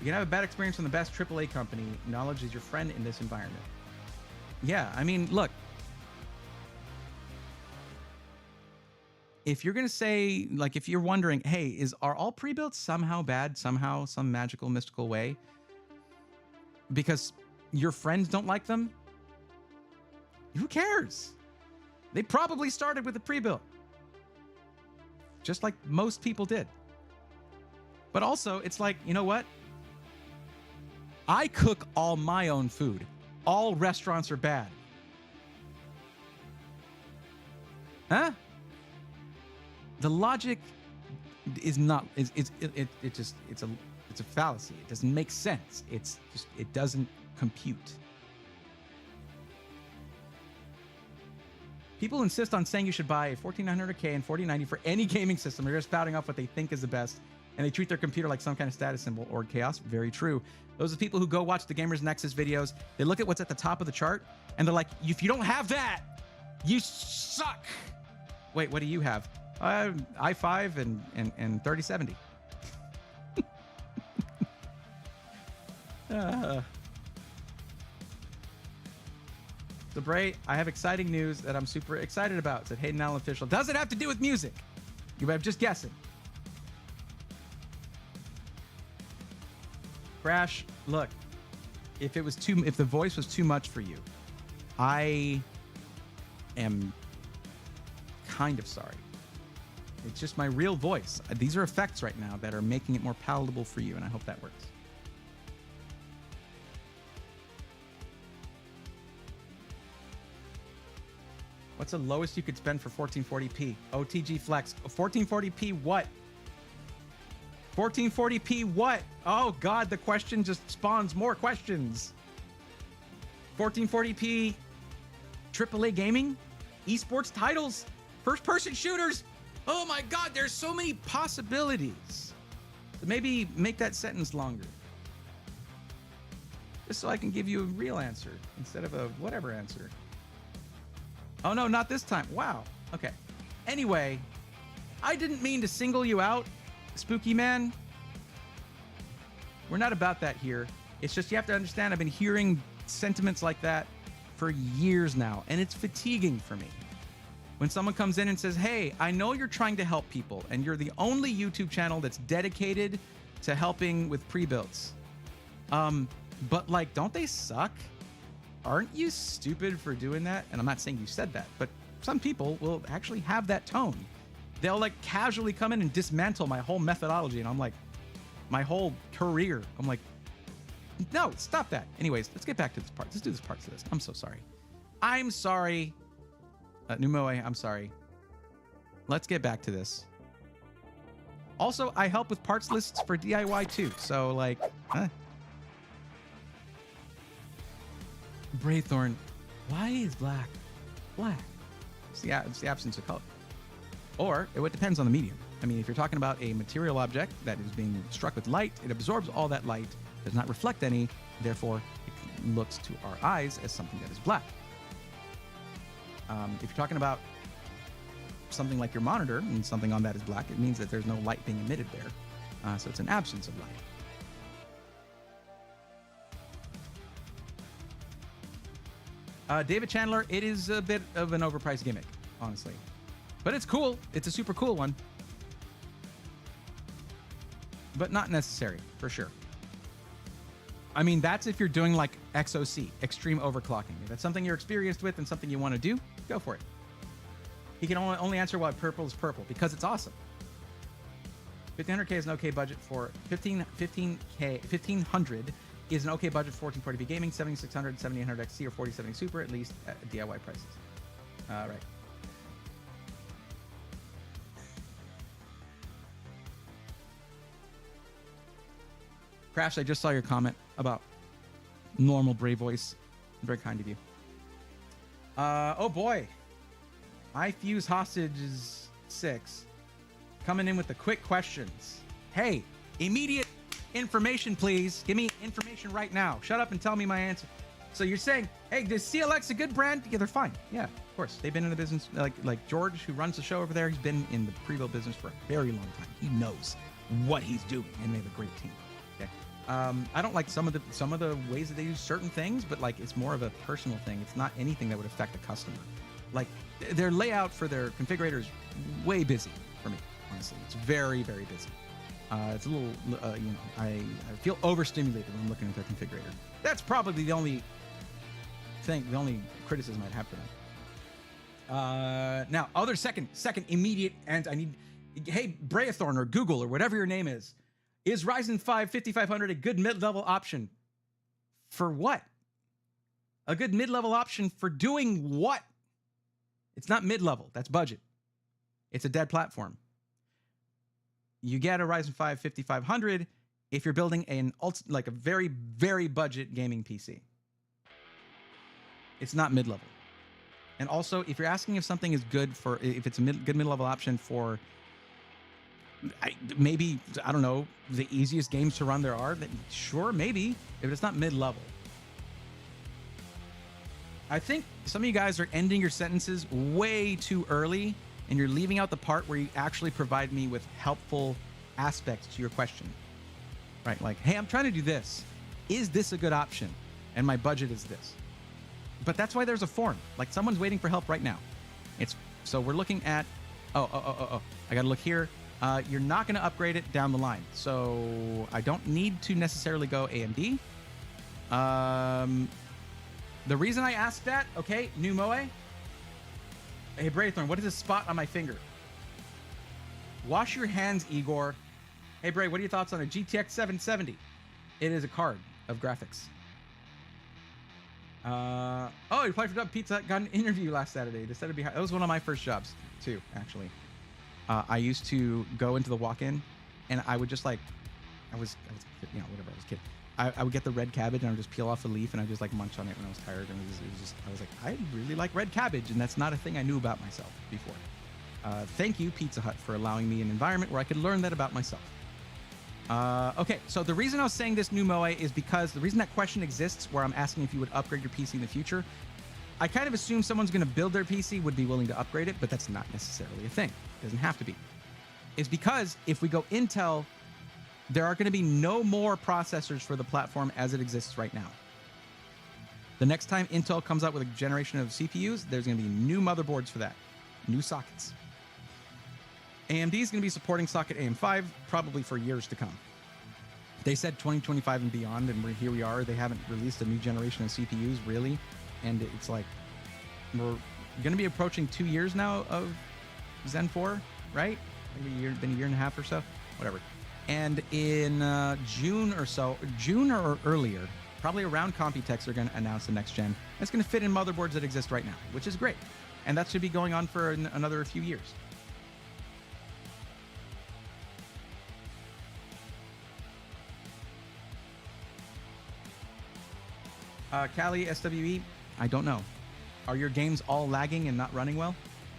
You can have a bad experience from the best AAA company. Knowledge is your friend in this environment. Yeah. I mean, look. If you're going to say, like, if you're wondering, hey, are all pre-builts somehow bad, somehow, some magical, mystical way, because your friends don't like them, who cares? They probably started with a pre-built, just like most people did. But also, it's like, you know what? I cook all my own food. all restaurants are bad. Huh? The logic is not it's a fallacy. It doesn't make sense. It doesn't compute. People insist on saying you should buy a 14900K and 4090 for any gaming system. They're just spouting off what they think is the best, and they treat their computer like some kind of status symbol or chaos. Very true. Those are people who go watch the Gamers Nexus videos. They look at what's at the top of the chart, and they're like, if you don't have that, you suck. Wait, what do you have? i5 and 3070. So Bray, I have exciting news that I'm super excited about. It said Hayden Allen official. Does it have to do with music? You might have just guessing. Crash, look, if the voice was too much for you, I am kind of sorry. It's just my real voice. These are effects right now that are making it more palatable for you, and I hope that works. What's the lowest you could spend for 1440p? OTG Flex. 1440p what? 1440p what? Oh God, the question just spawns more questions. 1440p AAA gaming? Esports titles? First-person shooters? Oh my God, there's so many possibilities. Maybe make that sentence longer. Just so I can give you a real answer instead of a whatever answer. Oh no, not this time. Wow. Okay. Anyway, I didn't mean to single you out, Spooky Man. We're not about that here. It's just you have to understand I've been hearing sentiments like that for years now, and it's fatiguing for me. When someone comes in and says, hey, I know you're trying to help people, and you're the only YouTube channel that's dedicated to helping with pre-builds. But like, don't they suck? Aren't you stupid for doing that? And I'm not saying you said that, but some people will actually have that tone. They'll like casually come in and dismantle my whole methodology. And I'm like, my whole career. I'm like, no, stop that. Anyways, let's get back to this part. Let's do this part to this. I'm so sorry. I'm sorry. Numoe, I'm sorry. Let's get back to this. Also, I help with parts lists for DIY too. So like, Braythorn, why is black black? It's the absence of color. Or it depends on the medium. I mean, if you're talking about a material object that is being struck with light, it absorbs all that light, does not reflect any, therefore it looks to our eyes as something that is black. If you're talking about something like your monitor and something on that is black, it means that there's no light being emitted there. So it's an absence of light. David Chandler, it is a bit of an overpriced gimmick, honestly. But it's cool. It's a super cool one. But not necessary, for sure. I mean, that's if you're doing like XOC, extreme overclocking. If that's something you're experienced with and something you want to do, go for it. He can only answer why purple is purple, because it's awesome. 1500K is an okay budget for 1500 is an okay budget for 1440p gaming, 7600, 7800 XT, or 4070 Super, at least at DIY prices. All right. Crash, I just saw your comment about normal Brave voice. Very kind of you. Oh boy. iFuse Hostages 6 coming in with the quick questions. Hey, immediate information, please. Give me information right now. Shut up and tell me my answer. So you're saying, hey, is CLX a good brand? Yeah, they're fine. Yeah, of course. They've been in the business, like George, who runs the show over there, he's been in the pre-build business for a very long time. He knows what he's doing, and they have a great team. Okay. I don't like some of the ways that they do certain things, but like it's more of a personal thing. It's not anything that would affect the customer. Like their layout for their configurator is way busy for me, honestly. It's very, very busy. It's a little, I feel overstimulated when I'm looking at their configurator. That's probably the only criticism I'd have for them. Now, other second immediate, and I need, hey, Brayathorn or Google or whatever your name is Ryzen 5 5500 a good mid-level option? For what? A good mid-level option for doing what? It's not mid-level. That's budget. It's a dead platform. You get a Ryzen 5 5500 if you're building like a very, very budget gaming PC. It's not mid-level. And also, if you're asking if something is good for, if it's a good mid-level option for maybe, I don't know, the easiest games to run there are, then sure, maybe, if it's not mid-level. I think some of you guys are ending your sentences way too early, and you're leaving out the part where you actually provide me with helpful aspects to your question. Right? Like, hey, I'm trying to do this. Is this a good option? And my budget is this. But that's why there's a form. Like, someone's waiting for help right now. So we're looking at, I gotta look here. You're not gonna upgrade it down the line. So I don't need to necessarily go AMD. The reason I asked that, okay, new Moe. Hey, Braithorn, what is this spot on my finger? Wash your hands, Igor. Hey, Bray, what are your thoughts on a GTX 770? It is a card of graphics. You applied for Pizza Hut, got an interview last Saturday. They said it'd be high. That was one of my first jobs, too, actually. I used to go into the walk-in, and I would just like, I was whatever, I was a kid. I would get the red cabbage and I would just peel off a leaf and I would just like munch on it when I was tired. And I was like, I really like red cabbage, and that's not a thing I knew about myself before. Thank you, Pizza Hut, for allowing me an environment where I could learn that about myself. Okay, so the reason I was saying this new Moe is because the reason that question exists where I'm asking if you would upgrade your PC in the future, I kind of assume someone's going to build their PC would be willing to upgrade it, but that's not necessarily a thing. It doesn't have to be. It's because if we go Intel, there are going to be no more processors for the platform as it exists right now. The next time Intel comes out with a generation of CPUs, there's going to be new motherboards for that, new sockets. AMD is going to be supporting socket AM5 probably for years to come. They said 2025 and beyond, and here we are. They haven't released a new generation of CPUs, really. And it's like, we're going to be approaching 2 years now of Zen 4, right? Maybe been a year and a half or so, whatever. And in June or earlier, probably around Computex, they're going to announce the next gen. It's going to fit in motherboards that exist right now, which is great. And that should be going on for another few years. Cali SWE, I don't know. Are your games all lagging and not running well?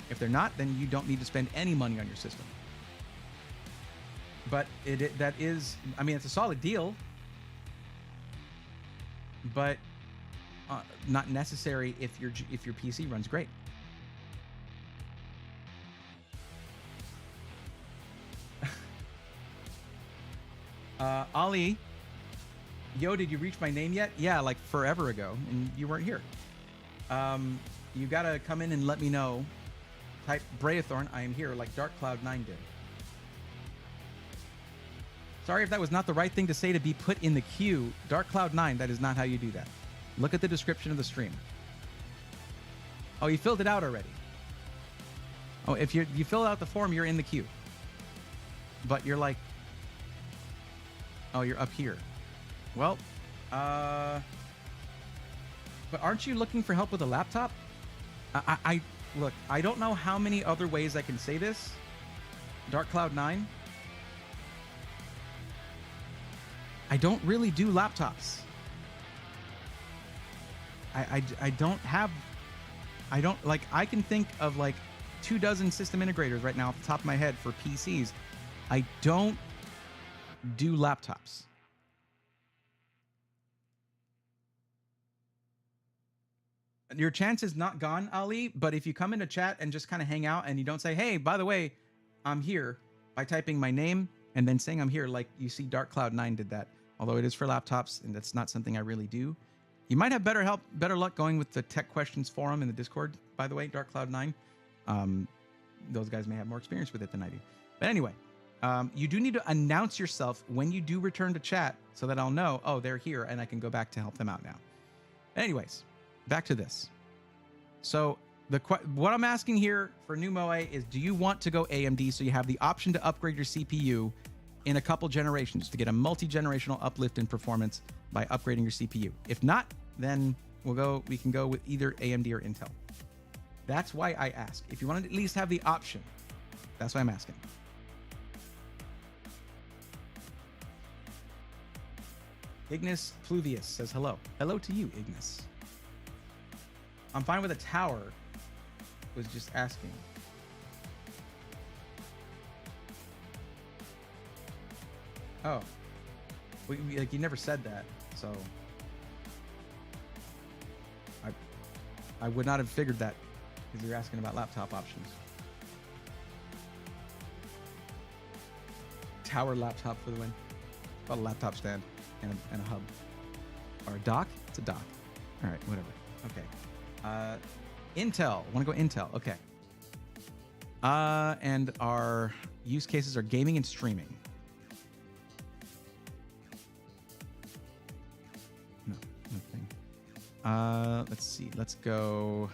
If they're not, then you don't need to spend any money on your system. But that is, I mean, it's a solid deal, but not necessary if your PC runs great. Ali, yo, did you reach my name yet? Yeah, like forever ago, and you weren't here. You gotta come in and let me know. Type Braithorn, I am here, like Dark Cloud 9 did. Sorry if that was not the right thing to say to be put in the queue. Dark Cloud 9, that is not how you do that. Look at the description of the stream. Oh, you filled it out already. Oh, if you fill out the form, you're in the queue. But you're like, oh, you're up here. Well, but aren't you looking for help with a laptop? Look, I don't know how many other ways I can say this. Dark Cloud 9. I don't really do laptops. I don't have, I can think of like 24 system integrators right now off the top of my head for PCs. I don't do laptops. Your chance is not gone, Ali, but if you come into chat and just kind of hang out and you don't say, hey, by the way, I'm here, by typing my name and then saying I'm here, like you see Dark Cloud 9 did that, although it is for laptops and that's not something I really do. You might have better luck going with the Tech Questions forum in the Discord, by the way, Dark Cloud 9. Those guys may have more experience with it than I do. But anyway, you do need to announce yourself when you do return to chat so that I'll know, oh, they're here and I can go back to help them out now. Anyways, back to this. So what I'm asking here for new Moe is, do you want to go AMD so you have the option to upgrade your CPU in a couple generations to get a multi-generational uplift in performance by upgrading your CPU? If not, then We can go with either AMD or Intel. That's why I ask. If you want to at least have the option, that's why I'm asking. Ignis Pluvius says hello. Hello to you, Ignis. I'm fine with a tower. Was just asking. Oh. Like, you never said that, so... I would not have figured that, because you're asking about laptop options. Tower laptop for the win. Called a laptop stand and a hub. Or a dock? It's a dock. All right, whatever. Okay. Intel. Want to go Intel? Okay. And our use cases are gaming and streaming. No, nothing. Let's see. Let's go.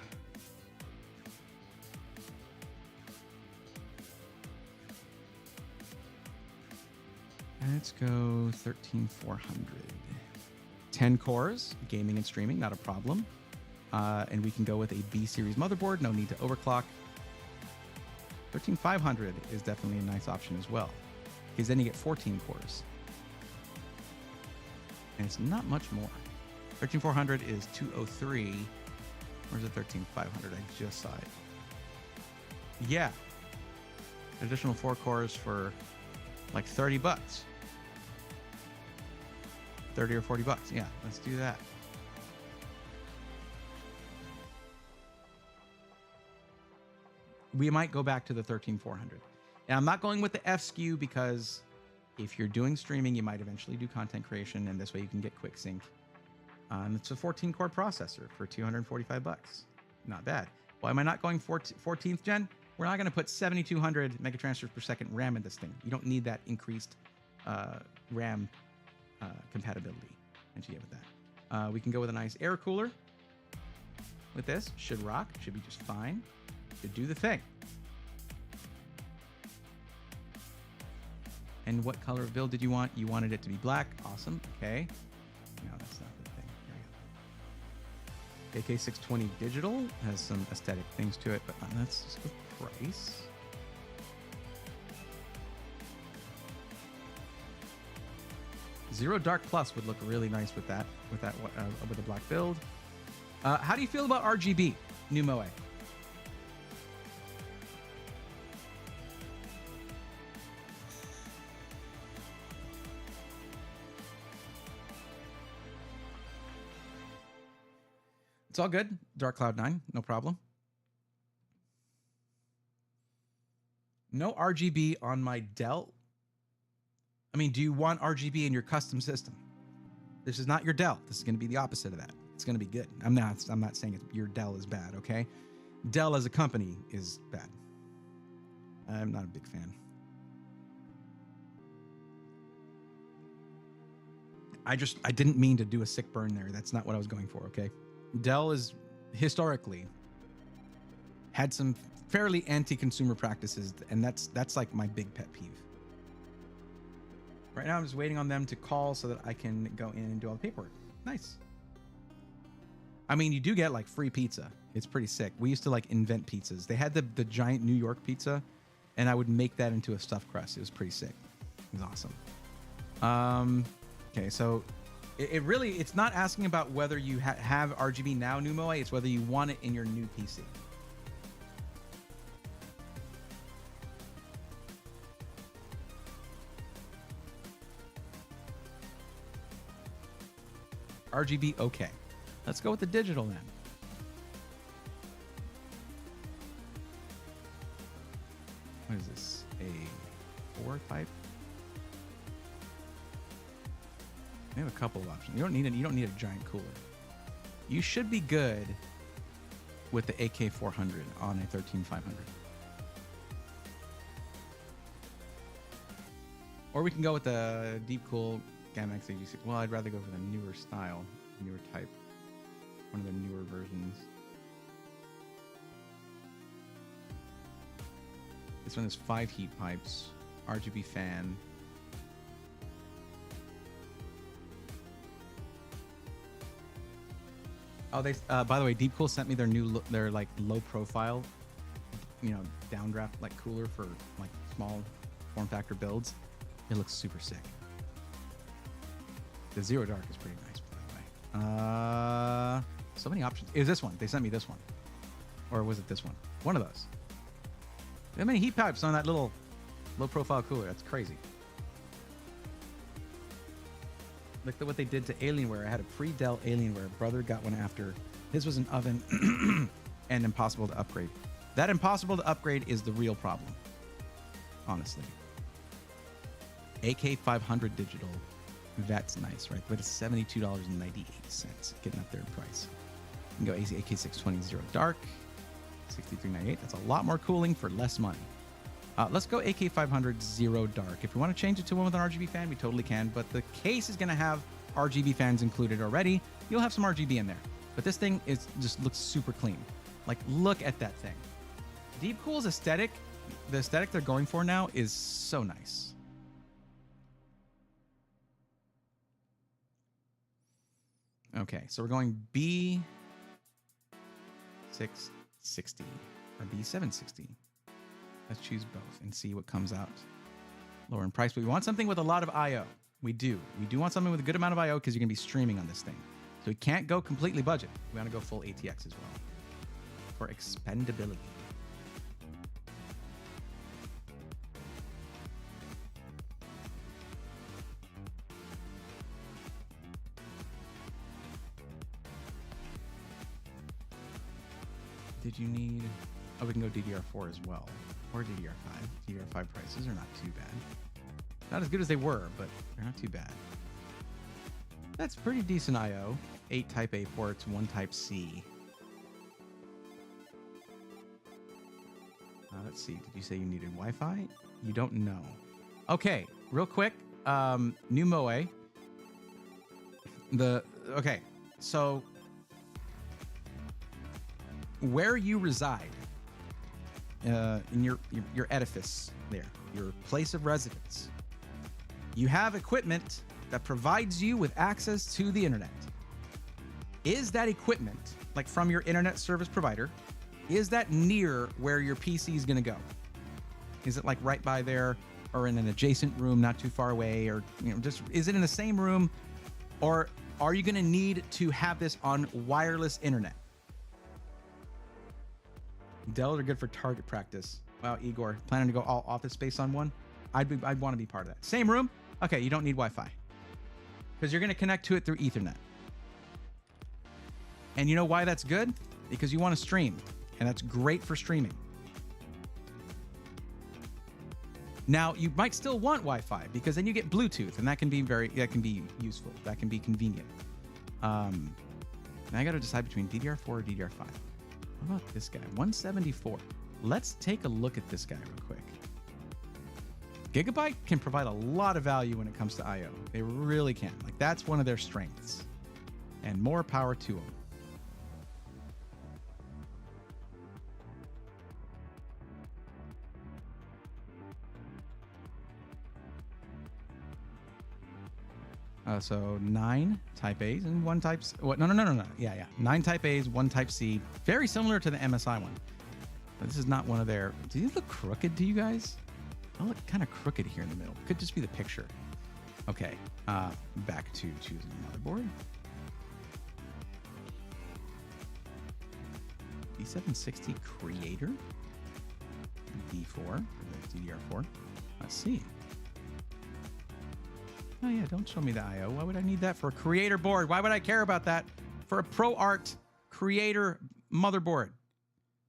Let's go 13400. 10 cores, gaming and streaming, not a problem. And we can go with a B series motherboard, no need to overclock. 13500 is definitely a nice option as well, because then you get 14 cores. And it's not much more. 13400 is 203. Where's the 13500? I just saw it. Yeah. Additional 4 cores for like 30 bucks. 30 or 40 bucks. Yeah, let's do that. We might go back to the 13400. And I'm not going with the F SKU because if you're doing streaming, you might eventually do content creation, and this way you can get quick sync. It's a 14 core processor for 245 bucks. Not bad. Why am I not going 14th gen? We're not going to put 7200 megatransfers per second RAM in this thing. You don't need that increased RAM compatibility. And you get with that. We can go with a nice air cooler with this. Should rock. Should be just fine. Should do the thing. And what color of build did you want? You wanted it to be black. Awesome. Okay. No, that's not the thing. There you go. AK620 digital has some aesthetic things to it, but let's just go price. Zero Dark Plus would look really nice with that, with the black build. How do you feel about RGB, new Moe? It's all good. Dark Cloud 9, no problem. No RGB on my Dell. I mean, do you want RGB in your custom system? This is not your Dell. This is going to be the opposite of that. It's going to be good. I'm not saying your Dell is bad, okay? Dell as a company is bad. I'm not a big fan. I didn't mean to do a sick burn there. That's not what I was going for, okay? Dell is historically had some fairly anti-consumer practices, and that's like my big pet peeve. Right now, I'm just waiting on them to call so that I can go in and do all the paperwork. Nice. I mean, you do get like free pizza. It's pretty sick. We used to like invent pizzas. They had the giant New York pizza, and I would make that into a stuffed crust. It was pretty sick. It was awesome. Okay, so it's not asking about whether you have RGB now, new Moe. It's whether you want it in your new PC. RGB, okay. Let's go with the digital then. What is this? A 4 type? We have a couple of options. You don't need a giant cooler. You should be good with the AK400 on a 13500. Or we can go with the Deep Cool Gamma XAGC. Well, I'd rather go for the newer style, newer type. One of the newer versions. This one has 5 heat pipes, RGB fan. Oh, they. By the way, Deep Cool sent me their new, their like low profile, downdraft like cooler for like small form factor builds. It looks super sick. The Zero Dark is pretty nice, by the way. So many options. Is this one? They sent me this one, or was it this one? One of those. How many heat pipes on that little low profile cooler? That's crazy. Look at what they did to Alienware. I had a pre-Dell Alienware. Brother got one after. His was an oven and impossible to upgrade. That impossible to upgrade is the real problem, honestly. AK500 digital. That's nice, right? But it's $72.98, getting up there in price. You can go AK620 Zero Dark, $63.98. That's a lot more cooling for less money. Let's go AK500 Zero Dark. If we want to change it to one with an RGB fan, we totally can, but the case is going to have RGB fans included already. You'll have some RGB in there, but this thing just looks super clean. Like, look at that thing. Deep Cool's aesthetic, the aesthetic they're going for now is so nice. Okay, so we're going B660 or B760. Let's choose both and see what comes out lower in price. But we want something with a lot of I/O. We do. We do want something with a good amount of I/O because you're going to be streaming on this thing. So we can't go completely budget. We want to go full ATX as well for expendability. Did you need... Oh, we can go DDR4 as well. Or DDR5. DDR5 prices are not too bad. Not as good as they were, but they're not too bad. That's pretty decent I/O. 8 Type A ports, 1 Type C. Let's see. Did you say you needed Wi-Fi? You don't know. Okay, real quick. New MOE. Okay, so where you reside, in your edifice there, your place of residence, you have equipment that provides you with access to the internet. Is that equipment, like from your internet service provider, is that near where your PC is going to go? Is it like right by there, or in an adjacent room not too far away, or just is it in the same room, or are you going to need to have this on wireless internet? Dell are good for target practice. Wow, Igor, planning to go all office space on one? I'd want to be part of that. Same room? Okay, you don't need Wi-Fi because you're going to connect to it through Ethernet. And you know why that's good? Because you want to stream, and that's great for streaming. Now, you might still want Wi-Fi because then you get Bluetooth, and that can be useful. That can be convenient. Now I got to decide between DDR4 or DDR5. What about this guy? 174. Let's take a look at this guy real quick. Gigabyte can provide a lot of value when it comes to I/O. They really can. Like, that's one of their strengths. And more power to them. So 9 Type A's and 1 Type C. What? No. Yeah. 9 Type A's, 1 Type C. Very similar to the MSI one. But this is not one of their... Do these look crooked to you guys? They look kind of crooked here in the middle. Could just be the picture. Okay. Back to choosing motherboard. B760 Creator. D4 for the DDR4. Let's see. Oh yeah, don't show me the I/O. Why would I need that for a creator board? Why would I care about that for a ProArt creator motherboard?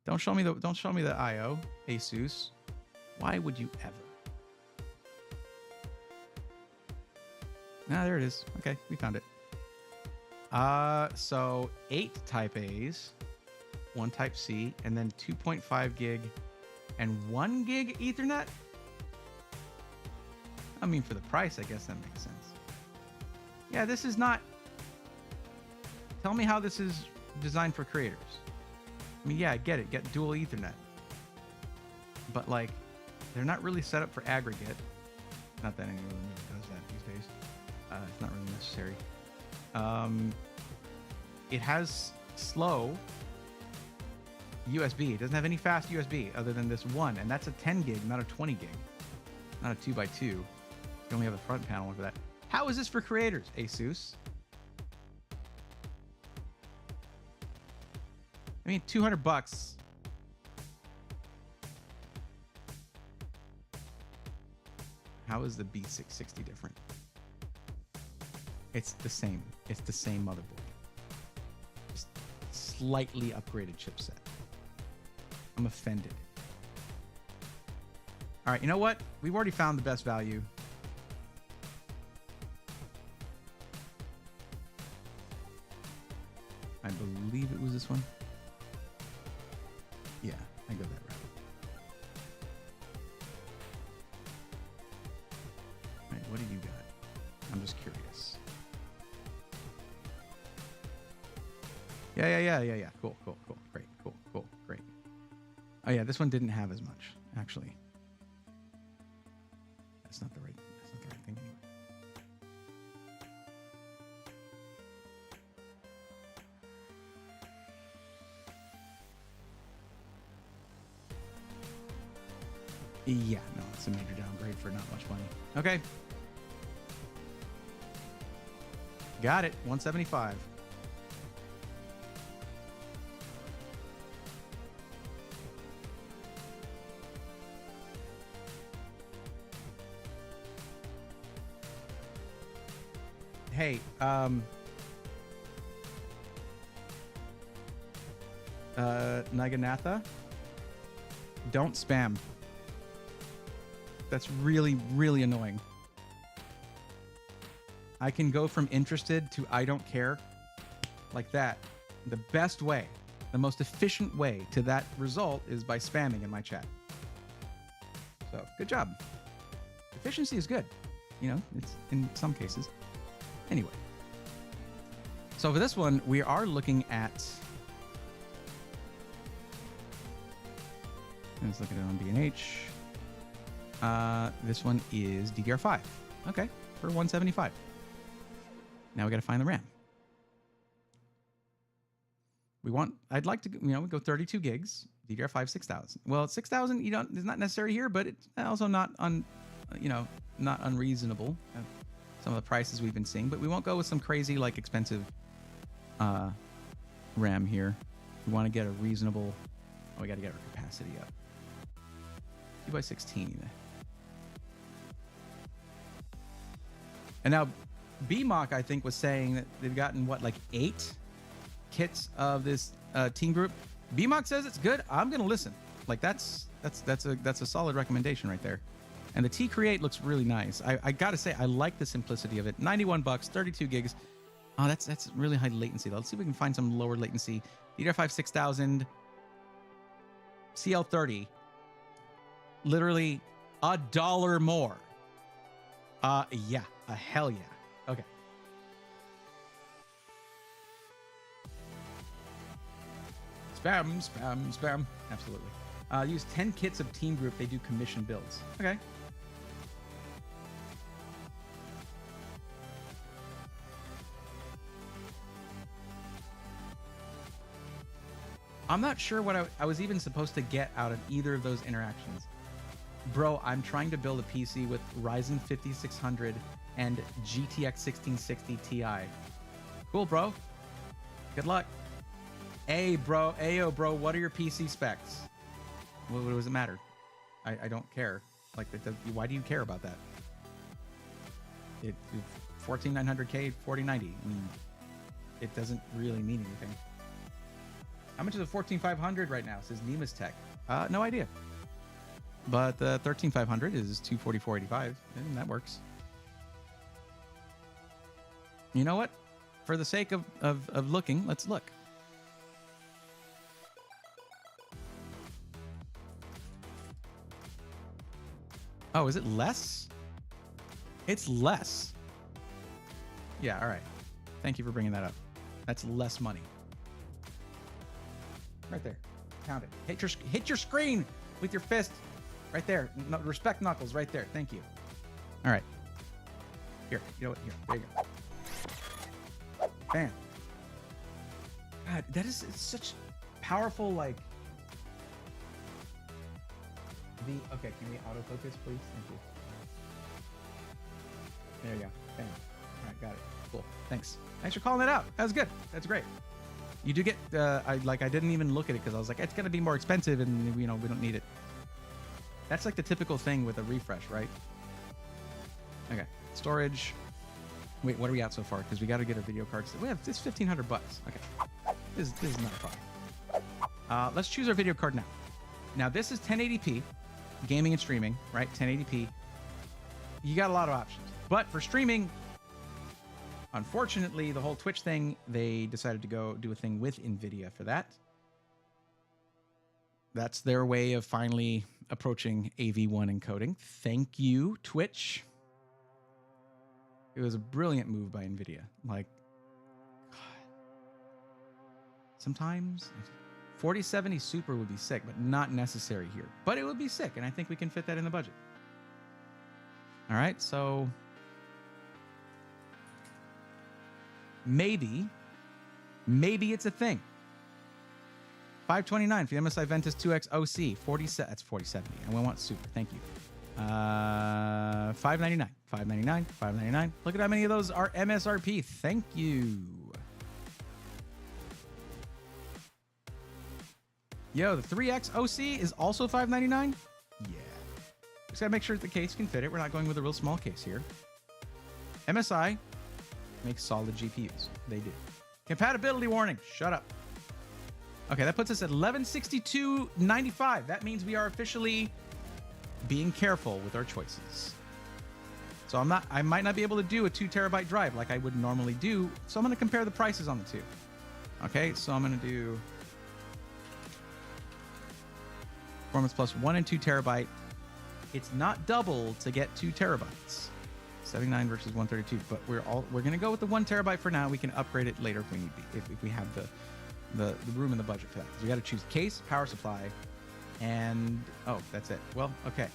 Don't show me the I/O, Asus. Why would you ever? Ah, there it is. Okay, we found it. So 8 Type A's, 1 Type C, and then 2.5 gig and 1 gig Ethernet. I mean, for the price, I guess that makes sense. Yeah, this is not... Tell me how this is designed for creators. I mean, yeah, I get it. Get dual Ethernet. But, like, they're not really set up for aggregate. Not that anyone really does that these days. It's not really necessary. It has slow USB. It doesn't have any fast USB other than this one, and that's a 10 gig, not a 20 gig. Not a 2x2. You only have the front panel for that. How is this for creators, Asus? I mean, $200. How is the B660 different? It's the same. It's the same motherboard. Just slightly upgraded chipset. I'm offended. All right, you know what? We've already found the best value. I believe it was this one. Yeah, I go that route. All right, what do you got? I'm just curious. Yeah. Cool. Great. Cool. Great. Oh yeah, this one didn't have as much, actually. That's not the right thing anyway. Yeah, no, it's a major downgrade for not much money. Okay. Got it. 175. Hey, Naganatha, don't spam. That's really, really annoying. I can go from interested to I don't care like that. The best way, the most efficient way to that result is by spamming in my chat. So, good job. Efficiency is good. You know, it's in some cases. Anyway. So for this one, we are looking at... Let's look at it on B&H. This one is DDR5. Okay, for 175. Now we got to find the RAM. I'd like to, we go 32 gigs, DDR5 6000. Well, 6000, it's not necessary here, but it's also not not unreasonable. Some of the prices we've been seeing, but we won't go with some crazy, like, expensive RAM here. We want to get a reasonable... Oh, we got to get our capacity up. 2x16. And now, BMOC, I think, was saying that they've gotten, what, like 8 kits of this team group. BMOC says it's good. I'm going to listen. Like, that's a solid recommendation right there. And the T-Create looks really nice. I gotta say, I like the simplicity of it. $91, 32 gigs. Oh, that's really high latency though. Let's see if we can find some lower latency. DDR5 6000, CL30. Literally $1 more. Yeah, a hell yeah. Okay. Spam. Absolutely. Use 10 kits of Team Group. They do commission builds. Okay. I'm not sure what I was even supposed to get out of either of those interactions. Bro, I'm trying to build a PC with Ryzen 5600 and GTX 1660 Ti. Cool, bro. Good luck. Ayo, bro, what are your PC specs? What does it matter? I don't care. Like, why do you care about that? 14900K, 4090. I mean, it doesn't really mean anything. How much is a 14500 right now? It says Nemus Tech. No idea. But the 13500 is 244.85, and that works. You know what? For the sake of looking, let's look. Oh, is it less? It's less. Yeah, all right. Thank you for bringing that up. That's less money. Right there. Count it. Hit your screen with your fist. Right there. No, respect Knuckles right there. Thank you. All right. Here. You know what? Here. There you go. Bam. God, that is it's such powerful, like. Okay, can we autofocus, please? Thank you. There you go. Bam. All right, got it. Cool. Thanks. Thanks for calling that out. That was good. That's great. You do get. I didn't even look at it because I was like, it's gonna be more expensive, and we don't need it. That's like the typical thing with a refresh, right? Okay. Storage. Wait, what are we at so far? Because we got to get our video cards. We have it's $1,500. Okay. This is not a problem. Let's choose our video card now. Now this is 1080p, gaming and streaming, right? 1080p. You got a lot of options, but for streaming, unfortunately, the whole Twitch thing, they decided to go do a thing with NVIDIA for that. That's their way of finally approaching AV1 encoding. Thank you, Twitch. It was a brilliant move by NVIDIA. Like, God. Sometimes 4070 Super would be sick, but not necessary here. But it would be sick, and I think we can fit that in the budget. All right, so maybe it's a thing. 529 for the MSI Ventus 2X OC. 47. That's 4070. And we want Super. Thank you. 599. 599. 599. Look at how many of those are MSRP. Thank you. Yo, the 3X OC is also 599. Yeah. Just gotta make sure that the case can fit it. We're not going with a real small case here. MSI makes solid GPUs. They do. Compatibility warning. Shut up. Okay, that puts us at 1162.95. That means we are officially being careful with our choices. So I might not be able to do a 2 terabyte drive like I would normally do. So I'm going to compare the prices on the two. Okay, so I'm going to do Performance Plus 1 and 2 terabyte. It's not double to get 2 terabytes. 79 versus 132, but we're going to go with the 1 terabyte for now. We can upgrade it later if we need be, if we have the room in the budget for that. So we got to choose case, power supply, and oh, that's it. Well, okay.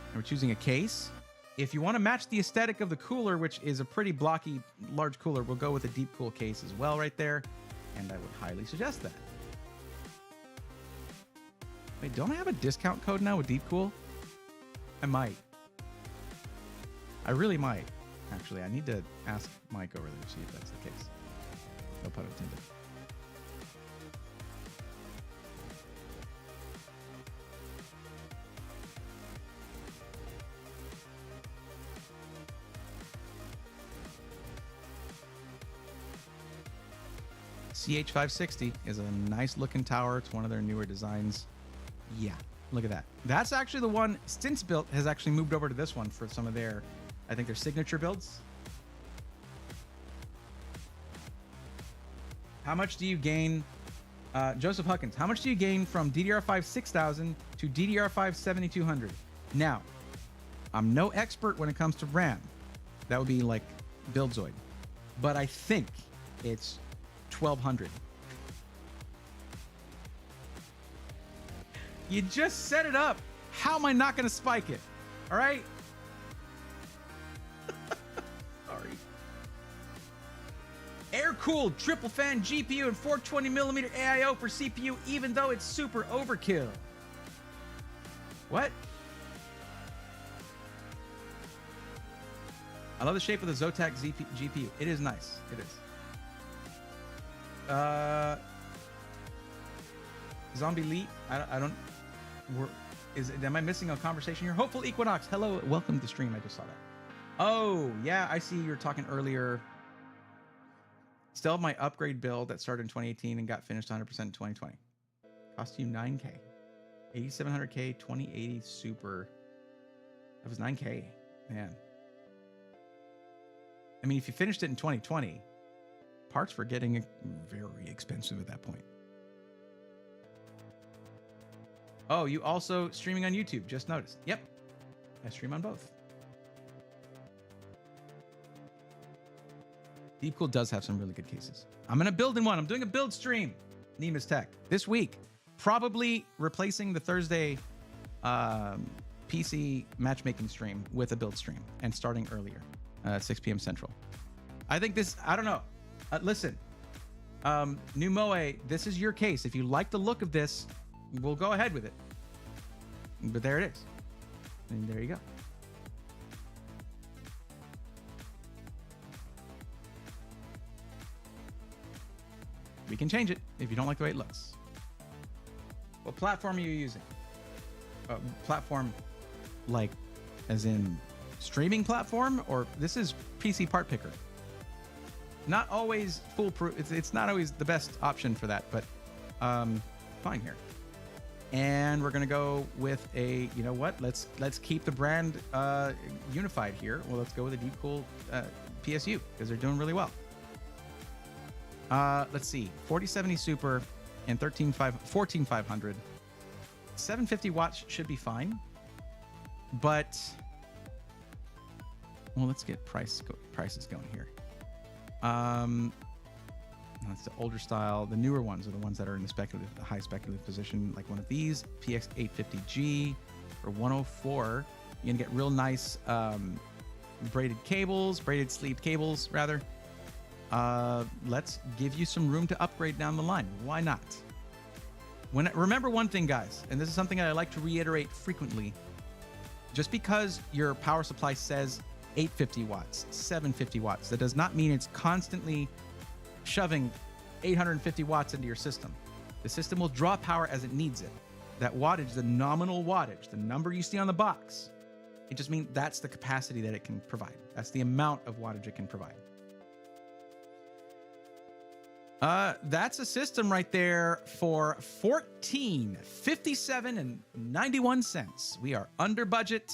And we're choosing a case. If you want to match the aesthetic of the cooler, which is a pretty blocky, large cooler, we'll go with a deep cool case as well right there. And I would highly suggest that. Wait, don't I have a discount code now with deep cool? I might. I really might. Actually, I need to ask Mike over there to see if that's the case. No pun intended. CH560 is a nice looking tower. It's one of their newer designs. Yeah, look at that. That's actually the one Stints built has actually moved over to this one for some of their, I think their signature builds. How much do you gain, Joseph Huckins, how much do you gain from DDR5 6000 to DDR5 7200? Now, I'm no expert when it comes to RAM. That would be like Buildzoid. But I think it's 1200. You just set it up. How am I not going to spike it? All right? Sorry. Air-cooled triple fan GPU and 420mm AIO for CPU, even though it's super overkill. What? I love the shape of the Zotac GPU. It is nice. It is. Zombie Elite. I don't. Am I missing a conversation here? Hopeful Equinox. Hello, welcome to the stream. I just saw that. Oh yeah, I see. You were talking earlier. Still have my upgrade build that started in 2018 and got finished 100% in 2020. Cost you 9K, 8700K, 2080 Super. That was 9K, man. I mean, if you finished it in 2020, parts were getting very expensive at that point. Oh, you also streaming on YouTube, just noticed. Yep, I stream on both. Deepcool does have some really good cases. I'm going to build in one. I'm doing a build stream, Nemus Tech, this week. Probably replacing the Thursday PC matchmaking stream with a build stream and starting earlier, 6 p.m. Central. I think this, I don't know. Listen, New Moe, this is your case. If you like the look of this, we'll go ahead with it. But there it is. And there you go. We can change it if you don't like the way it looks. What platform are you using? Platform like as in streaming platform, or this is PC part picker. Not always foolproof. It's not always the best option for that, but fine here. And we're gonna go with a, you know what? Let's keep the brand unified here. Well, let's go with a Deep Cool PSU because they're doing really well. Let's see, 4070 Super and 14500. 750 watts should be fine, but well, let's get prices going here. That's the older style. The newer ones are the ones that are in the high speculative position, like one of these PX850G for 104. You're gonna get real nice braided sleeved cables rather. Let's give you some room to upgrade down the line. Why not? Remember one thing, guys, and this is something I like to reiterate frequently. Just because your power supply says 850 watts, 750 watts, that does not mean it's constantly shoving 850 watts into your system. The system will draw power as it needs it. That wattage, the nominal wattage, the number you see on the box, it just means that's the capacity that it can provide. That's the amount of wattage it can provide. That's a system right there for $1457.91. We are under budget,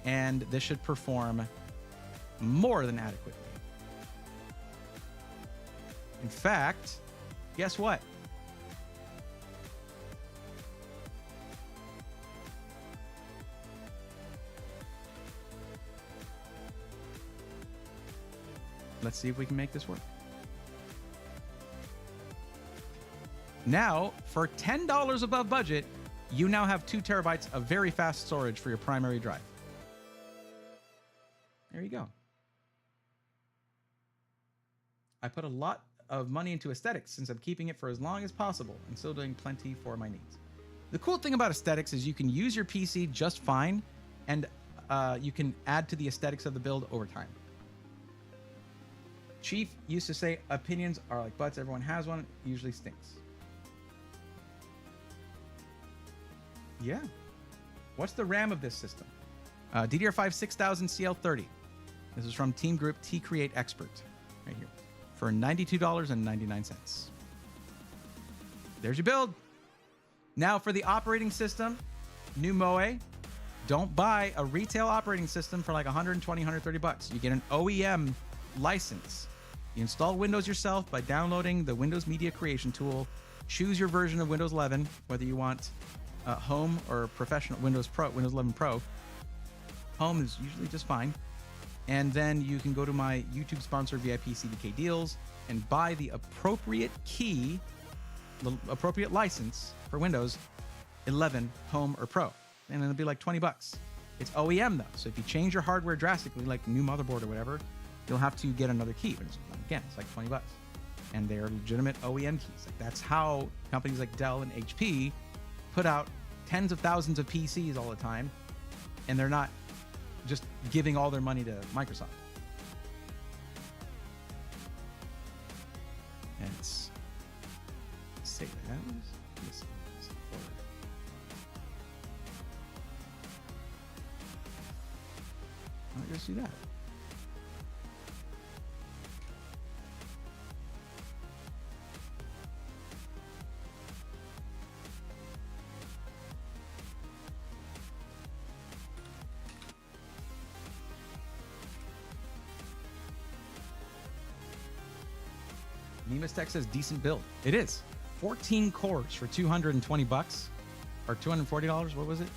and this should perform more than adequately. In fact, guess what? Let's see if we can make this work. Now, for $10 above budget, you now have 2 terabytes of very fast storage for your primary drive. There you go. I put a lot of money into aesthetics since I'm keeping it for as long as possible and still doing plenty for my needs. The cool thing about aesthetics is you can use your PC just fine, and you can add to the aesthetics of the build over time. Chief used to say opinions are like butts, everyone has one, it usually stinks. Yeah. What's the RAM of this system? DDR5 6000 CL30. This is from Team Group T-Create Expert, right here, for $92.99. There's your build. Now for the operating system, new Moe. Don't buy a retail operating system for like 120, 130 bucks. You get an OEM license. You install Windows yourself by downloading the Windows Media Creation Tool. Choose your version of Windows 11, whether you want Home or Professional, Windows 11 Pro. Home is usually just fine. And then you can go to my YouTube sponsored VIP CDK deals and buy the appropriate key, the appropriate license for Windows 11 Home or Pro. And it'll be like 20 bucks. It's OEM though. So if you change your hardware drastically, like new motherboard or whatever, you'll have to get another key. But again, it's like 20 bucks. And they're legitimate OEM keys. Like that's how companies like Dell and HP put out tens of thousands of PCs all the time. And they're not just giving all their money to Microsoft. And it's say that. I'll just do that. Nemus Tech says decent build. It is. 14 cores for 220 bucks or $240. What was it?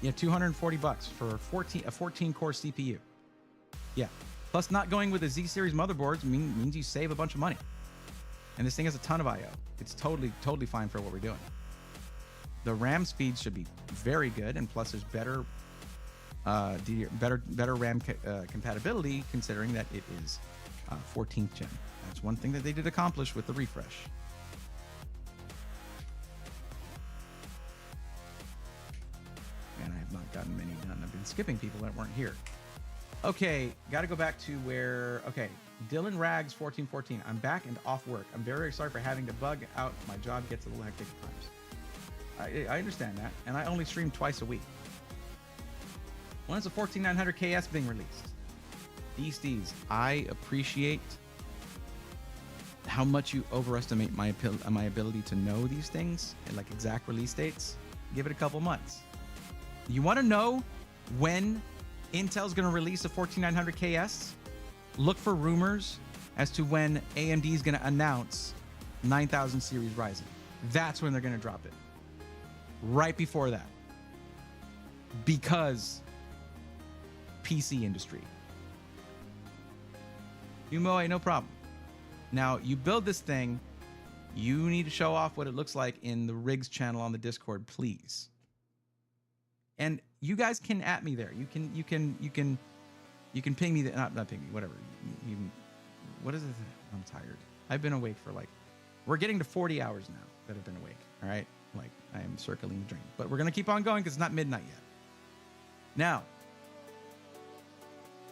Yeah, 240 bucks for a 14 core CPU. Yeah. Plus not going with the Z series motherboards means you save a bunch of money. And this thing has a ton of IO. It's totally fine for what we're doing. The RAM speed should be very good, and plus there's better RAM compatibility, considering that it is 14th gen. That's one thing that they did accomplish with the refresh. Man, I have not gotten many done. I've been skipping people that weren't here. Okay, got to go back to where... Okay, Dylan Rags 1414. I'm back and off work. I'm very sorry for having to bug out. My job gets a little hectic at times. I understand that, and I only stream twice a week. When is the 14900 KS being released? These D's, I appreciate how much you overestimate my ability to know these things and like exact release dates. Give it a couple months. You want to know when Intel's going to release a 14900 KS? Look for rumors as to when AMD is going to announce 9000 series Ryzen. That's when they're going to drop it. Right before that. Because PC industry. Umoe, no problem. Now, you build this thing, you need to show off what it looks like in the rigs channel on the Discord, please. And you guys can at me there. You can ping me. Not ping me. Whatever. What is it? I'm tired. I've been awake for like. We're getting to 40 hours now that I've been awake. All right. Like I am circling the drain, but we're gonna keep on going because it's not midnight yet. Now,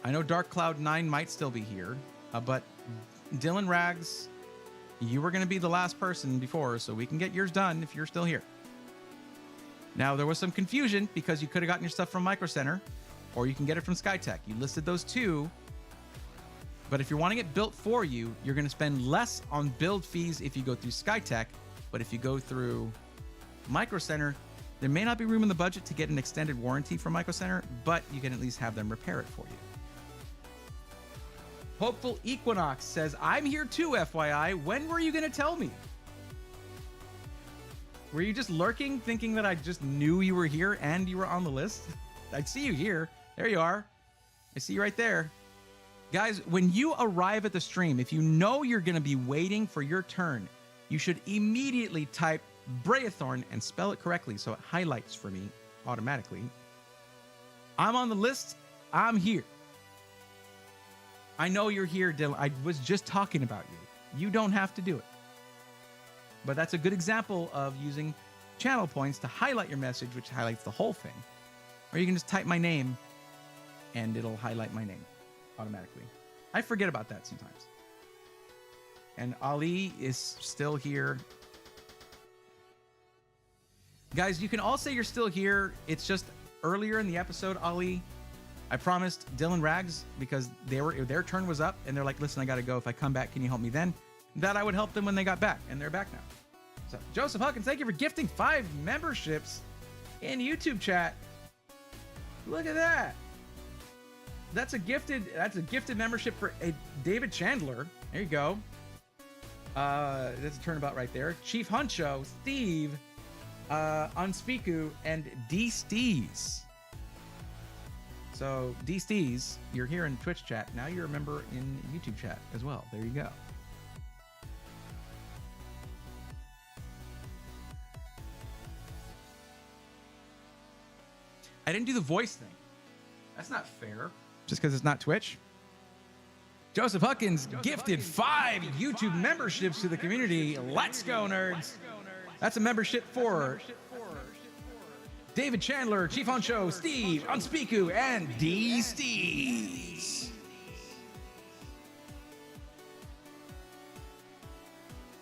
I know Dark Cloud 9 might still be here, but Dylan Rags, you were gonna be the last person before, so we can get yours done if you're still here. Now, there was some confusion because you could have gotten your stuff from Micro Center, or you can get it from Skytech. You listed those two, but if you're wanting it built for you, you're going to spend less on build fees if you go through Skytech, but if you go through Micro Center, there may not be room in the budget to get an extended warranty from Micro Center, but you can at least have them repair it for you. Hopeful Equinox says, I'm here too, FYI. When were you going to tell me? Were you just lurking, thinking that I just knew you were here and you were on the list? I see you here. There you are. I see you right there. Guys, when you arrive at the stream, if you know you're going to be waiting for your turn, you should immediately type Braethorn and spell it correctly so it highlights for me automatically. I'm on the list. I'm here. I know you're here, Dylan. I was just talking about you. You don't have to do it. But that's a good example of using channel points to highlight your message, which highlights the whole thing. Or you can just type my name and it'll highlight my name automatically. I forget about that sometimes. And Ali is still here. Guys, you can all say you're still here. It's just earlier in the episode, Ali, I promised Dylan Rags, because their turn was up and they're like, listen, I got to go. If I come back, can you help me then? That I would help them when they got back, and they're back now. So Joseph Huckins, thank you for gifting 5 memberships in YouTube chat. Look at that. That's a gifted membership for a David Chandler. There you go. That's a turnabout right there. Chief Huncho, Steve, Unspeaku, and D Steez. So D Steez, you're here in Twitch chat. Now you're a member in YouTube chat as well. There you go. I didn't do the voice thing. That's not fair. Just because it's not Twitch. Joseph Huckins gifted 5 YouTube memberships to the community. Let's go, nerds. That's a membership for David Chandler, Chief Honcho, Steve, Unspeaku, and D Steez.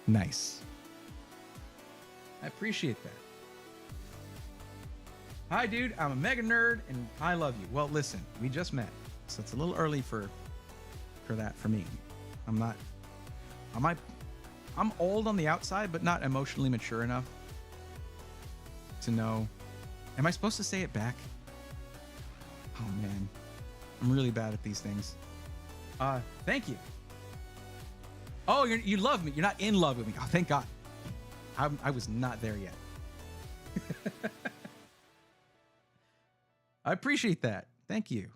Nice. I appreciate that. Hi, dude. I'm a mega nerd, and I love you. Well, listen, we just met, so it's a little early for that for me. I'm old on the outside, but not emotionally mature enough to know. Am I supposed to say it back? Oh man, I'm really bad at these things. Thank you. Oh, you love me. You're not in love with me. Oh, thank God. I was not there yet. I appreciate that. Thank you.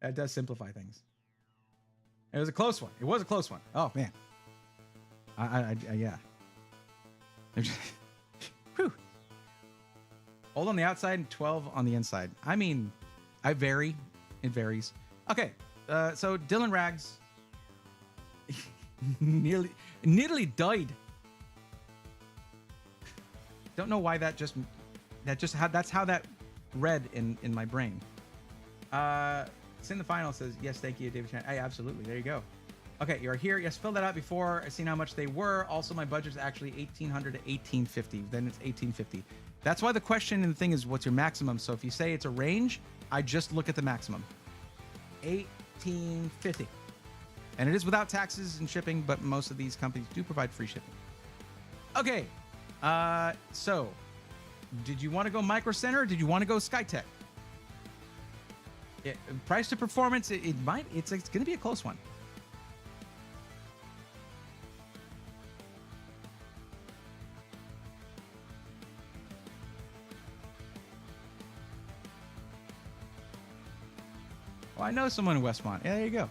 That does simplify things. It was a close one. It was a close one. Oh man. Yeah. Whew. Old on the outside and 12 on the inside. I mean, I vary. It varies. Okay. So Dylan Rags nearly died. Don't know why that's how that read in my brain. It's in the final. Says yes, thank you, David Chan. Hey, absolutely. There you go. Okay, you're here. Yes, filled that out before. I've seen how much they were. Also, my budget's actually 1,800 to 1,850. Then it's 1,850. That's why the question and the thing is, what's your maximum? So if you say it's a range, I just look at the maximum. 1,850. And it is without taxes and shipping, but most of these companies do provide free shipping. Okay. So did you want to go Micro Center or did you want to go Skytech? Price to performance, it's going to be a close one. Well, I know someone in Westmont. Yeah, there you go.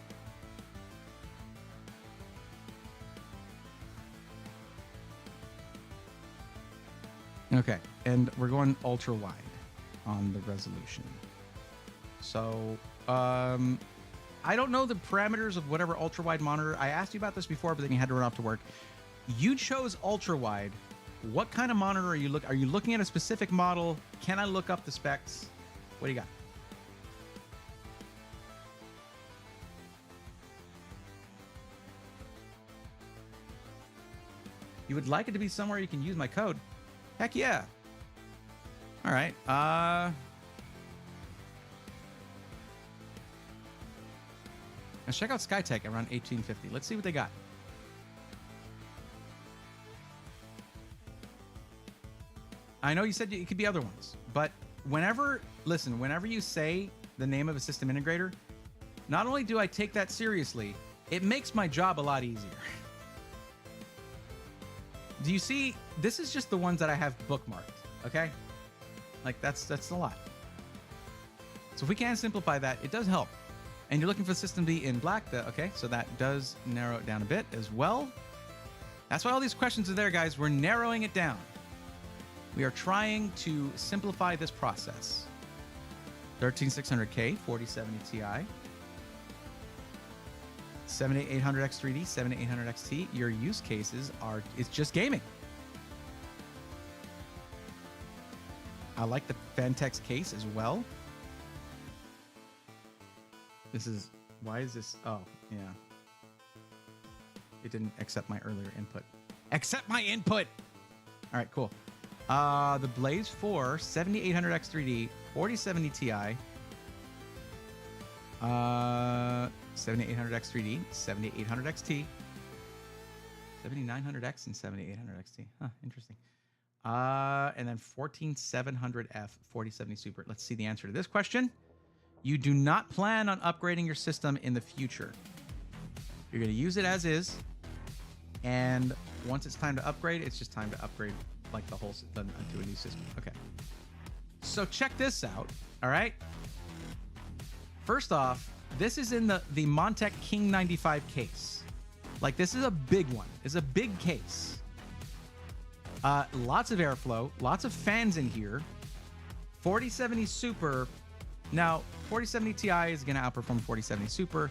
Okay, and we're going ultra wide on the resolution. So, I don't know the parameters of whatever ultra wide monitor. I asked you about this before, but then you had to run off to work. You chose ultra wide. What kind of monitor are you looking at a specific model? Can I look up the specs? What do you got? You would like it to be somewhere you can use my code? Heck yeah. All right. Let's check out Skytech around 1850. Let's see what they got. I know you said it could be other ones, but whenever you say the name of a system integrator, not only do I take that seriously, it makes my job a lot easier. Do you see? This is just the ones that I have bookmarked, okay? Like that's a lot. So if we can simplify that, it does help. And you're looking for the system to be in black, okay? So that does narrow it down a bit as well. That's why all these questions are there, guys. We're narrowing it down. We are trying to simplify this process. 13600K, 4070 Ti. 7800X3D, 7800XT. Your use cases it's just gaming. I like the Fantex case as well. Why is this? Oh, yeah. It didn't accept my earlier input. Accept my input! All right, cool. The Blaze 4, 7800X3D, 4070 Ti. 7800X3D, 7800XT, 7900X, and 7800XT. Huh, interesting. And then 14700F, 4070 Super. Let's see the answer to this question. You do not plan on upgrading your system in the future. You're going to use it as is. And once it's time to upgrade, it's just time to upgrade like the whole system to a new system. Okay. So check this out. All right. First off, this is in the Montec King 95 case. Like, this is a big one. It's a big case. Lots of airflow, lots of fans in here. 4070 Super. Now, 4070 Ti is going to outperform 4070 Super.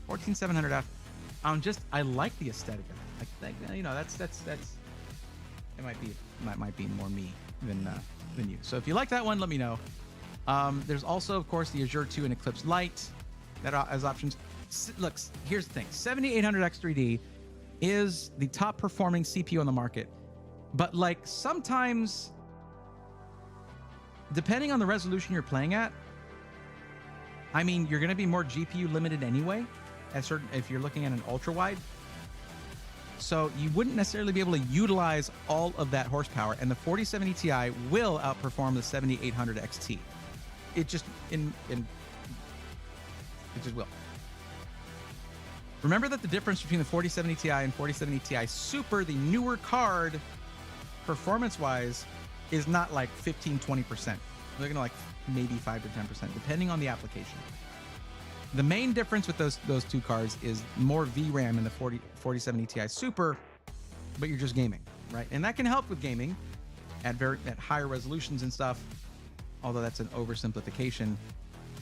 14700F. I like the aesthetic of it. Like, you know, that's it might be more me than you. So if you like that one, let me know. There's also, of course, the Azure 2 and Eclipse Lite that as options. Look, here's the thing. 7800X3D is the top performing CPU on the market. But like sometimes, depending on the resolution you're playing at, I mean, you're going to be more GPU limited anyway, if you're looking at an ultra wide. So you wouldn't necessarily be able to utilize all of that horsepower, and the 4070 Ti will outperform the 7800 XT. It just it just will. Remember that the difference between the 4070 Ti and 4070 Ti Super, the newer card, performance-wise, is not like 15-20%. They're looking at like maybe 5 to 10%, depending on the application. The main difference with those two cards is more VRAM in the 4070 Ti Super, but you're just gaming, right? And that can help with gaming at higher resolutions and stuff, although that's an oversimplification.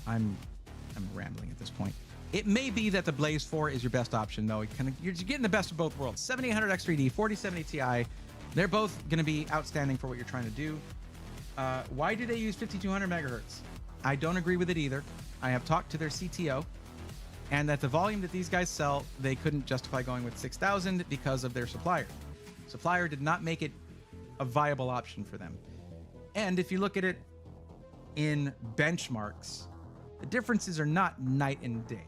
I'm rambling at this point. It may be that the Blaze 4 is your best option, though. You're getting the best of both worlds. 7800X3D, 4070 Ti. They're both going to be outstanding for what you're trying to do. Why do they use 5200 megahertz? I don't agree with it either. I have talked to their CTO, and at the volume that these guys sell, they couldn't justify going with 6000 because of their supplier. Supplier did not make it a viable option for them. And if you look at it in benchmarks, the differences are not night and day.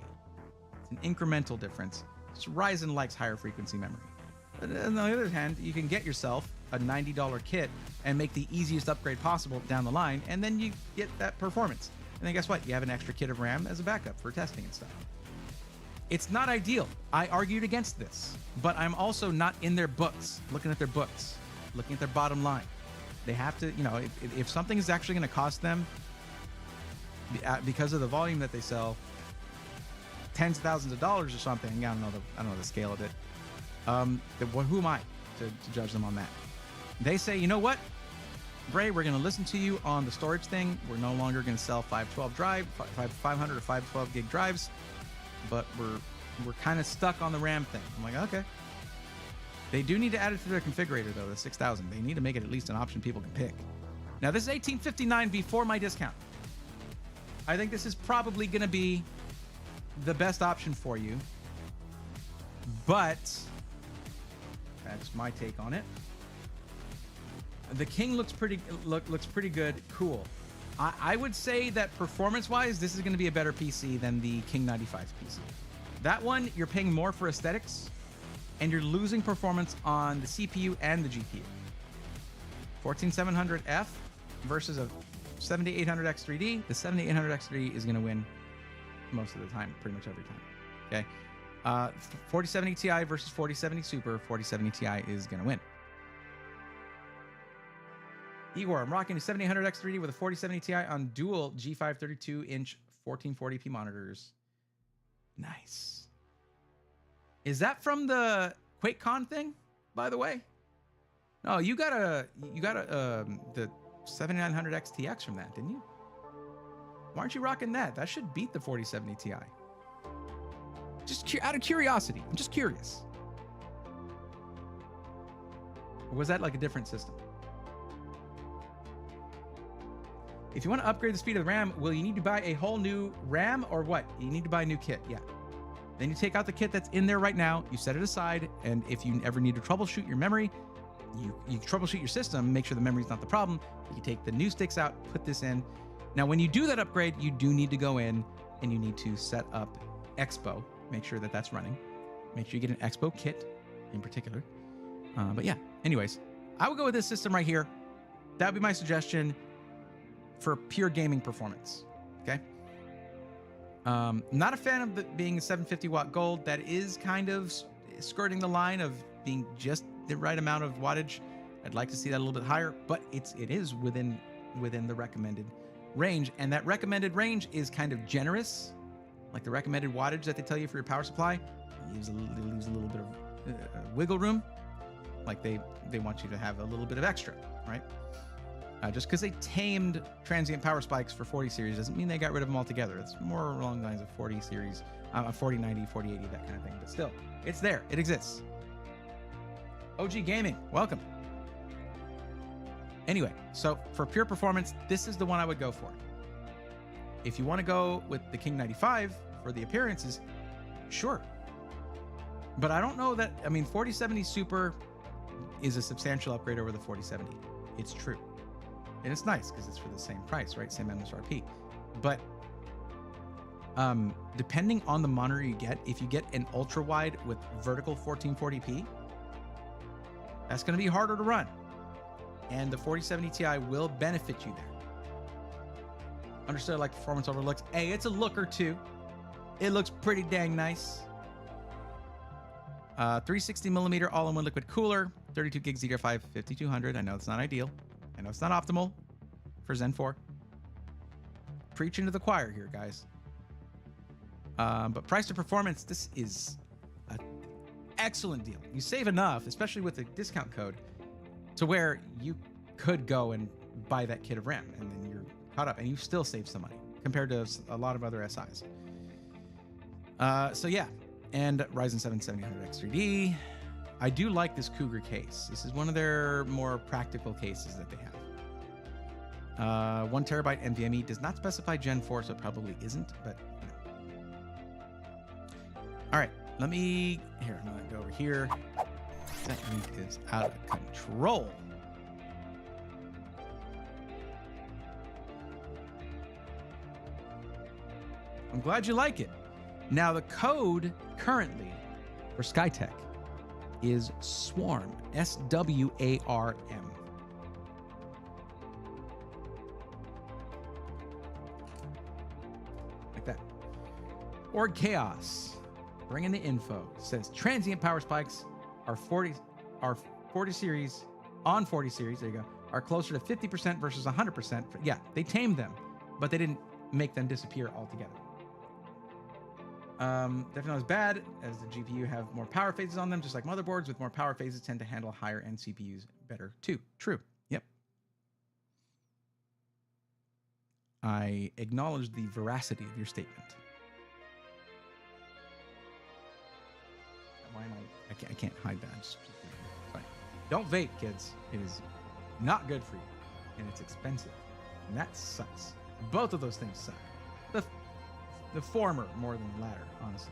It's an incremental difference. Just Ryzen likes higher frequency memory. But on the other hand, you can get yourself a $90 kit and make the easiest upgrade possible down the line, and then you get that performance. And then guess what? You have an extra kit of RAM as a backup for testing and stuff. It's not ideal. I argued against this, but I'm also not in their books, looking at their books, looking at their bottom line. They have to, if something is actually going to cost them, because of the volume that they sell, tens of thousands of dollars or something. I don't know the scale of it. Who am I to judge them on that? They say, you know what, Bray, we're going to listen to you on the storage thing. We're no longer going to sell 512 drive, 500 or 512 gig drives, but we're kind of stuck on the RAM thing. I'm like, okay. They do need to add it to their configurator though, the 6000. They need to make it at least an option people can pick. Now this is 1859 before my discount. I think this is probably going to be the best option for you, but that's my take on it. The King looks pretty good. Cool. I would say that performance-wise, this is going to be a better PC than the King 95 PC. That one, you're paying more for aesthetics, and you're losing performance on the CPU and the GPU. 14700F versus a 7800X3D. The 7800X3D is going to win most of the time, pretty much every time. Okay. 4070 Ti versus 4070 Super. 4070 Ti is going to win. Igor, I'm rocking a 7800X3D with a 4070 Ti on dual G5 32-inch 1440p monitors. Nice. Is that from the QuakeCon thing, by the way? No, you got the 7900X TX from that, didn't you? Why aren't you rocking that? That should beat the 4070 Ti. Just out of curiosity. I'm just curious. Or was that like a different system? If you want to upgrade the speed of the RAM, will you need to buy a whole new RAM or what? You need to buy a new kit, yeah. Then you take out the kit that's in there right now, you set it aside, and if you ever need to troubleshoot your memory, you troubleshoot your system, make sure the memory's not the problem. You take the new sticks out, put this in. Now, when you do that upgrade, you do need to go in and you need to set up Expo. Make sure that that's running. Make sure you get an Expo kit in particular. But yeah, anyways, I would go with this system right here. That would be my suggestion for pure gaming performance. Okay. Not a fan of it being a 750 watt gold. That is kind of skirting the line of being just the right amount of wattage. I'd like to see that a little bit higher, but it is within the recommended range, and that recommended range is kind of generous. Like the recommended wattage that they tell you for your power supply, leaves a little bit of wiggle room. Like they want you to have a little bit of extra, right? Just because they tamed transient power spikes for 40 series doesn't mean they got rid of them altogether. It's more along the lines of 40 series, 4090, 4080, that kind of thing. But still, it's there. It exists. OG Gaming, welcome. Anyway, so for pure performance, this is the one I would go for. If you want to go with the King 95 for the appearances, sure. But I don't know that, 4070 Super is a substantial upgrade over the 4070. It's true. And it's nice because it's for the same price, right? Same MSRP. But depending on the monitor you get, if you get an ultra wide with vertical 1440p, that's going to be harder to run. And the 4070 Ti will benefit you there. Understood, like performance over looks. Hey, it's a look or two. It looks pretty dang nice. 360 millimeter all-in-one liquid cooler, 32 gigs DDR5 5200. I know it's not ideal. I know it's not optimal for Zen 4. Preaching to the choir here, guys. But price to performance, this is an excellent deal. You save enough, especially with the discount code, to where you could go and buy that kit of RAM, and then you're caught up, and you still save some money. compared to a lot of other SIs. So yeah, and Ryzen 7 7000X3D. I do like this Cougar case. This is one of their more practical cases that they have. 1 terabyte NVMe does not specify Gen 4, so it probably isn't, but you know. All right, I'm gonna go over here. That link is out of control. I'm glad you like it. Now, the code currently for Skytech is SWARM, SWARM. Like that. Org Chaos, bringing the info. Says transient power spikes are 40 series, on 40 series, there you go, are closer to 50% versus 100%. Yeah, they tamed them, but they didn't make them disappear altogether. Definitely not as bad, as the GPU have more power phases on them, just like motherboards with more power phases tend to handle higher end CPUs better too. True. Yep. I acknowledge the veracity of your statement. Why am I can't hide that. Fine. Don't vape, kids. It is not good for you, and it's expensive, and that sucks. Both of those things suck. The former more than the latter, honestly.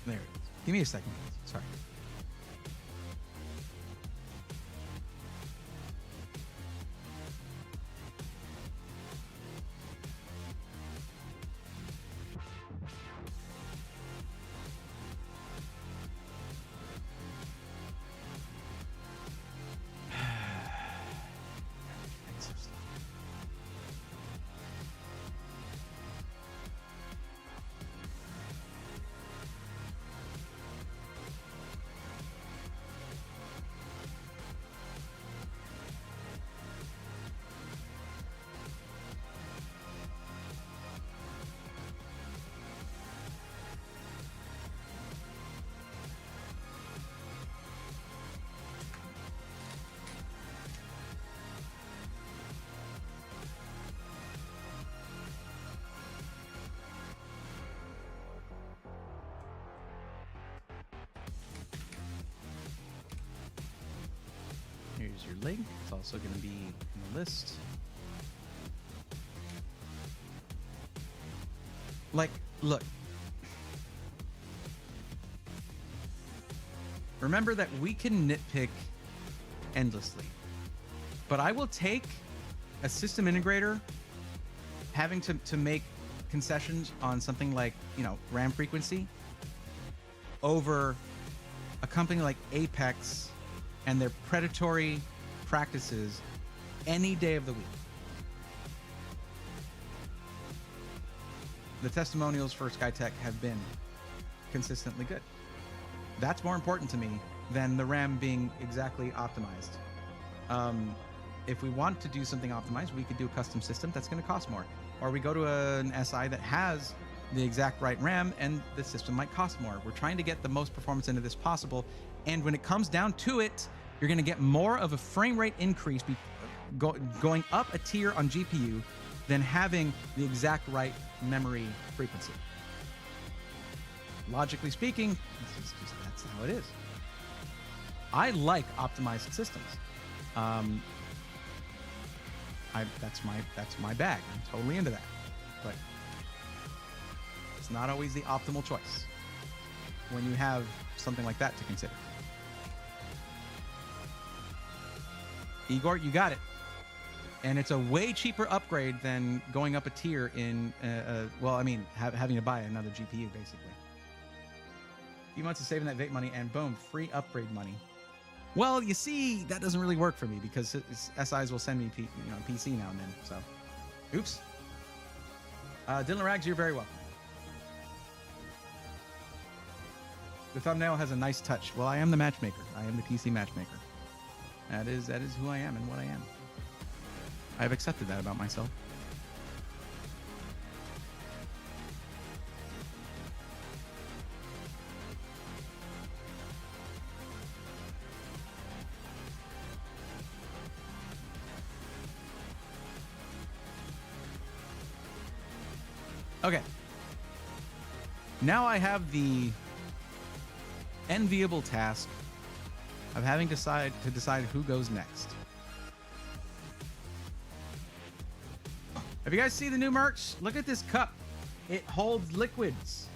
There it is. Give me a second. Sorry. Here's your link. It's also going to be in the list. Like, look. Remember that we can nitpick endlessly. But I will take a system integrator having to make concessions on something like, you know, RAM frequency over a company like Apex and their predatory practices any day of the week. The testimonials for Skytech have been consistently good. That's more important to me than the RAM being exactly optimized. If we want to do something optimized, we could do a custom system that's going to cost more. Or we go to an SI that has the exact right RAM and the system might cost more. We're trying to get the most performance into this possible. And when it comes down to it, you're going to get more of a frame rate increase going up a tier on GPU than having the exact right memory frequency. Logically speaking, that's how it is. I like optimized systems. That's my bag. I'm totally into that. But it's not always the optimal choice when you have something like that to consider. Igor, you got it. And it's a way cheaper upgrade than going up a tier in, having to buy another GPU, basically. A few months of saving that vape money, and boom, free upgrade money. Well, you see, that doesn't really work for me because SIs will send me PC now and then. So, oops. Dylan Rags, you're very welcome. The thumbnail has a nice touch. Well, I am the matchmaker. I am the PC Matchmaker. That is who I am and what I am. I've accepted that about myself. Okay. Now I have the enviable task of having to decide who goes next. Have you guys seen the new merch? Look at this cup. It holds liquids.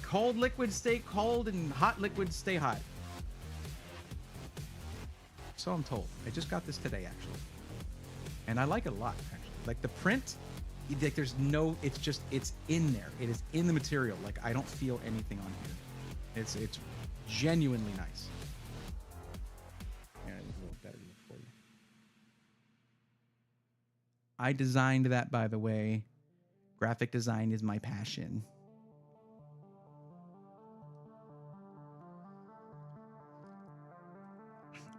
Cold liquids stay cold and hot liquids stay hot. So I'm told. I just got this today, actually. And I like it a lot, actually. Like the print, like there's no, it's in there. It is in the material. Like I don't feel anything on here. It's genuinely nice. Yeah, it's a little better for you. I designed that, by the way. Graphic design is my passion.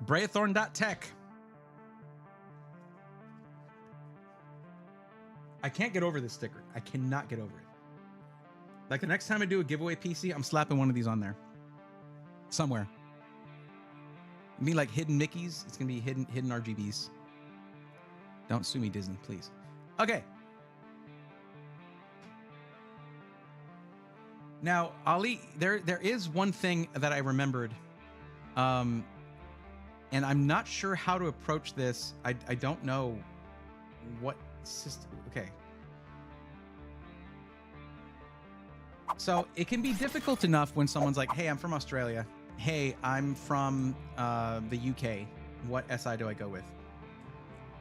Braethorn.tech. I can't get over this sticker. I cannot get over it. Like the next time I do a giveaway PC, I'm slapping one of these on there. Somewhere. I mean like hidden Mickeys. It's gonna be hidden RGBs. Don't sue me, Disney, please. Okay. Now, Ali, there is one thing that I remembered. And I'm not sure how to approach this. I don't know what system. Okay. So it can be difficult enough when someone's like, hey, I'm from Australia. Hey, I'm from the UK. What SI do I go with?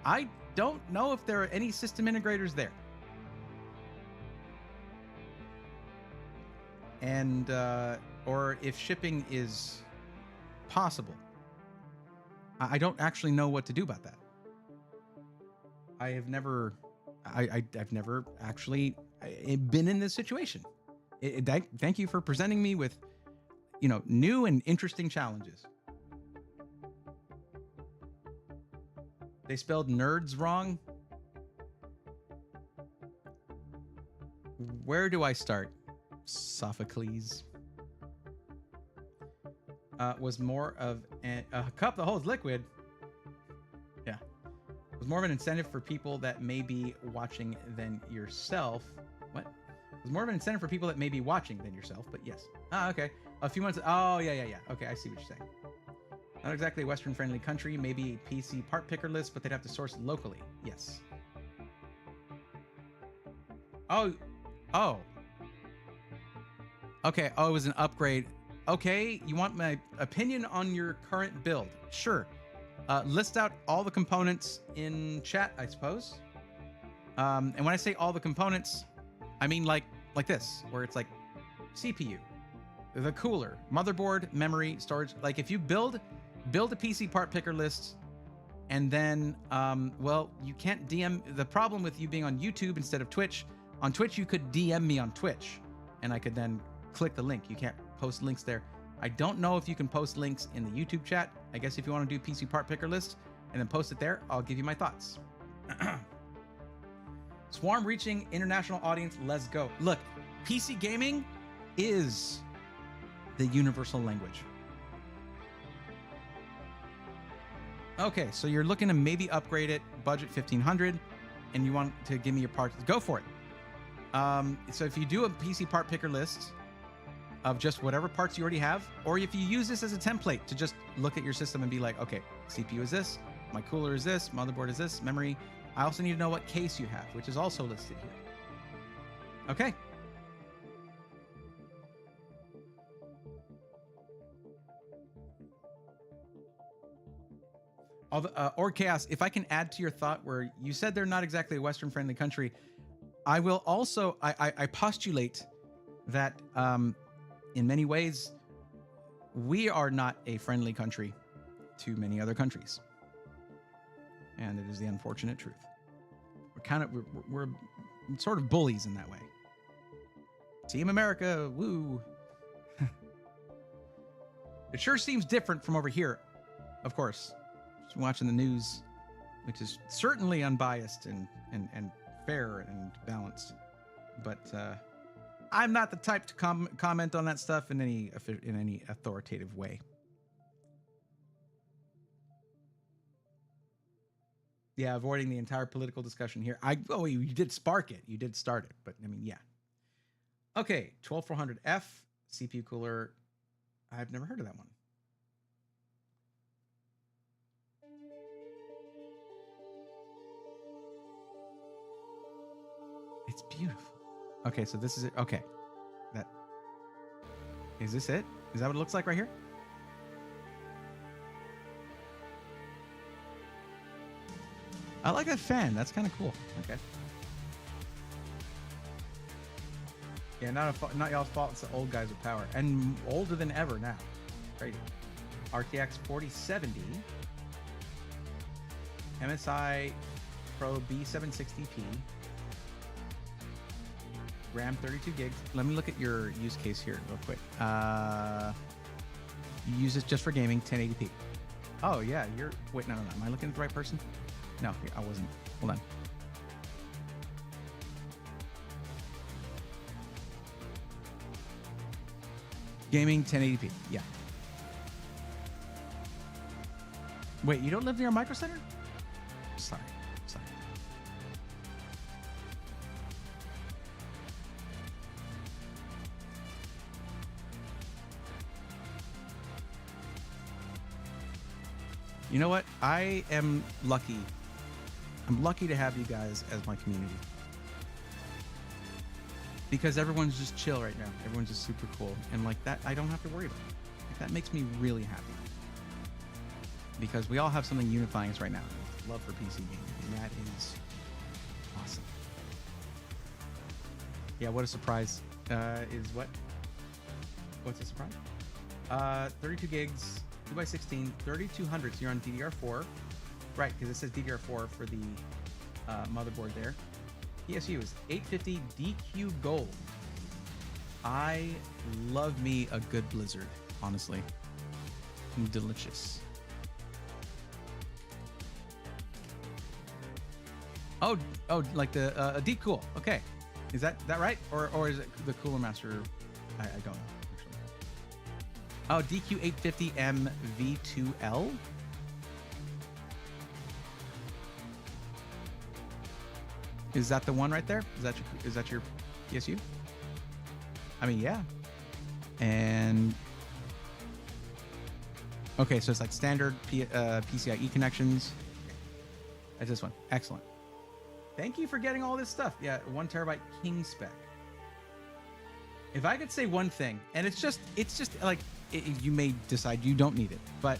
I don't know if there are any system integrators there. And, or if shipping is possible. I don't actually know what to do about that. I've never actually been in this situation. Thank you for presenting me with, new and interesting challenges. They spelled nerds wrong. Where do I start? Sophocles. Was more of a cup that holds liquid. Yeah. Was more of an incentive for people that may be watching than yourself. What? Was more of an incentive for people that may be watching than yourself, but yes. Ah, okay. A few months. Oh, yeah. Okay, I see what you're saying. Not exactly a Western-friendly country. Maybe a PC part picker list, but they'd have to source locally. Yes. Oh. Okay. Oh, it was an upgrade. Okay, you want my opinion on your current build? Sure. List out all the components in chat, I suppose. And when I say all the components, I mean like this, where it's like CPU, the cooler, motherboard, memory, storage. Like if you build a PC part picker list, and then, well, you can't DM. The problem with you being on YouTube instead of Twitch, on Twitch you could DM me on Twitch, and I could then click the link. You can't post links there. I don't know if you can post links in the YouTube chat. I guess if you want to do PC part picker list and then post it there, I'll give you my thoughts. Swarm reaching international audience. Let's go. Look, PC gaming is the universal language. Okay, so you're looking to maybe upgrade it, budget 1,500, and you want to give me your parts. Go for it. So if you do a PC part picker list of just whatever parts you already have, or if you use this as a template to just look at your system and be like, okay, CPU is this, my cooler is this, motherboard is this, memory. I also need to know what case you have, which is also listed here. Okay. Or Chaos, if I can add to your thought where you said they're not exactly a Western-friendly country, I will also, I postulate that in many ways, we are not a friendly country to many other countries. And it is the unfortunate truth. We're sort of bullies in that way. Team America, woo. It sure seems different from over here. of course, just watching the news, which is certainly unbiased and fair and balanced. But I'm not the type to comment on that stuff in any authoritative way. Yeah, avoiding the entire political discussion here. You did spark it. You did start it, but I mean, yeah. Okay, 12400F CPU cooler. I've never heard of that one. It's beautiful. Okay, so this is it. Okay. Is this it? Is that what it looks like right here? I like that fan. That's kind of cool. Okay. Yeah, not y'all's fault. It's the old guys with power. And older than ever now. Crazy. RTX 4070. MSI Pro B760p. RAM 32 gigs. Let me look at your use case here real quick. You use this just for gaming, 1080p. Oh, yeah. Wait, no. Am I looking at the right person? No, I wasn't. Hold on. Gaming 1080p. Yeah. Wait, you don't live near a micro center? Sorry. You know what? I am lucky. I'm lucky to have you guys as my community. Because everyone's just chill right now. Everyone's just super cool. And like that, I don't have to worry about it. Like, that makes me really happy. Because we all have something unifying us right now. Love for PC gaming. And that is awesome. Yeah, what a surprise. Is what? What's a surprise? 32 gigs, 2x16, 3200. So you're on DDR4. Right, because it says DDR4 for the motherboard there. PSU is 850 DQ Gold. I love me a good Blizzard, honestly. Delicious. Oh, like the deep cool. Okay, is that right? Or is it the Cooler Master? I don't know actually. Oh, DQ850M V2L. Is that the one right there? Is that your PSU? I mean, yeah. And okay, so it's like standard PCIe connections. That's this one. Excellent. Thank you for getting all this stuff. Yeah, 1 terabyte king spec. If I could say one thing, and it's just like you may decide you don't need it, but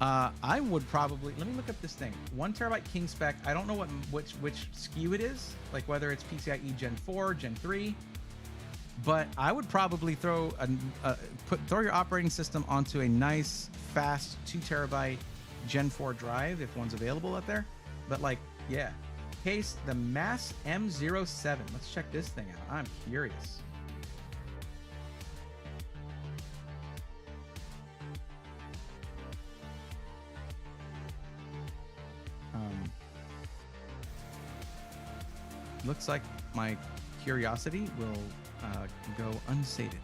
I would probably, let me look up this thing. 1 terabyte king spec. I don't know which SKU it is, like whether it's PCIe Gen 4, Gen 3, but I would probably throw your operating system onto a nice, fast 2 terabyte Gen 4 drive if one's available out there. But like, yeah. Case the Mass M07. Let's check this thing out. I'm curious. Looks like my curiosity will go unsated.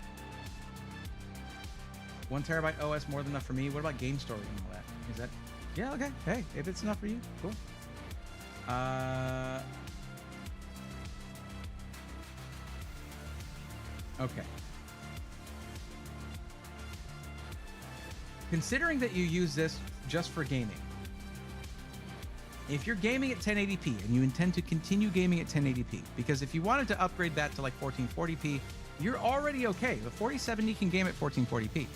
1 terabyte OS more than enough for me. What about game storage and all that? Is that? Yeah, okay. Hey, if it's enough for you, cool. Okay. Considering that you use this just for gaming, if you're gaming at 1080p and you intend to continue gaming at 1080p, because if you wanted to upgrade that to like 1440p, you're already okay. The 4070 can game at 1440p.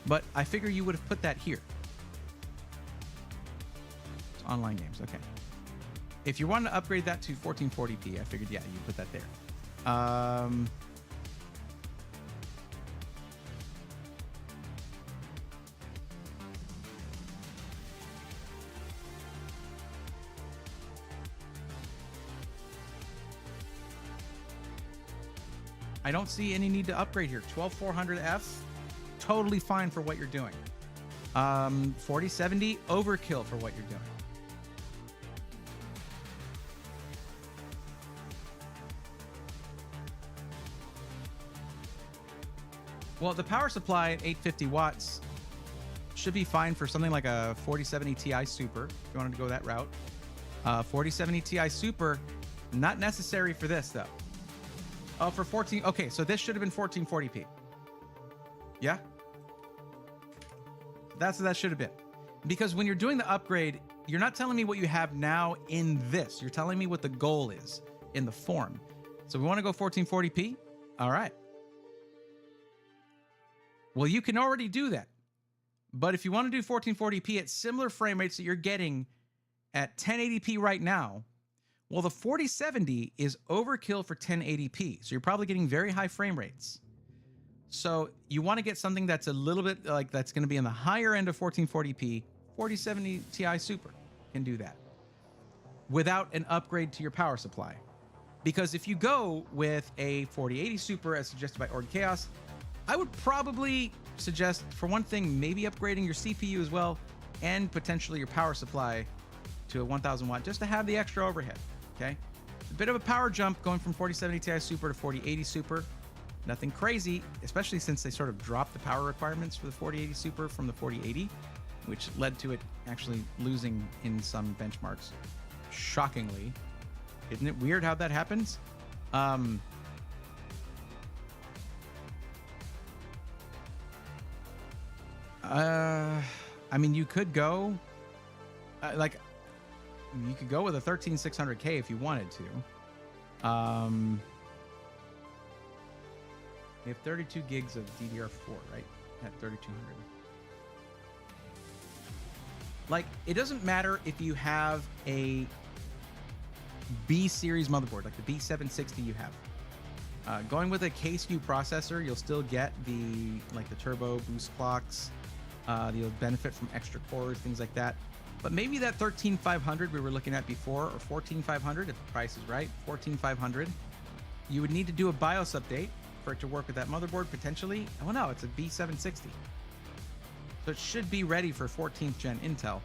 But I figure you would have put that here. It's online games, okay. If you wanted to upgrade that to 1440p, I figured, yeah, you put that there. I don't see any need to upgrade here. 12400F, totally fine for what you're doing. 4070 overkill for what you're doing. Well, the power supply at 850 watts should be fine for something like a 4070 Ti Super, if you wanted to go that route. 4070 Ti Super, not necessary for this, though. Oh, for 14... Okay, so this should have been 1440p. Yeah? That's what that should have been. Because when you're doing the upgrade, you're not telling me what you have now in this. You're telling me what the goal is in the form. So we want to go 1440p? All right. Well, you can already do that. But if you want to do 1440p at similar frame rates that you're getting at 1080p right now, well, the 4070 is overkill for 1080p. So you're probably getting very high frame rates. So you want to get something that's a little bit like that's going to be in the higher end of 1440p. 4070 Ti Super can do that without an upgrade to your power supply. Because if you go with a 4080 Super as suggested by Org Chaos, I would probably suggest, for one thing, maybe upgrading your CPU as well and potentially your power supply to a 1000 watt just to have the extra overhead. Okay, a bit of a power jump going from 4070 Ti Super to 4080 Super. Nothing crazy, especially since they sort of dropped the power requirements for the 4080 Super from the 4080, which led to it actually losing in some benchmarks. Shockingly. Isn't it weird how that happens? I mean, you could go you could go with a 13600K if you wanted to. You have 32 gigs of DDR4, right? At 3200. Like, it doesn't matter if you have a B series motherboard, like the B760 you have. Going with a K-SKU processor, you'll still get the turbo boost clocks. You'll benefit from extra cores, things like that. But maybe that 13500 we were looking at before, or 14500 if the price is right, 14500, you would need to do a BIOS update for it to work with that motherboard potentially. Oh no, it's a B760. So it should be ready for 14th gen Intel.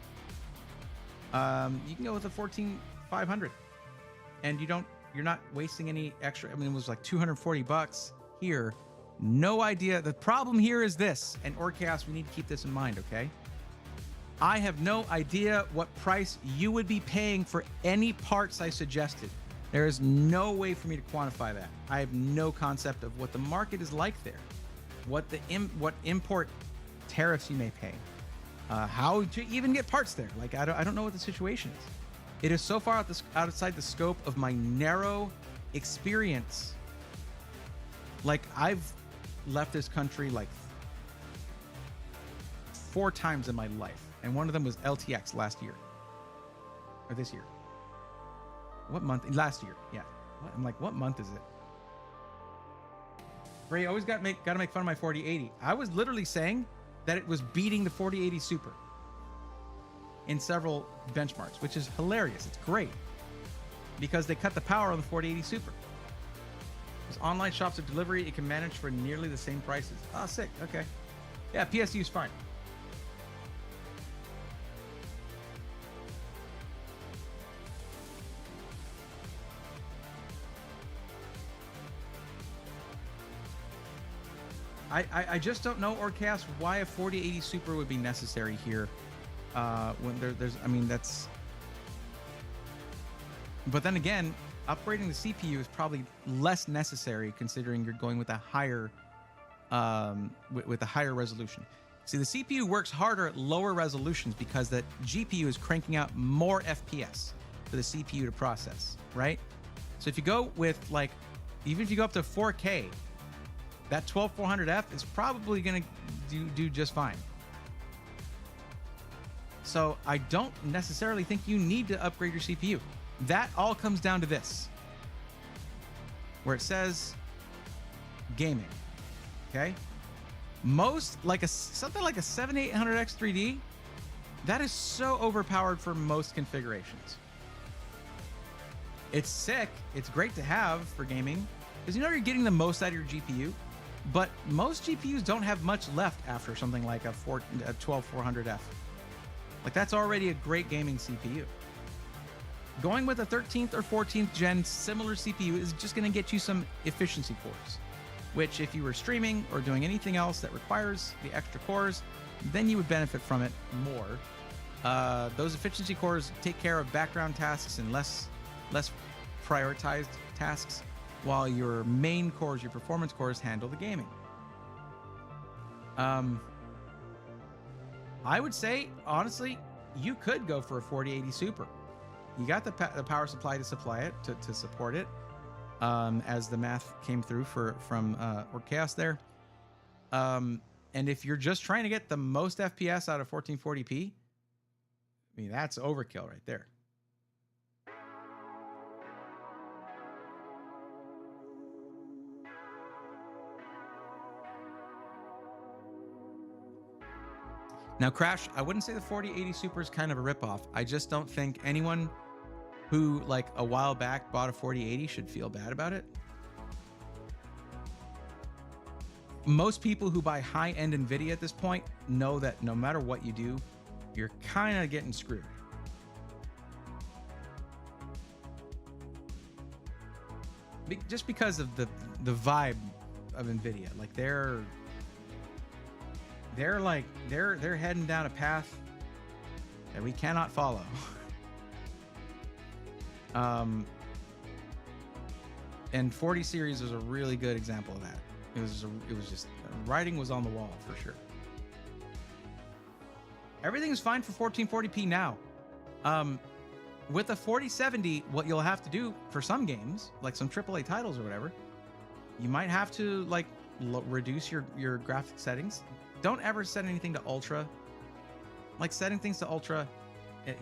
You can go with a 14500 and you're not wasting any extra. I mean, it was like $240 here. No idea. The problem here is this, and Orcast, we need to keep this in mind, okay? I have no idea what price you would be paying for any parts I suggested. There is no way for me to quantify that. I have no concept of what the market is like there, what import tariffs you may pay, how to even get parts there. Like, I don't know what the situation is. It is so far outside the scope of my narrow experience. Like, I've left this country like 4 times in my life, and one of them was LTX last year, or this year. What month? Last year, yeah. I'm like, what month is it? Ray always got to make fun of my 4080. I was literally saying that it was beating the 4080 Super in several benchmarks, which is hilarious. It's great because they cut the power on the 4080 Super. There's online shops of delivery, it can manage for nearly the same prices. Oh, sick. Okay. Yeah, PSU is fine. I just don't know, Orcast, why a 4080 Super would be necessary here. When there's, I mean, that's... But then again, upgrading the CPU is probably less necessary considering you're going with a higher, with a higher resolution. See, the CPU works harder at lower resolutions because the GPU is cranking out more FPS for the CPU to process, right? So if you go with, like, even if you go up to 4K, that 12400F is probably going to do just fine. So I don't necessarily think you need to upgrade your CPU. That all comes down to this, where it says gaming. Okay, most something like a 7800X3D, that is so overpowered for most configurations. It's sick. It's great to have for gaming because you know you're getting the most out of your GPU. But most GPUs don't have much left after something like a 12400F. Like, that's already a great gaming CPU. Going with a 13th or 14th gen similar CPU is just going to get you some efficiency cores, which if you were streaming or doing anything else that requires the extra cores, then you would benefit from it more. Those efficiency cores take care of background tasks and less prioritized tasks, while your main cores, your performance cores, handle the gaming. I would say, honestly, you could go for a 4080 Super. You got the power supply to supply it, to support it, as the math came through from Chaos there. And if you're just trying to get the most FPS out of 1440p, I mean, that's overkill right there. Now, Crash, I wouldn't say the 4080 Super is kind of a ripoff. I just don't think anyone who, like, a while back bought a 4080 should feel bad about it. Most people who buy high-end NVIDIA at this point know that no matter what you do, you're kind of getting screwed. Just because of the vibe of NVIDIA. Like, they're heading down a path that we cannot follow. And 40 series is a really good example of that. It was just writing was on the wall for sure. Everything is fine for 1440p now. With a 4070, what you'll have to do for some games, like some AAA titles or whatever, you might have to like reduce your graphic settings. Don't ever set anything to ultra. Like setting things to ultra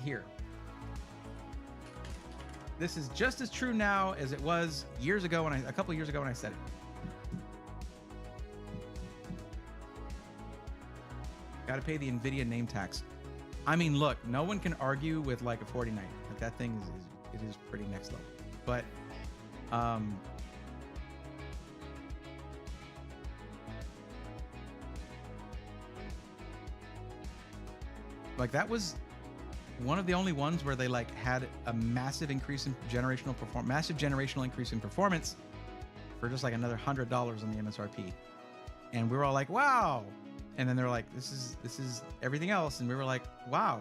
here. This is just as true now as it was years ago a couple years ago when I said it. Got to pay the NVIDIA name tax. I mean, look, no one can argue with like a 4090. Like that thing is pretty next level. But like that was one of the only ones where they like had a massive increase in massive generational increase in performance for just like another $100 on the MSRP. And we were all like, wow. And then they're like, this is everything else. And we were like, wow.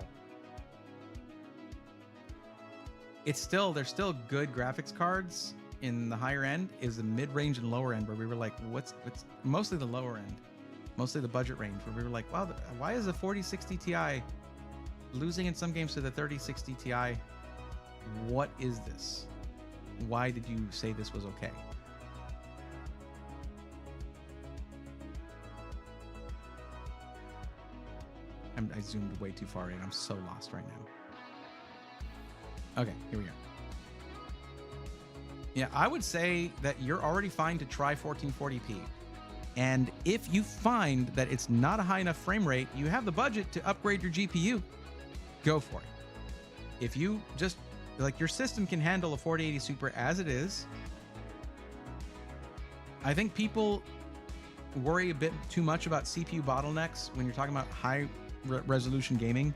There's still good graphics cards in the higher end. Is the mid-range and lower end where we were like, what's mostly the lower end, mostly the budget range where we were like, wow, why is the 4060 Ti losing in some games to the 3060 Ti? What is this? Why did you say this was okay? I zoomed way too far in. I'm so lost right now. Okay, here we go. Yeah, I would say that you're already fine to try 1440p. And if you find that it's not a high enough frame rate, you have the budget to upgrade your GPU, go for it. If you just, like, your system can handle a 4080 Super as it is. I think people worry a bit too much about CPU bottlenecks when you're talking about high resolution gaming.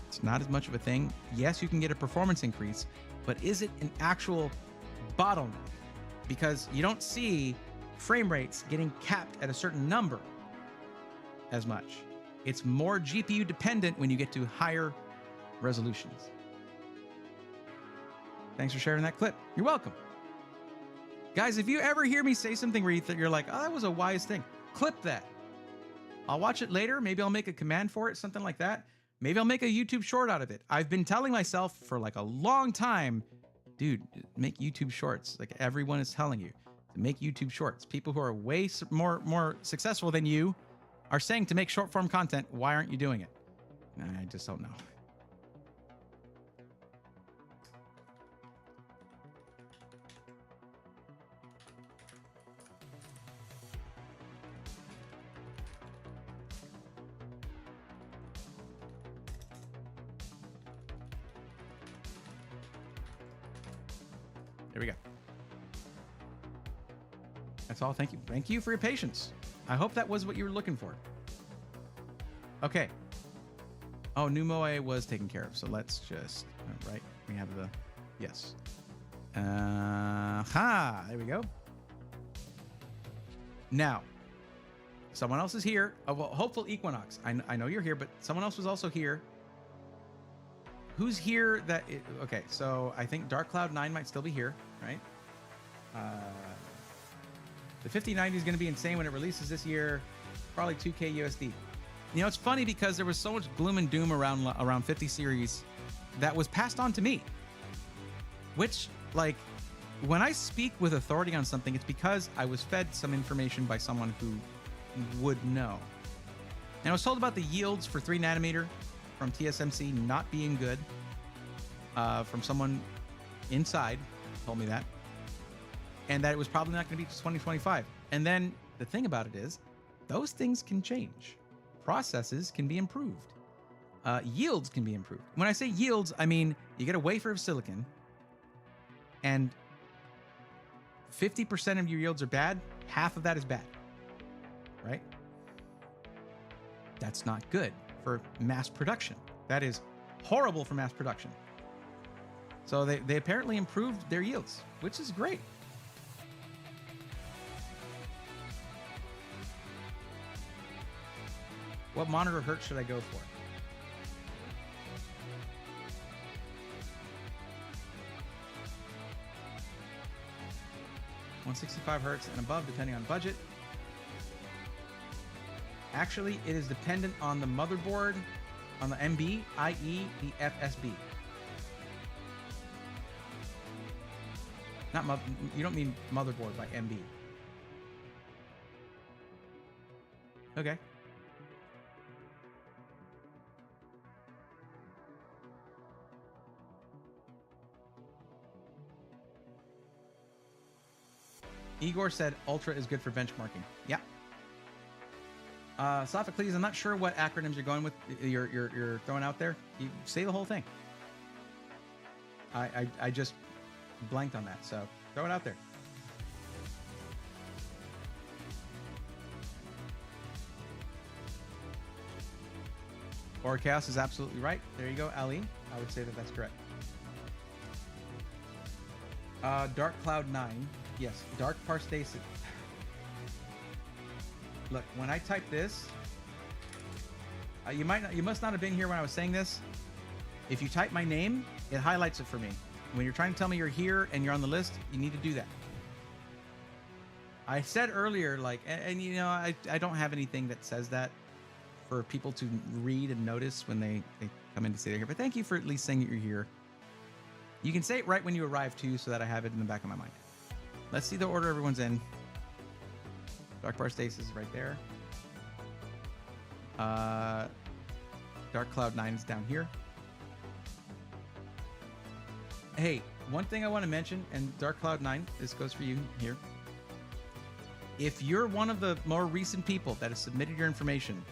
It's not as much of a thing. Yes, you can get a performance increase, but is it an actual bottleneck? Because you don't see frame rates getting capped at a certain number as much. It's more GPU dependent when you get to higher resolutions. Thanks for sharing that clip. You're welcome. Guys, if you ever hear me say something where you're like, oh, that was a wise thing, clip that. I'll watch it later. Maybe I'll make a command for it, something like that. Maybe I'll make a YouTube short out of it. I've been telling myself for like a long time, dude, make YouTube shorts. Like everyone is telling you to make YouTube shorts. People who are way more successful than you are saying to make short form content. Why aren't you doing it? I just don't know. Here we go. That's all. Thank you. Thank you for your patience. I hope that was what you were looking for. Okay. Oh, new Moe was taken care of. So let's just, right. We have the, yes. There we go. Now, someone else is here. Oh, well, hopeful Equinox. I know you're here, but someone else was also here. Who's here that... okay, so I think Dark Cloud 9 might still be here, right? The 5090 is going to be insane when it releases this year. Probably 2K USD. You know, it's funny because there was so much gloom and doom around 50 series that was passed on to me. Which, like, when I speak with authority on something, it's because I was fed some information by someone who would know. And I was told about the yields for 3 nanometer from TSMC not being good. From someone inside told me that. And that it was probably not going to be 2025. And then the thing about it is, those things can change. Processes can be improved. Yields can be improved. When I say yields, I mean you get a wafer of silicon and 50% of your yields are bad, half of that is bad, right? That's not good for mass production. That is horrible for mass production. So they apparently improved their yields, which is great. What monitor hertz should I go for? .165 hertz and above, depending on budget. Actually, it is dependent on the motherboard, on the MB, i.e. the FSB. Not you don't mean motherboard by MB. Okay. Igor said Ultra is good for benchmarking. Yeah. Sophocles, I'm not sure what acronyms you're going with. You're throwing out there. You say the whole thing. I just blanked on that, so throw it out there. Chaos is absolutely right. There you go, Ali. I would say that that's correct. Dark Cloud 9. Yes, Dark Parstasis. Look, when I type this, you must not have been here when I was saying this. If you type my name, it highlights it for me. When you're trying to tell me you're here and you're on the list, you need to do that. I said earlier, like, and you know, I don't have anything that says that for people to read and notice when they come in to say they're here. But thank you for at least saying that you're here. You can say it right when you arrive too, so that I have it in the back of my mind. Let's see the order everyone's in. Dark Parstasis is right there. Dark Cloud 9 is down here. Hey, one thing I want to mention, and Dark Cloud 9, this goes for you here. If you're one of the more recent people that has submitted your information,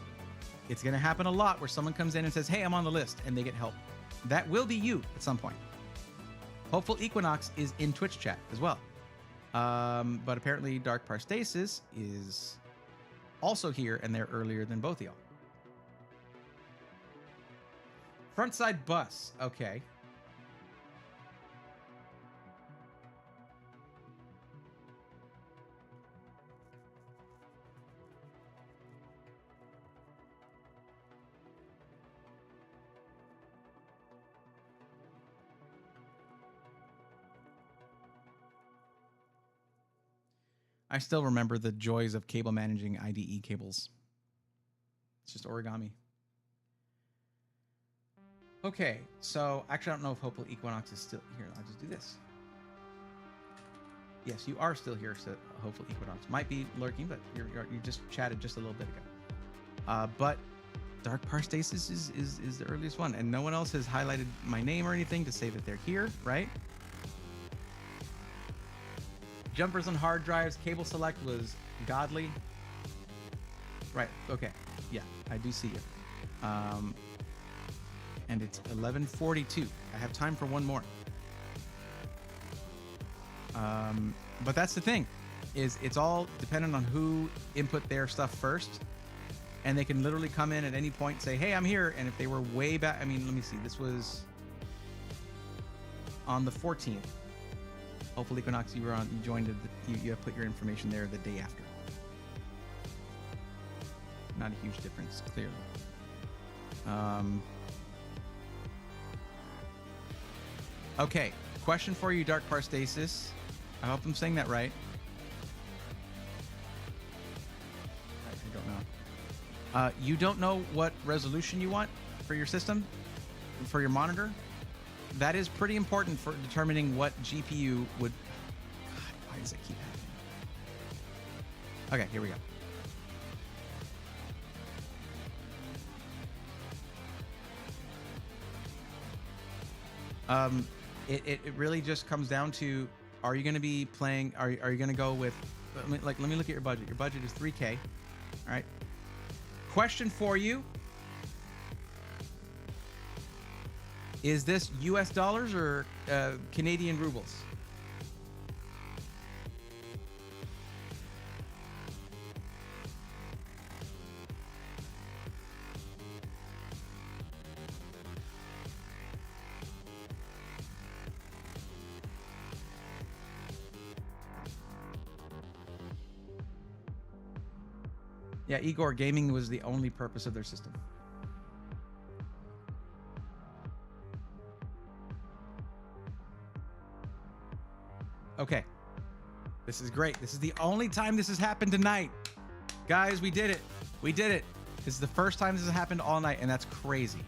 it's going to happen a lot where someone comes in and says, hey, I'm on the list, and they get help. That will be you at some point. Hopeful Equinox is in Twitch chat as well. But apparently Dark Parstasis is also here, and they're earlier than both of y'all. Frontside bus. Okay. I still remember the joys of cable managing IDE cables. It's just origami. Okay, so actually I don't know if Hopeful Equinox is still here. I'll just do this. Yes, you are still here, so Hopeful Equinox. Might be lurking, but you just chatted just a little bit ago. But Dark Parstasis is the earliest one, and no one else has highlighted my name or anything to say that they're here, right? Jumpers on hard drives. Cable select was godly. Right. Okay. Yeah, I do see you. And it's 11:42. I have time for one more. But that's the thing. is it's all dependent on who input their stuff first. And they can literally come in at any point and say, hey, I'm here. And if they were way back, I mean, let me see. This was on the 14th. Hopefully, Equinox, you joined, you have put your information there the day after. Not a huge difference, clearly. Okay, question for you, Dark Parstasis. I hope I'm saying that right. I don't know. You don't know what resolution you want for your system, for your monitor? That is pretty important for determining what GPU would... God, why does it keep happening? Okay, here we go. It really just comes down to, are you going to be playing, are you going to go with, let me look at your budget. Your budget is 3K. All right. Question for you. Is this US dollars or Canadian rubles? Yeah, Igor, gaming was the only purpose of their system. Okay. This is great. This is the only time this has happened tonight. Guys, we did it. We did it. This is the first time this has happened all night, and that's crazy.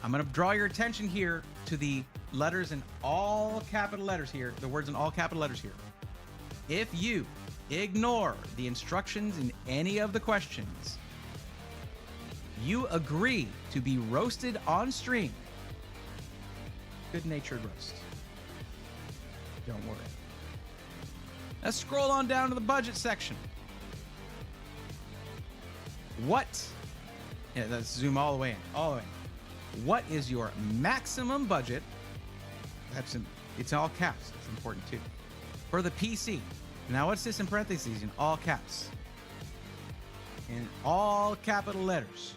I'm going to draw your attention here to the letters in all capital letters here, the words in all capital letters here. If you ignore the instructions in any of the questions, you agree to be roasted on stream. Good-natured roast. Don't worry. Let's scroll on down to the budget section. What? Yeah, let's zoom all the way in. All the way in. What is your maximum budget? It's all caps. It's important too. For the PC. Now, what's this in parentheses? In all caps. In all capital letters.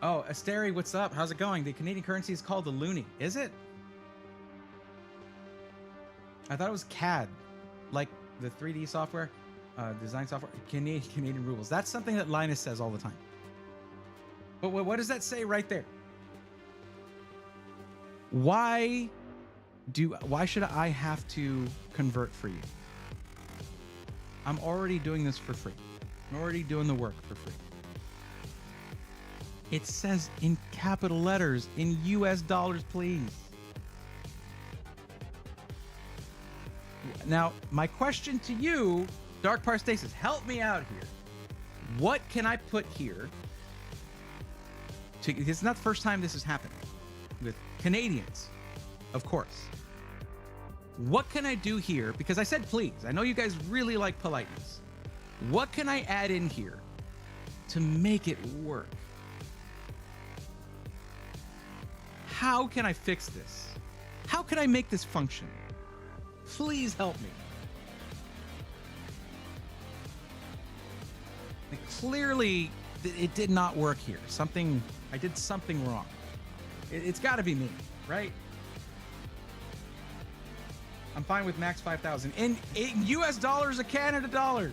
Oh, Asteri, what's up? How's it going? The Canadian currency is called the loonie. Is it? I thought it was CAD, like the 3D software, design software, Canadian rubles. That's something that Linus says all the time. But what does that say right there? Why should I have to convert for you? I'm already doing this for free. I'm already doing the work for free. It says in capital letters, in US dollars, please. Now, my question to you, Dark Parstasis, help me out here. What can I put here? It's not the first time this has happened with Canadians, of course. What can I do here? Because I said please. I know you guys really like politeness. What can I add in here to make it work? How can I fix this? How can I make this function? Please help me. Clearly, it did not work here. I did something wrong. It's got to be me, right? I'm fine with max 5,000 in US dollars or Canada dollars.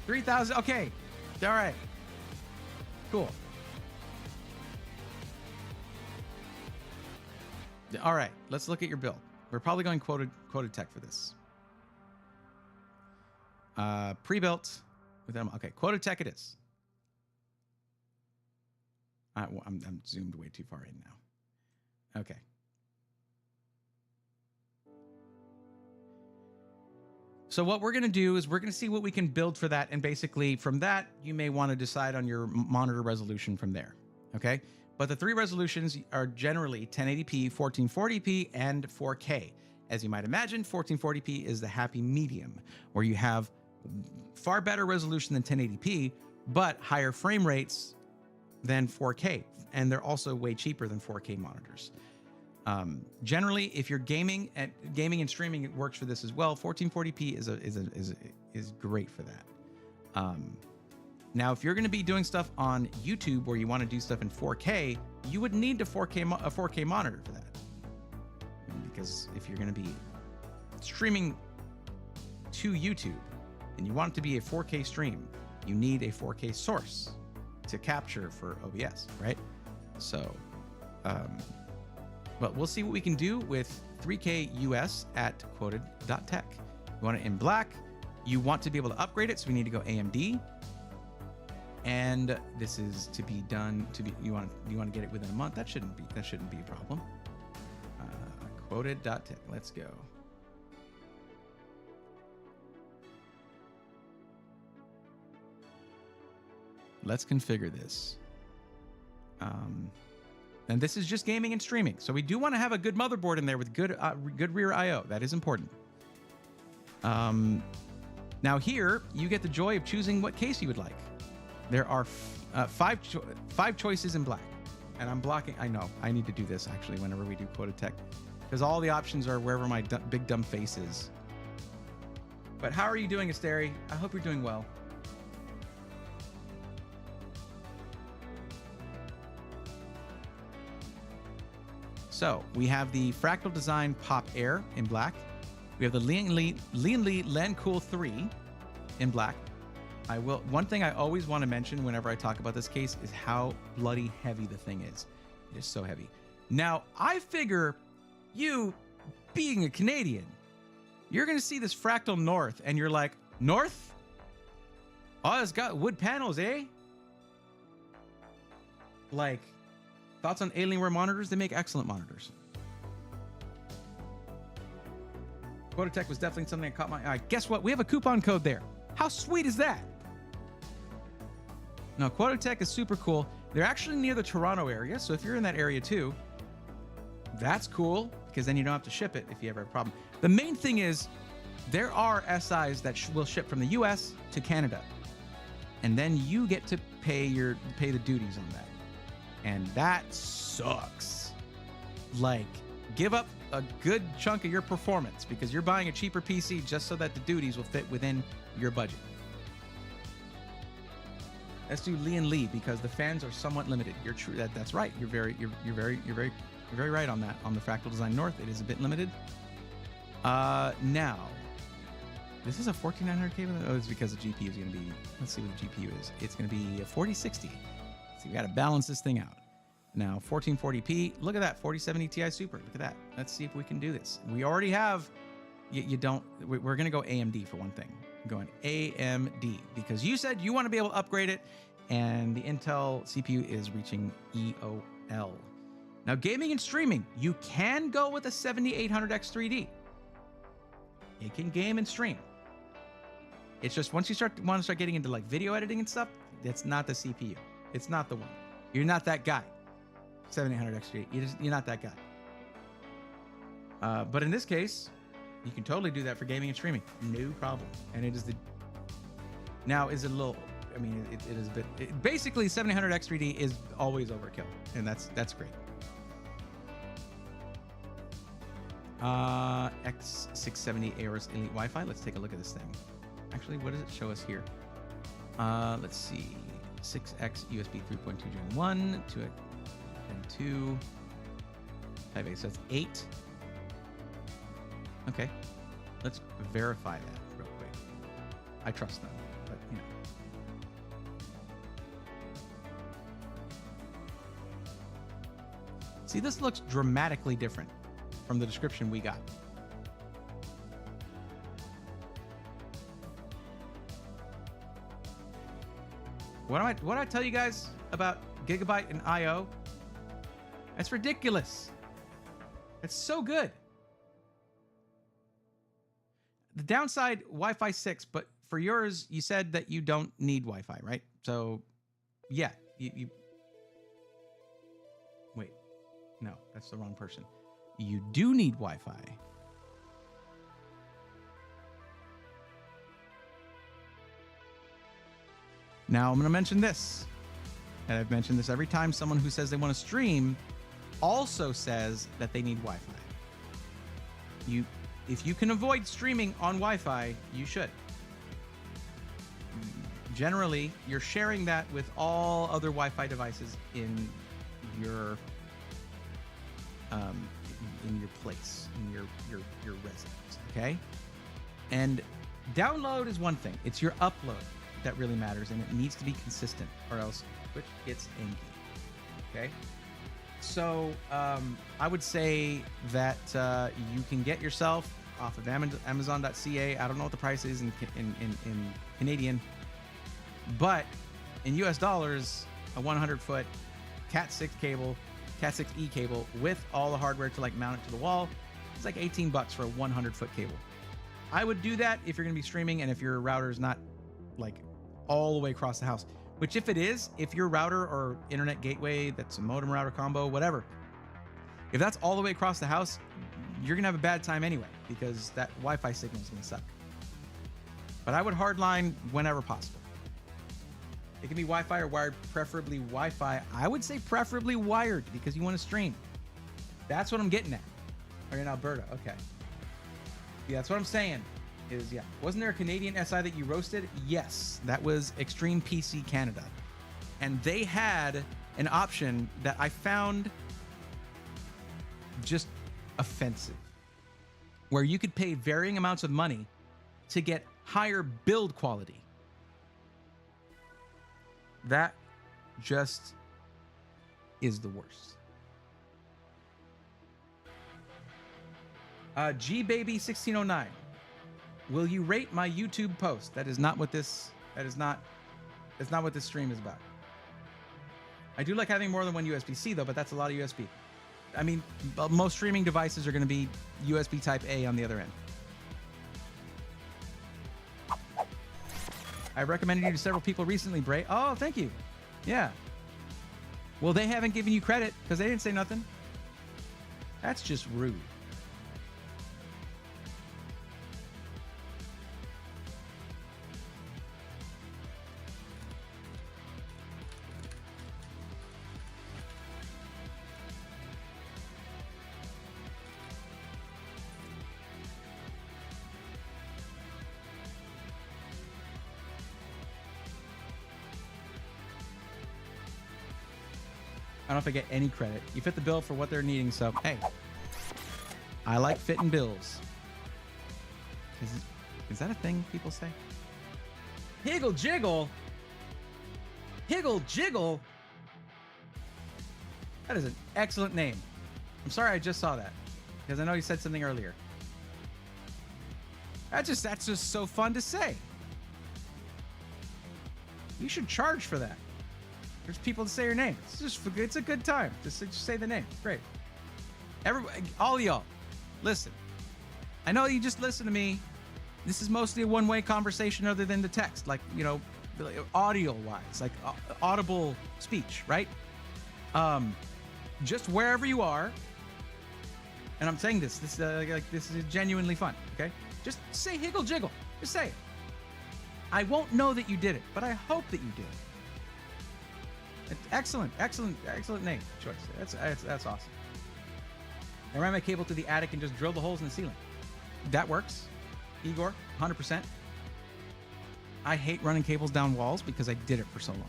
$3,000. Okay. All right. Cool. All right. Let's look at your bill. We're probably going quoted tech for this. Pre-built with them. Okay. Quoted tech it is. I'm zoomed way too far in now. Okay. So what we're going to do is we're going to see what we can build for that. And basically from that, you may want to decide on your monitor resolution from there. Okay. But the three resolutions are generally 1080p, 1440p, and 4K. As you might imagine, 1440p is the happy medium, where you have far better resolution than 1080p, but higher frame rates than 4K, and they're also way cheaper than 4K monitors. Generally, if you're gaming and streaming, it works for this as well. 1440p is great for that. Now, if you're going to be doing stuff on YouTube where you want to do stuff in 4K, you would need a 4K monitor for that. Because if you're going to be streaming to YouTube and you want it to be a 4K stream, you need a 4K source to capture for OBS, right? So, but we'll see what we can do with 3K US at quoted.tech. You want it in black. You want to be able to upgrade it, so we need to go AMD. And this is to be done. You want to get it within a month. That shouldn't be a problem. Quoted.tech. Let's go. Let's configure this. And this is just gaming and streaming. So we do want to have a good motherboard in there with good rear I/O. That is important. Now here, you get the joy of choosing what case you would like. There are five choices in black. And I'm blocking. I know. I need to do this, actually, whenever we do Quoted Tech. Because all the options are wherever my big dumb face is. But how are you doing, Asteri? I hope you're doing well. So we have the Fractal Design Pop Air in black. We have the Lian Li Lancool 3 in black. One thing I always want to mention whenever I talk about this case is how bloody heavy the thing is. It is so heavy. Now, I figure you, being a Canadian, you're going to see this Fractal North and you're like, North? Oh, it's got wood panels, eh? Like, thoughts on Alienware monitors? They make excellent monitors. Quototech was definitely something that caught my eye. Guess what? We have a coupon code there. How sweet is that? Now, Quototech is super cool. They're actually near the Toronto area, so if you're in that area too, that's cool, because then you don't have to ship it if you ever have a problem. The main thing is there are SIs that will ship from the US to Canada, and then you get to pay the duties on that. And that sucks. Like, give up a good chunk of your performance because you're buying a cheaper PC just so that the duties will fit within your budget. Let's do Lian Li because the fans are somewhat limited. You're true. That's right. You're very right on that. On the Fractal Design North, it is a bit limited. Now, this is a 14900K. Oh, it's because the GPU is going to be. Let's see what the GPU is. It's going to be a 4060. So we got to balance this thing out. Now, 1440p. Look at that, 4070 Ti Super. Look at that. Let's see if we can do this. We already have. You don't. We're going to go AMD for one thing. I'm going AMD because you said you want to be able to upgrade it, and the Intel CPU is reaching EOL. Now, gaming and streaming, you can go with a 7800X3D. It can game and stream. It's just once you want to start getting into like video editing and stuff, it's not the CPU. It's not the one. You're not that guy. 7800X3D. You're not that guy. But in this case, you can totally do that for gaming and streaming. No problem. And it is the... Now, is it a little... I mean, it is a bit... basically, 7800X3D is always overkill. And that's great. X670 Aorus Elite Wi-Fi. Let's take a look at this thing. Actually, what does it show us here? Let's see. 6X USB 3.2 Gen 1, 2X Gen 2, 5A, so that's 8. Okay, let's verify that real quick. I trust them, but you know. See, this looks dramatically different from the description we got. What do I tell you guys about Gigabyte and I/O? That's ridiculous. It's so good. The downside, Wi-Fi 6, but for yours, you said that you don't need Wi-Fi, right? So, yeah, you wait, no, that's the wrong person. You do need Wi-Fi. Now I'm going to mention this. and I've mentioned this every time, someone who says they want to stream also says that they need Wi-Fi. If you can avoid streaming on Wi-Fi, you should. Generally, you're sharing that with all other Wi-Fi devices in your place, in your residence, okay? And download is one thing. It's your upload that really matters, and it needs to be consistent, or else Twitch gets angry, okay? So I would say that you can get yourself off of Amazon.ca. I don't know what the price is in Canadian, but in US dollars, a 100-foot Cat 6 cable, Cat 6e cable with all the hardware to like mount it to the wall, it's like $18 for a 100-foot cable. I would do that if you're going to be streaming and if your router is not like all the way across the house. Which if it is, if your router or internet gateway, that's a modem router combo, whatever, if that's all the way across the house, you're gonna have a bad time anyway, because that Wi-Fi signal is gonna suck. But I would hardline whenever possible. It can be Wi-Fi or wired, preferably Wi-Fi. I would say preferably wired because you want to stream. That's what I'm getting at. Or in Alberta, okay. Yeah, that's what I'm saying. Yeah, wasn't there a Canadian SI that you roasted? Yes, that was Extreme PC Canada, and they had an option that I found just offensive, where you could pay varying amounts of money to get higher build quality. That just is the worst. GBaby1609. Will you rate my YouTube post? That is not what this. That's not what this stream is about. I do like having more than one USB-C though, but that's a lot of USB. I mean, most streaming devices are going to be USB Type A on the other end. I recommended you to several people recently, Bray. Oh, thank you. Yeah. Well, they haven't given you credit because they didn't say nothing. That's just rude. I don't know if I get any credit. You fit the bill for what they're needing, so hey. I like fitting bills. Is that a thing people say? Higgle jiggle? Higgle jiggle? That is an excellent name. I'm sorry I just saw that, because I know you said something earlier. That's just so fun to say. You should charge for that. There's people to say your name. It's a good time. Just say the name. Great. All of y'all, listen. I know you just listen to me. This is mostly a one-way conversation other than the text, like, you know, audio-wise, like audible speech, right? Just wherever you are, and I'm saying this is genuinely fun, okay? Just say higgle jiggle. Just say it. I won't know that you did it, but I hope that you did. Excellent name choice. That's awesome. I ran my cable to the attic and just drilled the holes in the ceiling. That works, Igor, 100%. I hate running cables down walls because I did it for so long.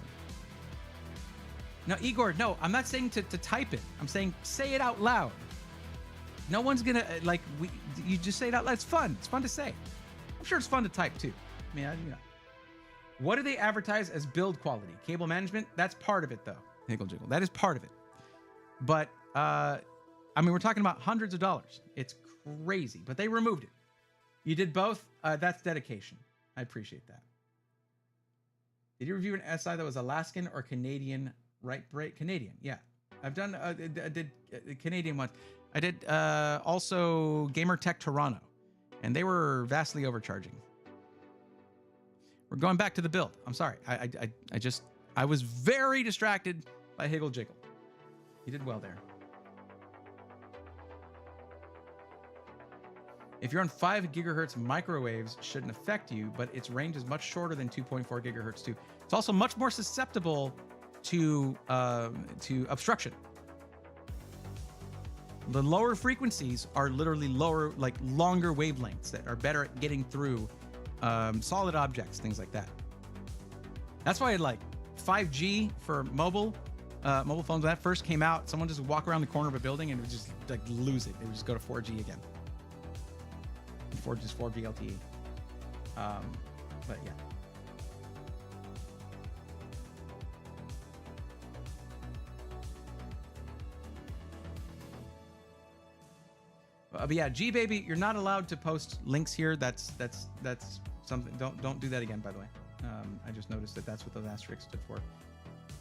No, Igor, no, I'm not saying to type it. I'm saying say it out loud. No one's gonna you just say it out loud. It's fun. It's fun to say. I'm sure it's fun to type too. I mean, you know. What do they advertise as build quality? Cable management? That's part of it, though. Higgle jiggle. That is part of it. But, I mean, we're talking about hundreds of dollars. It's crazy. But they removed it. You did both? That's dedication. I appreciate that. Did you review an SI that was Alaskan or Canadian? Right, break? Canadian, yeah. I've done, I did Canadian ones. I did also GamerTech Toronto. And they were vastly overcharging. We're going back to the build. I'm sorry. I was very distracted by higgle jiggle. You did well there. If you're on 5 gigahertz, microwaves shouldn't affect you, but its range is much shorter than 2.4 gigahertz too. It's also much more susceptible to obstruction. The lower frequencies are literally lower, like longer wavelengths that are better at getting through solid objects, things like that. That's why like 5G for mobile phones, when that first came out, someone just walk around the corner of a building and it would just like lose it. It would just go to 4G again. Just 4G LTE. But yeah. But yeah, G baby, you're not allowed to post links here. That's something. Don't do that again. By the way, I just noticed that that's what those asterisks stood for.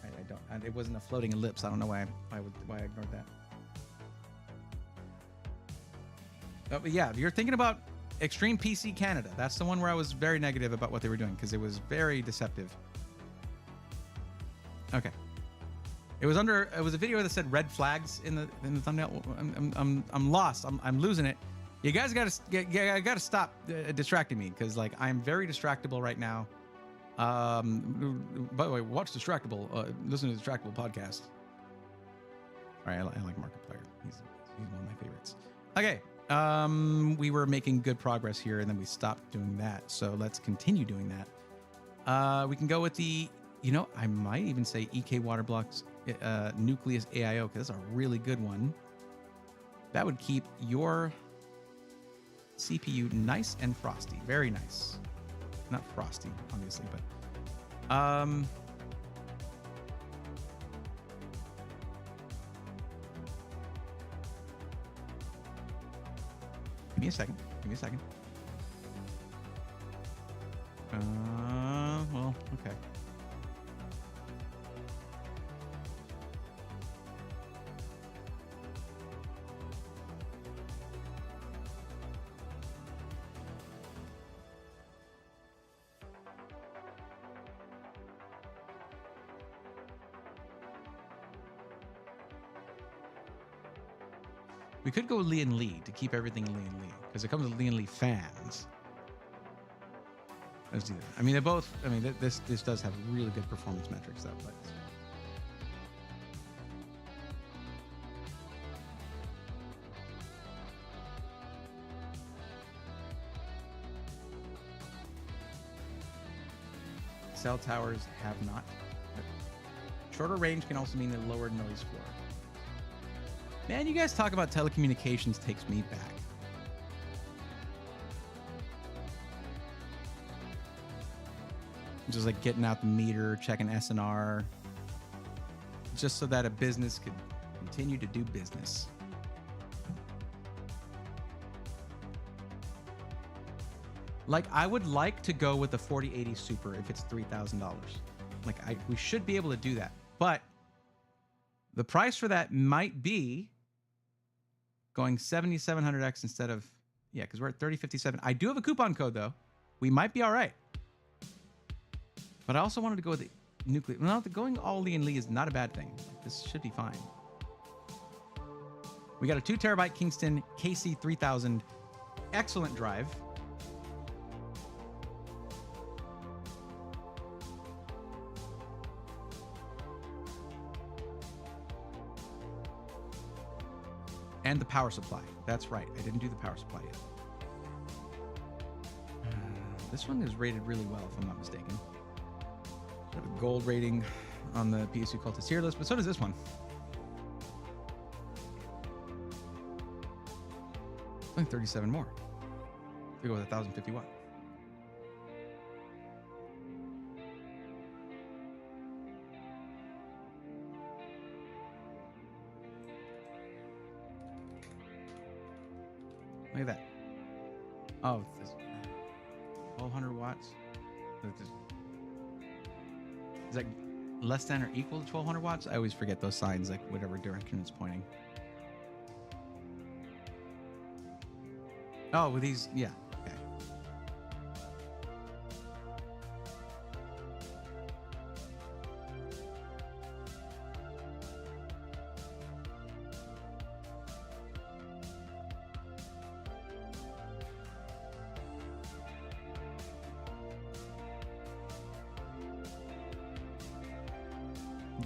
I don't. It wasn't a floating ellipse. I don't know why I ignored that. But yeah, if you're thinking about Extreme PC Canada, that's the one where I was very negative about what they were doing because it was very deceptive. Okay. It was a video that said red flags in the thumbnail. I'm lost. I'm losing it. You guys gotta stop distracting me because like I'm very distractible right now. By the way, watch Distractible. Listen to Distractible podcast. All right, I like Markiplier. He's one of my favorites. Okay. We were making good progress here and then we stopped doing that. So let's continue doing that. We can go with the, I might even say EK Waterblocks Nucleus AIO because that's a really good one. That would keep your CPU nice and frosty. Very nice. Not frosty, obviously, but give me a second. Well, okay. We could go Lee and Lee to keep everything Lee and Lee because it comes with Lee and Lee fans. Let's do that. I mean, they both. I mean, this does have really good performance metrics though. But cell towers have not. Shorter range can also mean a lower noise floor. Man, you guys talk about telecommunications takes me back. Just like getting out the meter, checking SNR, just so that a business could continue to do business. Like, I would like to go with the 4080 Super if it's $3,000. Like, we should be able to do that. But the price for that might be going 7700X instead of, because we're at 3057. I do have a coupon code, though. We might be all right. But I also wanted to go with the nuclear. Well, going all Lee and Lee is not a bad thing. This should be fine. We got a 2 terabyte Kingston KC3000. Excellent drive. And the power supply. That's right. I didn't do the power supply yet. This one is rated really well, if I'm not mistaken. I have a gold rating on the PSU Cultist tier list, but so does this one. Only 37 more. We go with 1051. Look at that. Oh, this 1200 watts. Is that less than or equal to 1200 watts? I always forget those signs, like whatever direction it's pointing. Oh, with these, yeah. Okay.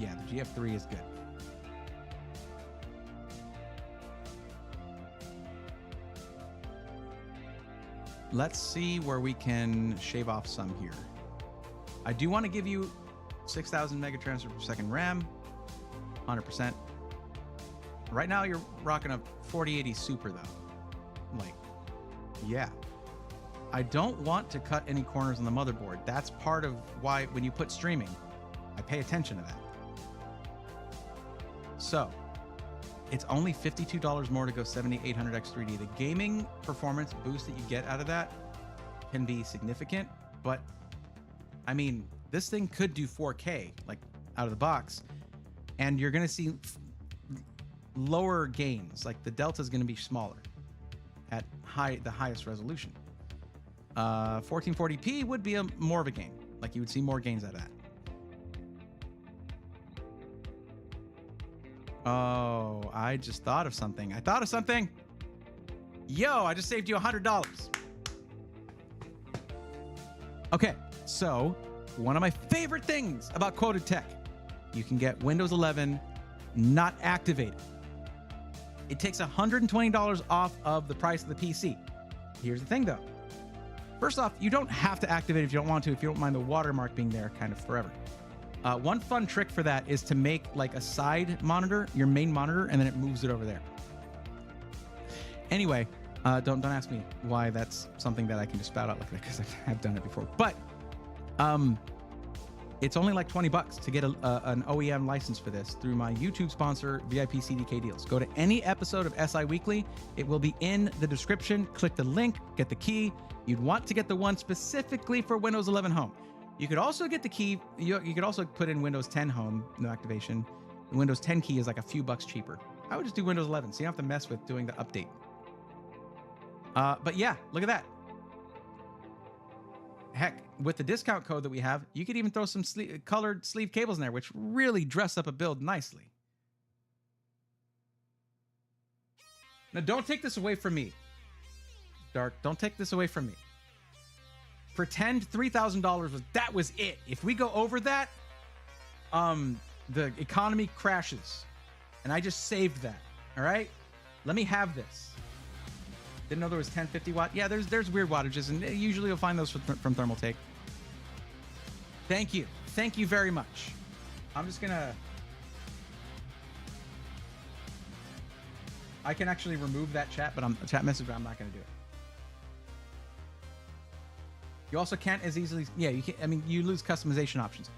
Yeah, the GF3 is good. Let's see where we can shave off some here. I do want to give you 6,000 megatransfer per second RAM, 100%. Right now, you're rocking a 4080 Super, though. Like, yeah. I don't want to cut any corners on the motherboard. That's part of why when you put streaming, I pay attention to that. So, it's only $52 more to go 7800X3D. The gaming performance boost that you get out of that can be significant, but I mean, this thing could do 4K, like out of the box, and you're going to see lower gains. Like the delta is going to be smaller at the highest resolution. 1440p would be more of a gain. Like you would see more gains out of that. Oh, I just thought of something. Yo, I just saved you $100. Okay, so one of my favorite things about Quoted Tech, you can get Windows 11 not activated. It takes $120 off of the price of the PC. Here's the thing though. First off, you don't have to activate it if you don't want to, if you don't mind the watermark being there kind of forever. One fun trick for that is to make like a side monitor, your main monitor, and then it moves it over there. Anyway, don't ask me why that's something that I can just spout out like that, because I've done it before. But it's only like $20 to get an OEM license for this through my YouTube sponsor, VIP CDK Deals. Go to any episode of SI Weekly. It will be in the description. Click the link, get the key. You'd want to get the one specifically for Windows 11 Home. You could also get the key. You could also put in Windows 10 Home, no activation. The Windows 10 key is like a few bucks cheaper. I would just do Windows 11, so you don't have to mess with doing the update. But yeah, look at that. Heck, with the discount code that we have, you could even throw some colored sleeve cables in there, which really dress up a build nicely. Now, don't take this away from me. Dark, don't take this away from me. Pretend $3,000 was it. If we go over that, the economy crashes. And I just saved that. All right? Let me have this. Didn't know there was 1050 watt. Yeah, there's weird wattages, and usually you'll find those from Thermaltake. Thank you. Thank you very much. I'm just gonna... I can actually remove that chat, but chat message, but I'm not gonna do it. You also can't as easily... Yeah, you can't, I mean, you lose customization options.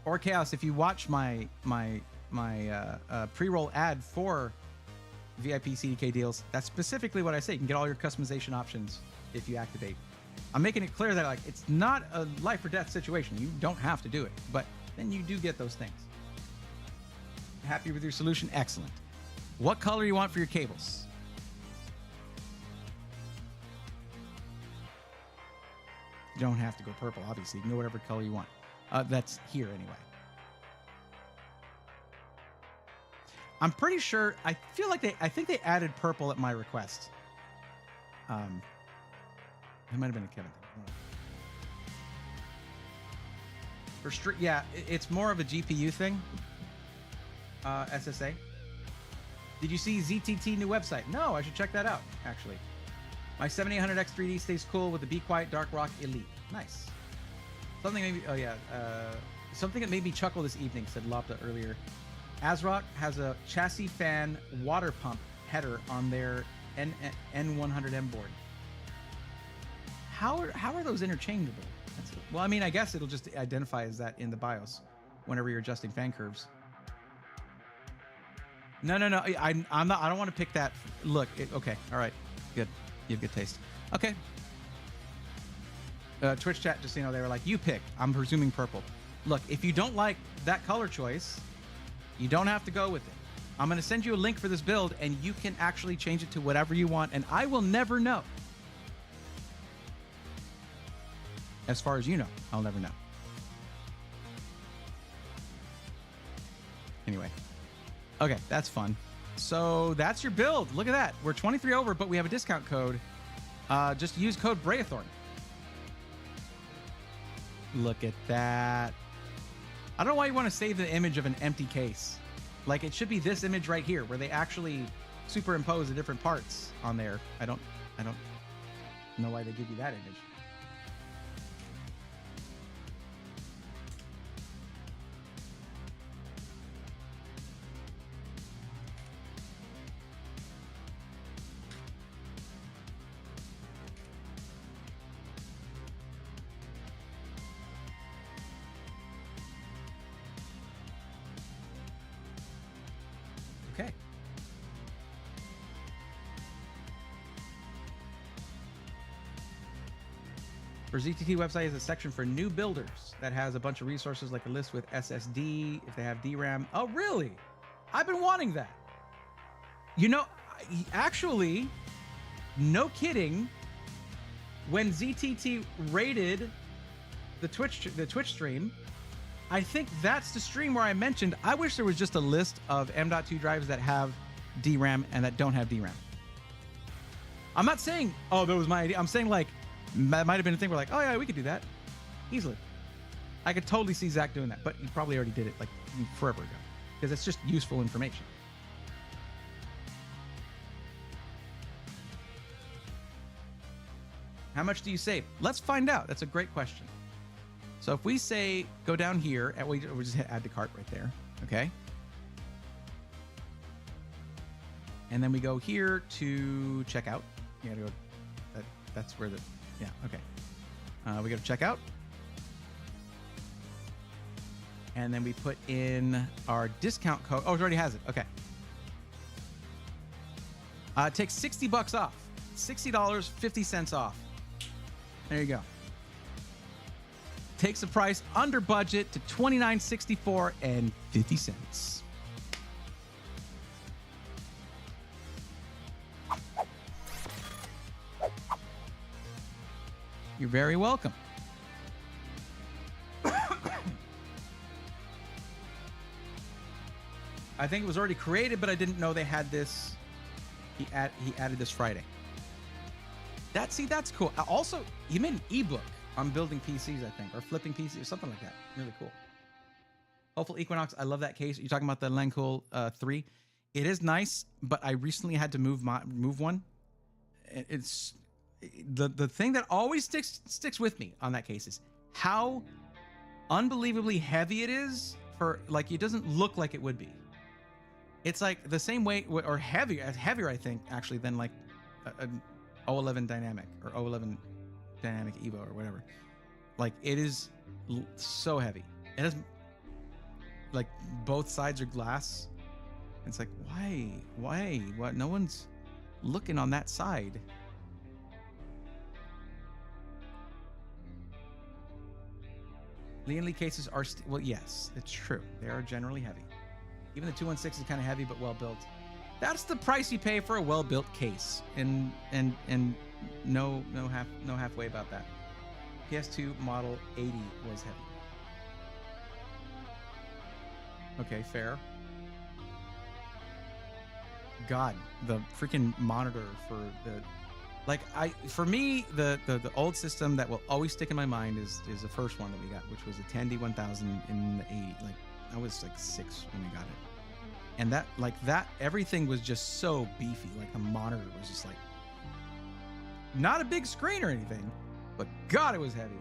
Or Chaos, if you watch my pre-roll ad for VIP CDK Deals, that's specifically what I say. You can get all your customization options if you activate. I'm making it clear that like it's not a life or death situation. You don't have to do it, but then you do get those things. Happy with your solution? Excellent. What color you want for your cables? You don't have to go purple, obviously. You can go whatever color you want. That's here anyway. I'm pretty sure. I feel like I think they added purple at my request. It might have been a Kevin thing. Yeah, it's more of a GPU thing. SSA. Did you see ZTT new website? No, I should check that out. Actually, my 7800X3D stays cool with the Be Quiet Dark Rock Elite. Nice. Something maybe. Oh yeah. Something that made me chuckle this evening, said Lopta earlier. ASRock has a chassis fan water pump header on their N100M board. How are those interchangeable? Well, I mean, I guess it'll just identify as that in the BIOS whenever you're adjusting fan curves. No. I'm not. I don't want to pick that. Look. Okay. All right. Good. You have good taste. Okay. Twitch chat, just so you know, they were like, you pick. I'm presuming purple. Look, if you don't like that color choice, you don't have to go with it. I'm going to send you a link for this build, and you can actually change it to whatever you want, and I will never know. As far as you know, I'll never know. Anyway. Okay, that's fun. So that's your build. Look at that. We're 23 over, but we have a discount code. Just use code Braethorn. Look at that. I don't know why you want to save the image of an empty case. Like, it should be this image right here, where they actually superimpose the different parts on there. I don't know why they give you that image. Okay. For ZTT website is a section for new builders that has a bunch of resources like a list with SSD, if they have DRAM. Oh, really? I've been wanting that. You know, actually, no kidding, when ZTT rated the Twitch stream, I think that's the stream where I mentioned I wish there was just a list of M.2 drives that have DRAM and that don't have DRAM. I'm not saying, oh, that was my idea. I'm saying, like, that might have been a thing where, like, oh yeah, we could do that easily. I could totally see Zach doing that, but he probably already did it like forever ago because it's just useful information. How much do you save? Let's find out. That's a great question. So if we say go down here, and we just hit add to cart right there, okay? And then we go here to checkout. You gotta go. That's where the okay. We go to checkout, and then we put in our discount code. Oh, it already has it. Okay. It takes $60 off. $60.50 off. There you go. Takes the price under budget to $29.64.50. You're very welcome. I think it was already created, but I didn't know they had this. He added this Friday. That's cool. Also, he made an ebook on building PCs, I think, or flipping PCs, or something like that. Really cool. Hopeful Equinox. I love that case. You're talking about the Lencool 3. It is nice, but I recently had to move one. It's the thing that always sticks with me on that case is how unbelievably heavy it is. For like, it doesn't look like it would be. It's like the same weight or heavier, I think, actually, than like an 011 Dynamic or 011 Dynamic Evo or whatever. Like, it is so heavy. It has, like, both sides are glass. It's like, why? What? No one's looking on that side. Lian Li cases are well, yes, it's true. They are generally heavy. Even the 216 is kind of heavy but well built. That's the price you pay for a well built case, and no halfway about that. PS2 model 80 was heavy. Okay, fair. God, the freaking monitor for the, like, for me, the old system that will always stick in my mind is the first one that we got, which was the 10D1000 in the 80. Like, I was like 6 when we got it. And that everything was just so beefy. Like, the monitor was just like, not a big screen or anything, but God, it was heavy.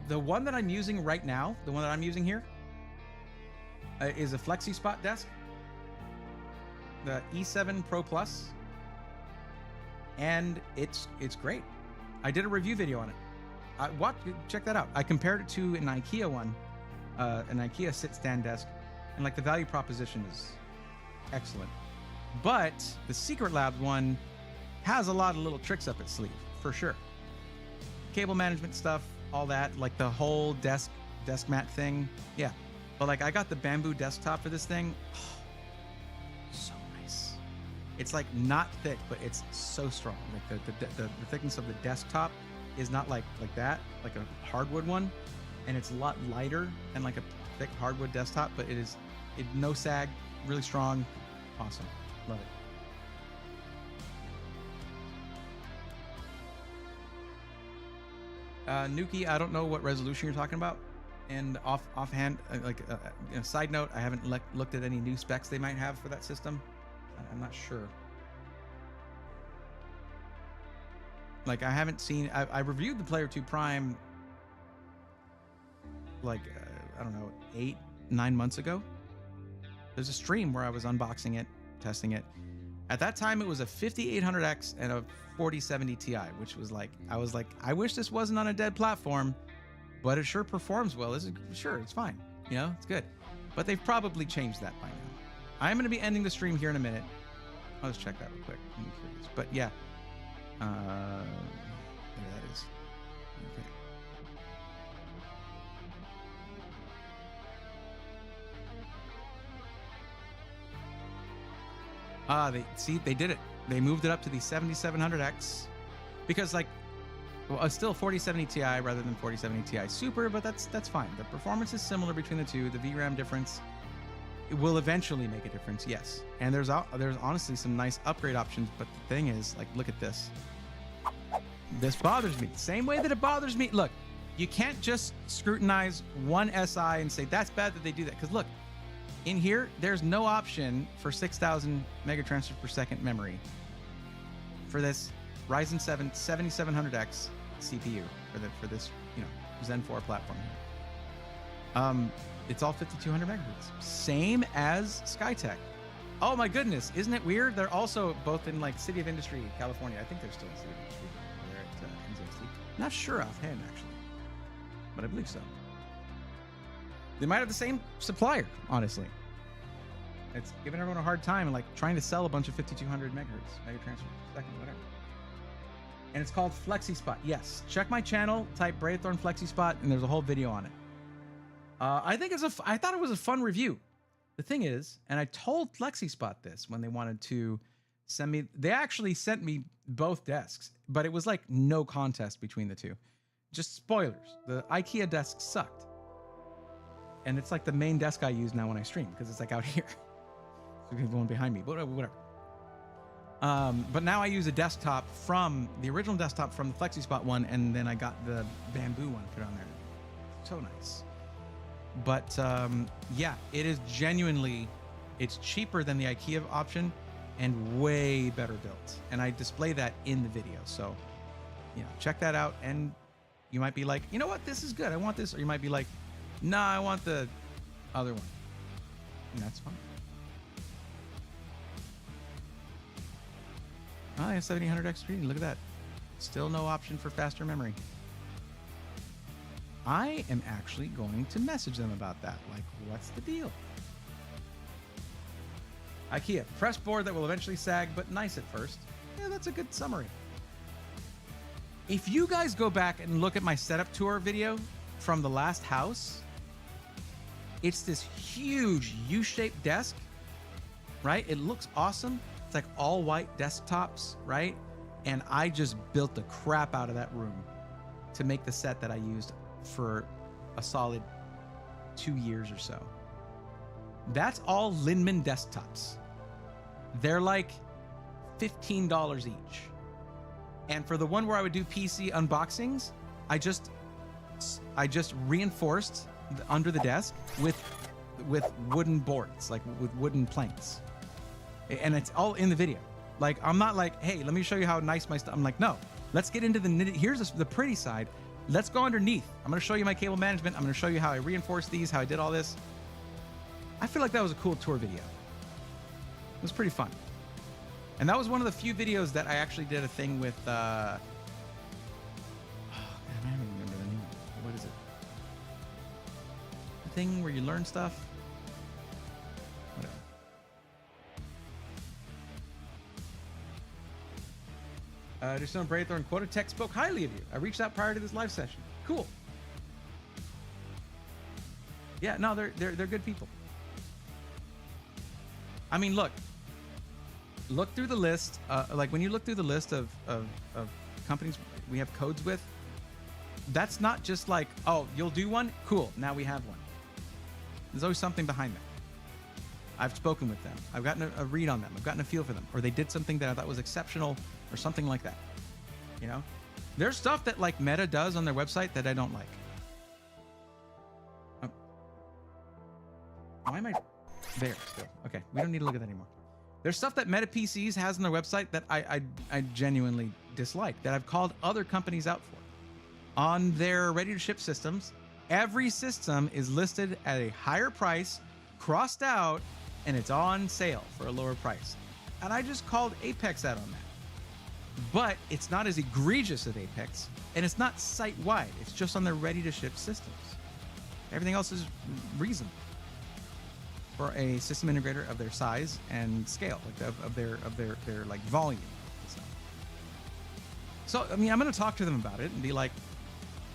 The one that I'm using right now, the one that I'm using here, is a Flexi Spot desk, the E7 Pro Plus, and it's great. I did a review video on it. Check that out. I compared it to an IKEA one, an IKEA sit-stand desk, and like the value proposition is excellent. But the Secret Labs one has a lot of little tricks up its sleeve, for sure. Cable management stuff, all that, like the whole desk mat thing, yeah. But like, I got the bamboo desktop for this thing. Oh, so nice. It's like not thick, but it's so strong. Like the thickness of the desktop is not like that, like a hardwood one, and it's a lot lighter than like a thick hardwood desktop. But it no sag, really strong, awesome, love it. Nuki, I don't know what resolution you're talking about. And offhand, side note, I haven't looked at any new specs they might have for that system. I'm not sure. Like, I haven't seen. I reviewed the Player 2 Prime. Like, I don't know, 8-9 months ago. There's a stream where I was unboxing it, testing it. At that time, it was a 5800X and a 4070 Ti, which was like, I was like, I wish this wasn't on a dead platform, but it sure performs well. This is sure, it's fine. You know, it's good. But they've probably changed that by now. I'm going to be ending the stream here in a minute. I'll just check that real quick. I'm curious. But yeah. There that is. Okay. They did it. They moved it up to the 7700X because, like, well, it's still 4070 Ti rather than 4070 Ti Super, but that's fine. The performance is similar between the two. The VRAM difference, it will eventually make a difference, yes. And there's honestly some nice upgrade options, but the thing is, like, look at this. This bothers me. Same way that it bothers me. Look, you can't just scrutinize one SI and say that's bad that they do that. Because look, in here, there's no option for 6,000 megatransfers per second memory for this Ryzen 7 7700X CPU for this, you know, Zen 4 platform here. It's all 5200 megahertz, same as Skytech. Oh my goodness, isn't it weird? They're also both in, like, City of Industry, California. I think they're still in City of Industry. They're at NZXT. Not sure offhand, actually, but I believe so. They might have the same supplier, honestly. It's giving everyone a hard time and, like, trying to sell a bunch of 5200 megahertz, megatransfer per second, whatever. And it's called FlexiSpot. Yes, check my channel, type Braithorn FlexiSpot, and there's a whole video on it. I thought it was a fun review. The thing is, and I told FlexiSpot this when they wanted to send me, they actually sent me both desks, but it was like no contest between the two. Just spoilers. The IKEA desk sucked. And it's like the main desk I use now when I stream because it's like out here. So people going behind me, whatever. But now I use a desktop from the original desktop from the FlexiSpot one, and then I got the bamboo one put on there. So nice. But yeah, it is genuinely, it's cheaper than the IKEA option and way better built. And I display that in the video. So, you know, check that out. And you might be like, you know what, this is good, I want this. Or you might be like, nah, I want the other one. And that's fine. Oh, I have 7800X screen. Look at that. Still no option for faster memory. I am actually going to message them about that. Like, what's the deal? IKEA, press board that will eventually sag, but nice at first. Yeah, that's a good summary. If you guys go back and look at my setup tour video from the last house, it's this huge U-shaped desk, right? It looks awesome. It's like all white desktops, right? And I just built the crap out of that room to make the set that I used for a solid 2 years or so. That's all Linman desktops. They're like $15 each. And for the one where I would do PC unboxings, I just reinforced under the desk with wooden boards, like with wooden planks. And it's all in the video. Like, I'm not like, hey, let me show you how nice my stuff. I'm like, no, let's get into the nitty. Here's the pretty side. Let's go underneath. I'm going to show you my cable management. I'm going to show you how I reinforced these, how I did all this. I feel like that was a cool tour video. It was pretty fun. And that was one of the few videos that I actually did a thing with, I don't remember the name. What is it? The thing where you learn stuff? Whatever. There's some Braithorn Quota Tech spoke highly of you. I reached out prior to this live session. Cool. Yeah, no, they're good people. I mean, look through the list. Like when you look through the list of companies we have codes with, that's not just like, oh, you'll do one? Cool, now we have one. There's always something behind that. I've spoken with them. I've gotten a read on them. I've gotten a feel for them. Or they did something that I thought was exceptional or something like that. You know? There's stuff that like Meta does on their website that I don't like. Why am I there still? Okay, we don't need to look at that anymore. There's stuff that Meta PCs has on their website that I genuinely dislike, that I've called other companies out for. On their ready-to-ship systems, every system is listed at a higher price, crossed out, and it's on sale for a lower price. And I just called Apex out on that. But it's not as egregious as Apex, and it's not site-wide. It's just on their ready-to-ship systems. Everything else is reasonable for a system integrator of their size and scale, like of their like volume. So I mean, I'm going to talk to them about it and be like,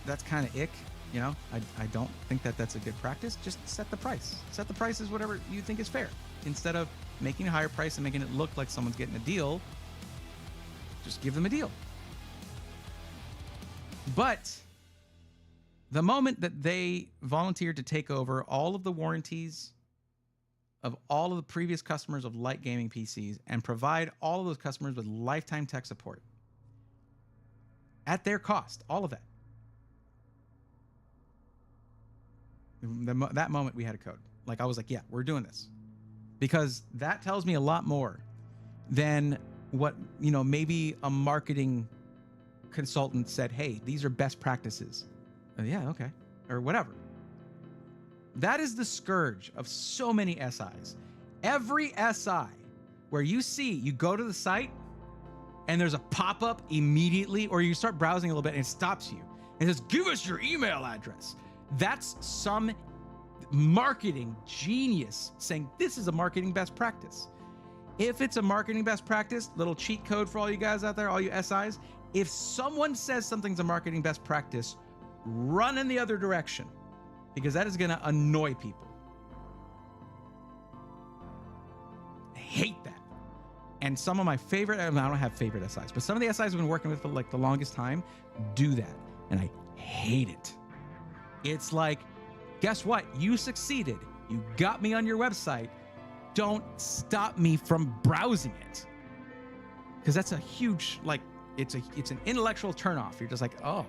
that's kind of ick. You know, I don't think that that's a good practice. Just set the price. Set the price as whatever you think is fair. Instead of making a higher price and making it look like someone's getting a deal, just give them a deal. But the moment that they volunteered to take over all of the warranties of all of the previous customers of light gaming PCs and provide all of those customers with lifetime tech support at their cost, all of that. That moment we had a code. Like I was like, yeah, we're doing this. Because that tells me a lot more than what, you know, maybe a marketing consultant said, hey, these are best practices. Yeah, okay. Or whatever. That is the scourge of so many SIs. Every SI where you go to the site and there's a pop-up immediately, or you start browsing a little bit and it stops you and says, give us your email address. That's some marketing genius saying this is a marketing best practice. If it's a marketing best practice, little cheat code for all you guys out there, all you SIs, if someone says something's a marketing best practice, run in the other direction, because that is going to annoy people. I hate that. And some of my favorite, I don't have favorite SIs, but some of the SIs I've been working with for like the longest time do that. And I hate it. It's like, guess what? You succeeded. You got me on your website. Don't stop me from browsing it. Because that's a huge, like, it's an intellectual turnoff. You're just like, oh,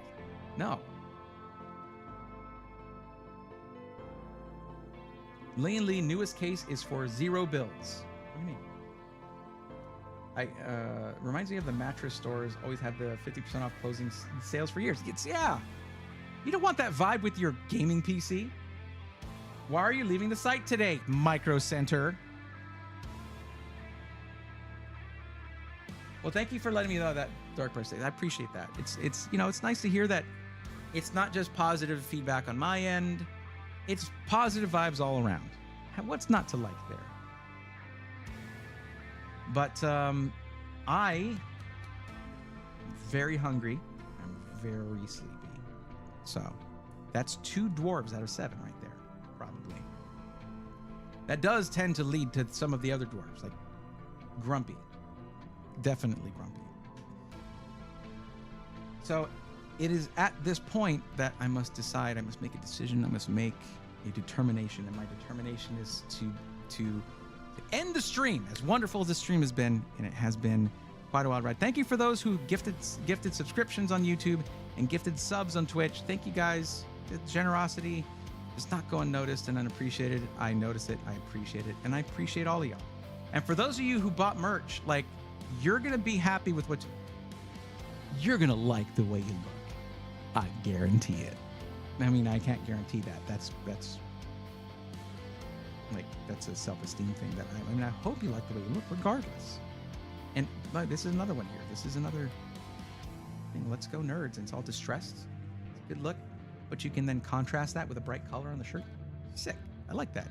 no. Lee & Lee newest case is for 0 builds. What do you mean? Reminds me of the mattress stores always have the 50% off closing sales for years. Yeah. You don't want that vibe with your gaming PC. Why are you leaving the site today, Micro Center? Well, thank you for letting me know that, Dark Birthday. I appreciate that. It's you know, it's nice to hear that it's not just positive feedback on my end. It's positive vibes all around. What's not to like there? But I'm very hungry. I'm very sleepy. So that's 2 dwarves out of 7 right there, probably. That does tend to lead to some of the other dwarves, like grumpy. Definitely grumpy. So it is at this point that I must decide, I must make a decision, I must make a determination, and my determination is to end the stream. As wonderful as this stream has been, and it has been quite a wild ride. Thank you for those who gifted subscriptions on YouTube and gifted subs on Twitch. Thank you guys. The generosity does not go unnoticed and unappreciated. I notice it, I appreciate it, and I appreciate all of y'all. And for those of you who bought merch, like, you're gonna be happy with what you're gonna like the way you look. I guarantee it. I mean, I can't guarantee that. That's like, that's a self-esteem thing that I mean, I hope you like the way you look regardless. And but this is another one here. This is another thing. Let's go nerds. And it's all distressed. It's a good look. But you can then contrast that with a bright color on the shirt. Sick. I like that.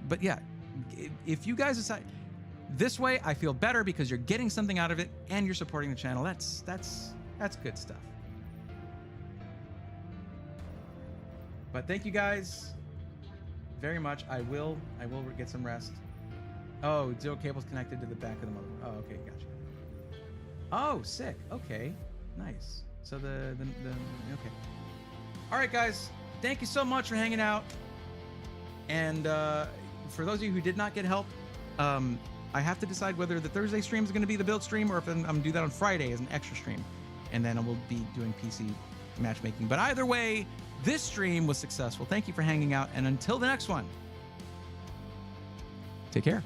But yeah, if you guys decide this way, I feel better because you're getting something out of it and you're supporting the channel. That's good stuff. But thank you guys very much. I will get some rest. Oh, 0 cable's connected to the back of the motor. Oh, okay, gotcha. Oh, sick. Okay, nice. So the okay. All right, guys. Thank you so much for hanging out. And for those of you who did not get help, I have to decide whether the Thursday stream is going to be the build stream or if I'm going to do that on Friday as an extra stream. and then we'll be doing PC matchmaking. But either way, this stream was successful. Thank you for hanging out, and until the next one, take care.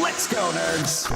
Let's go, nerds!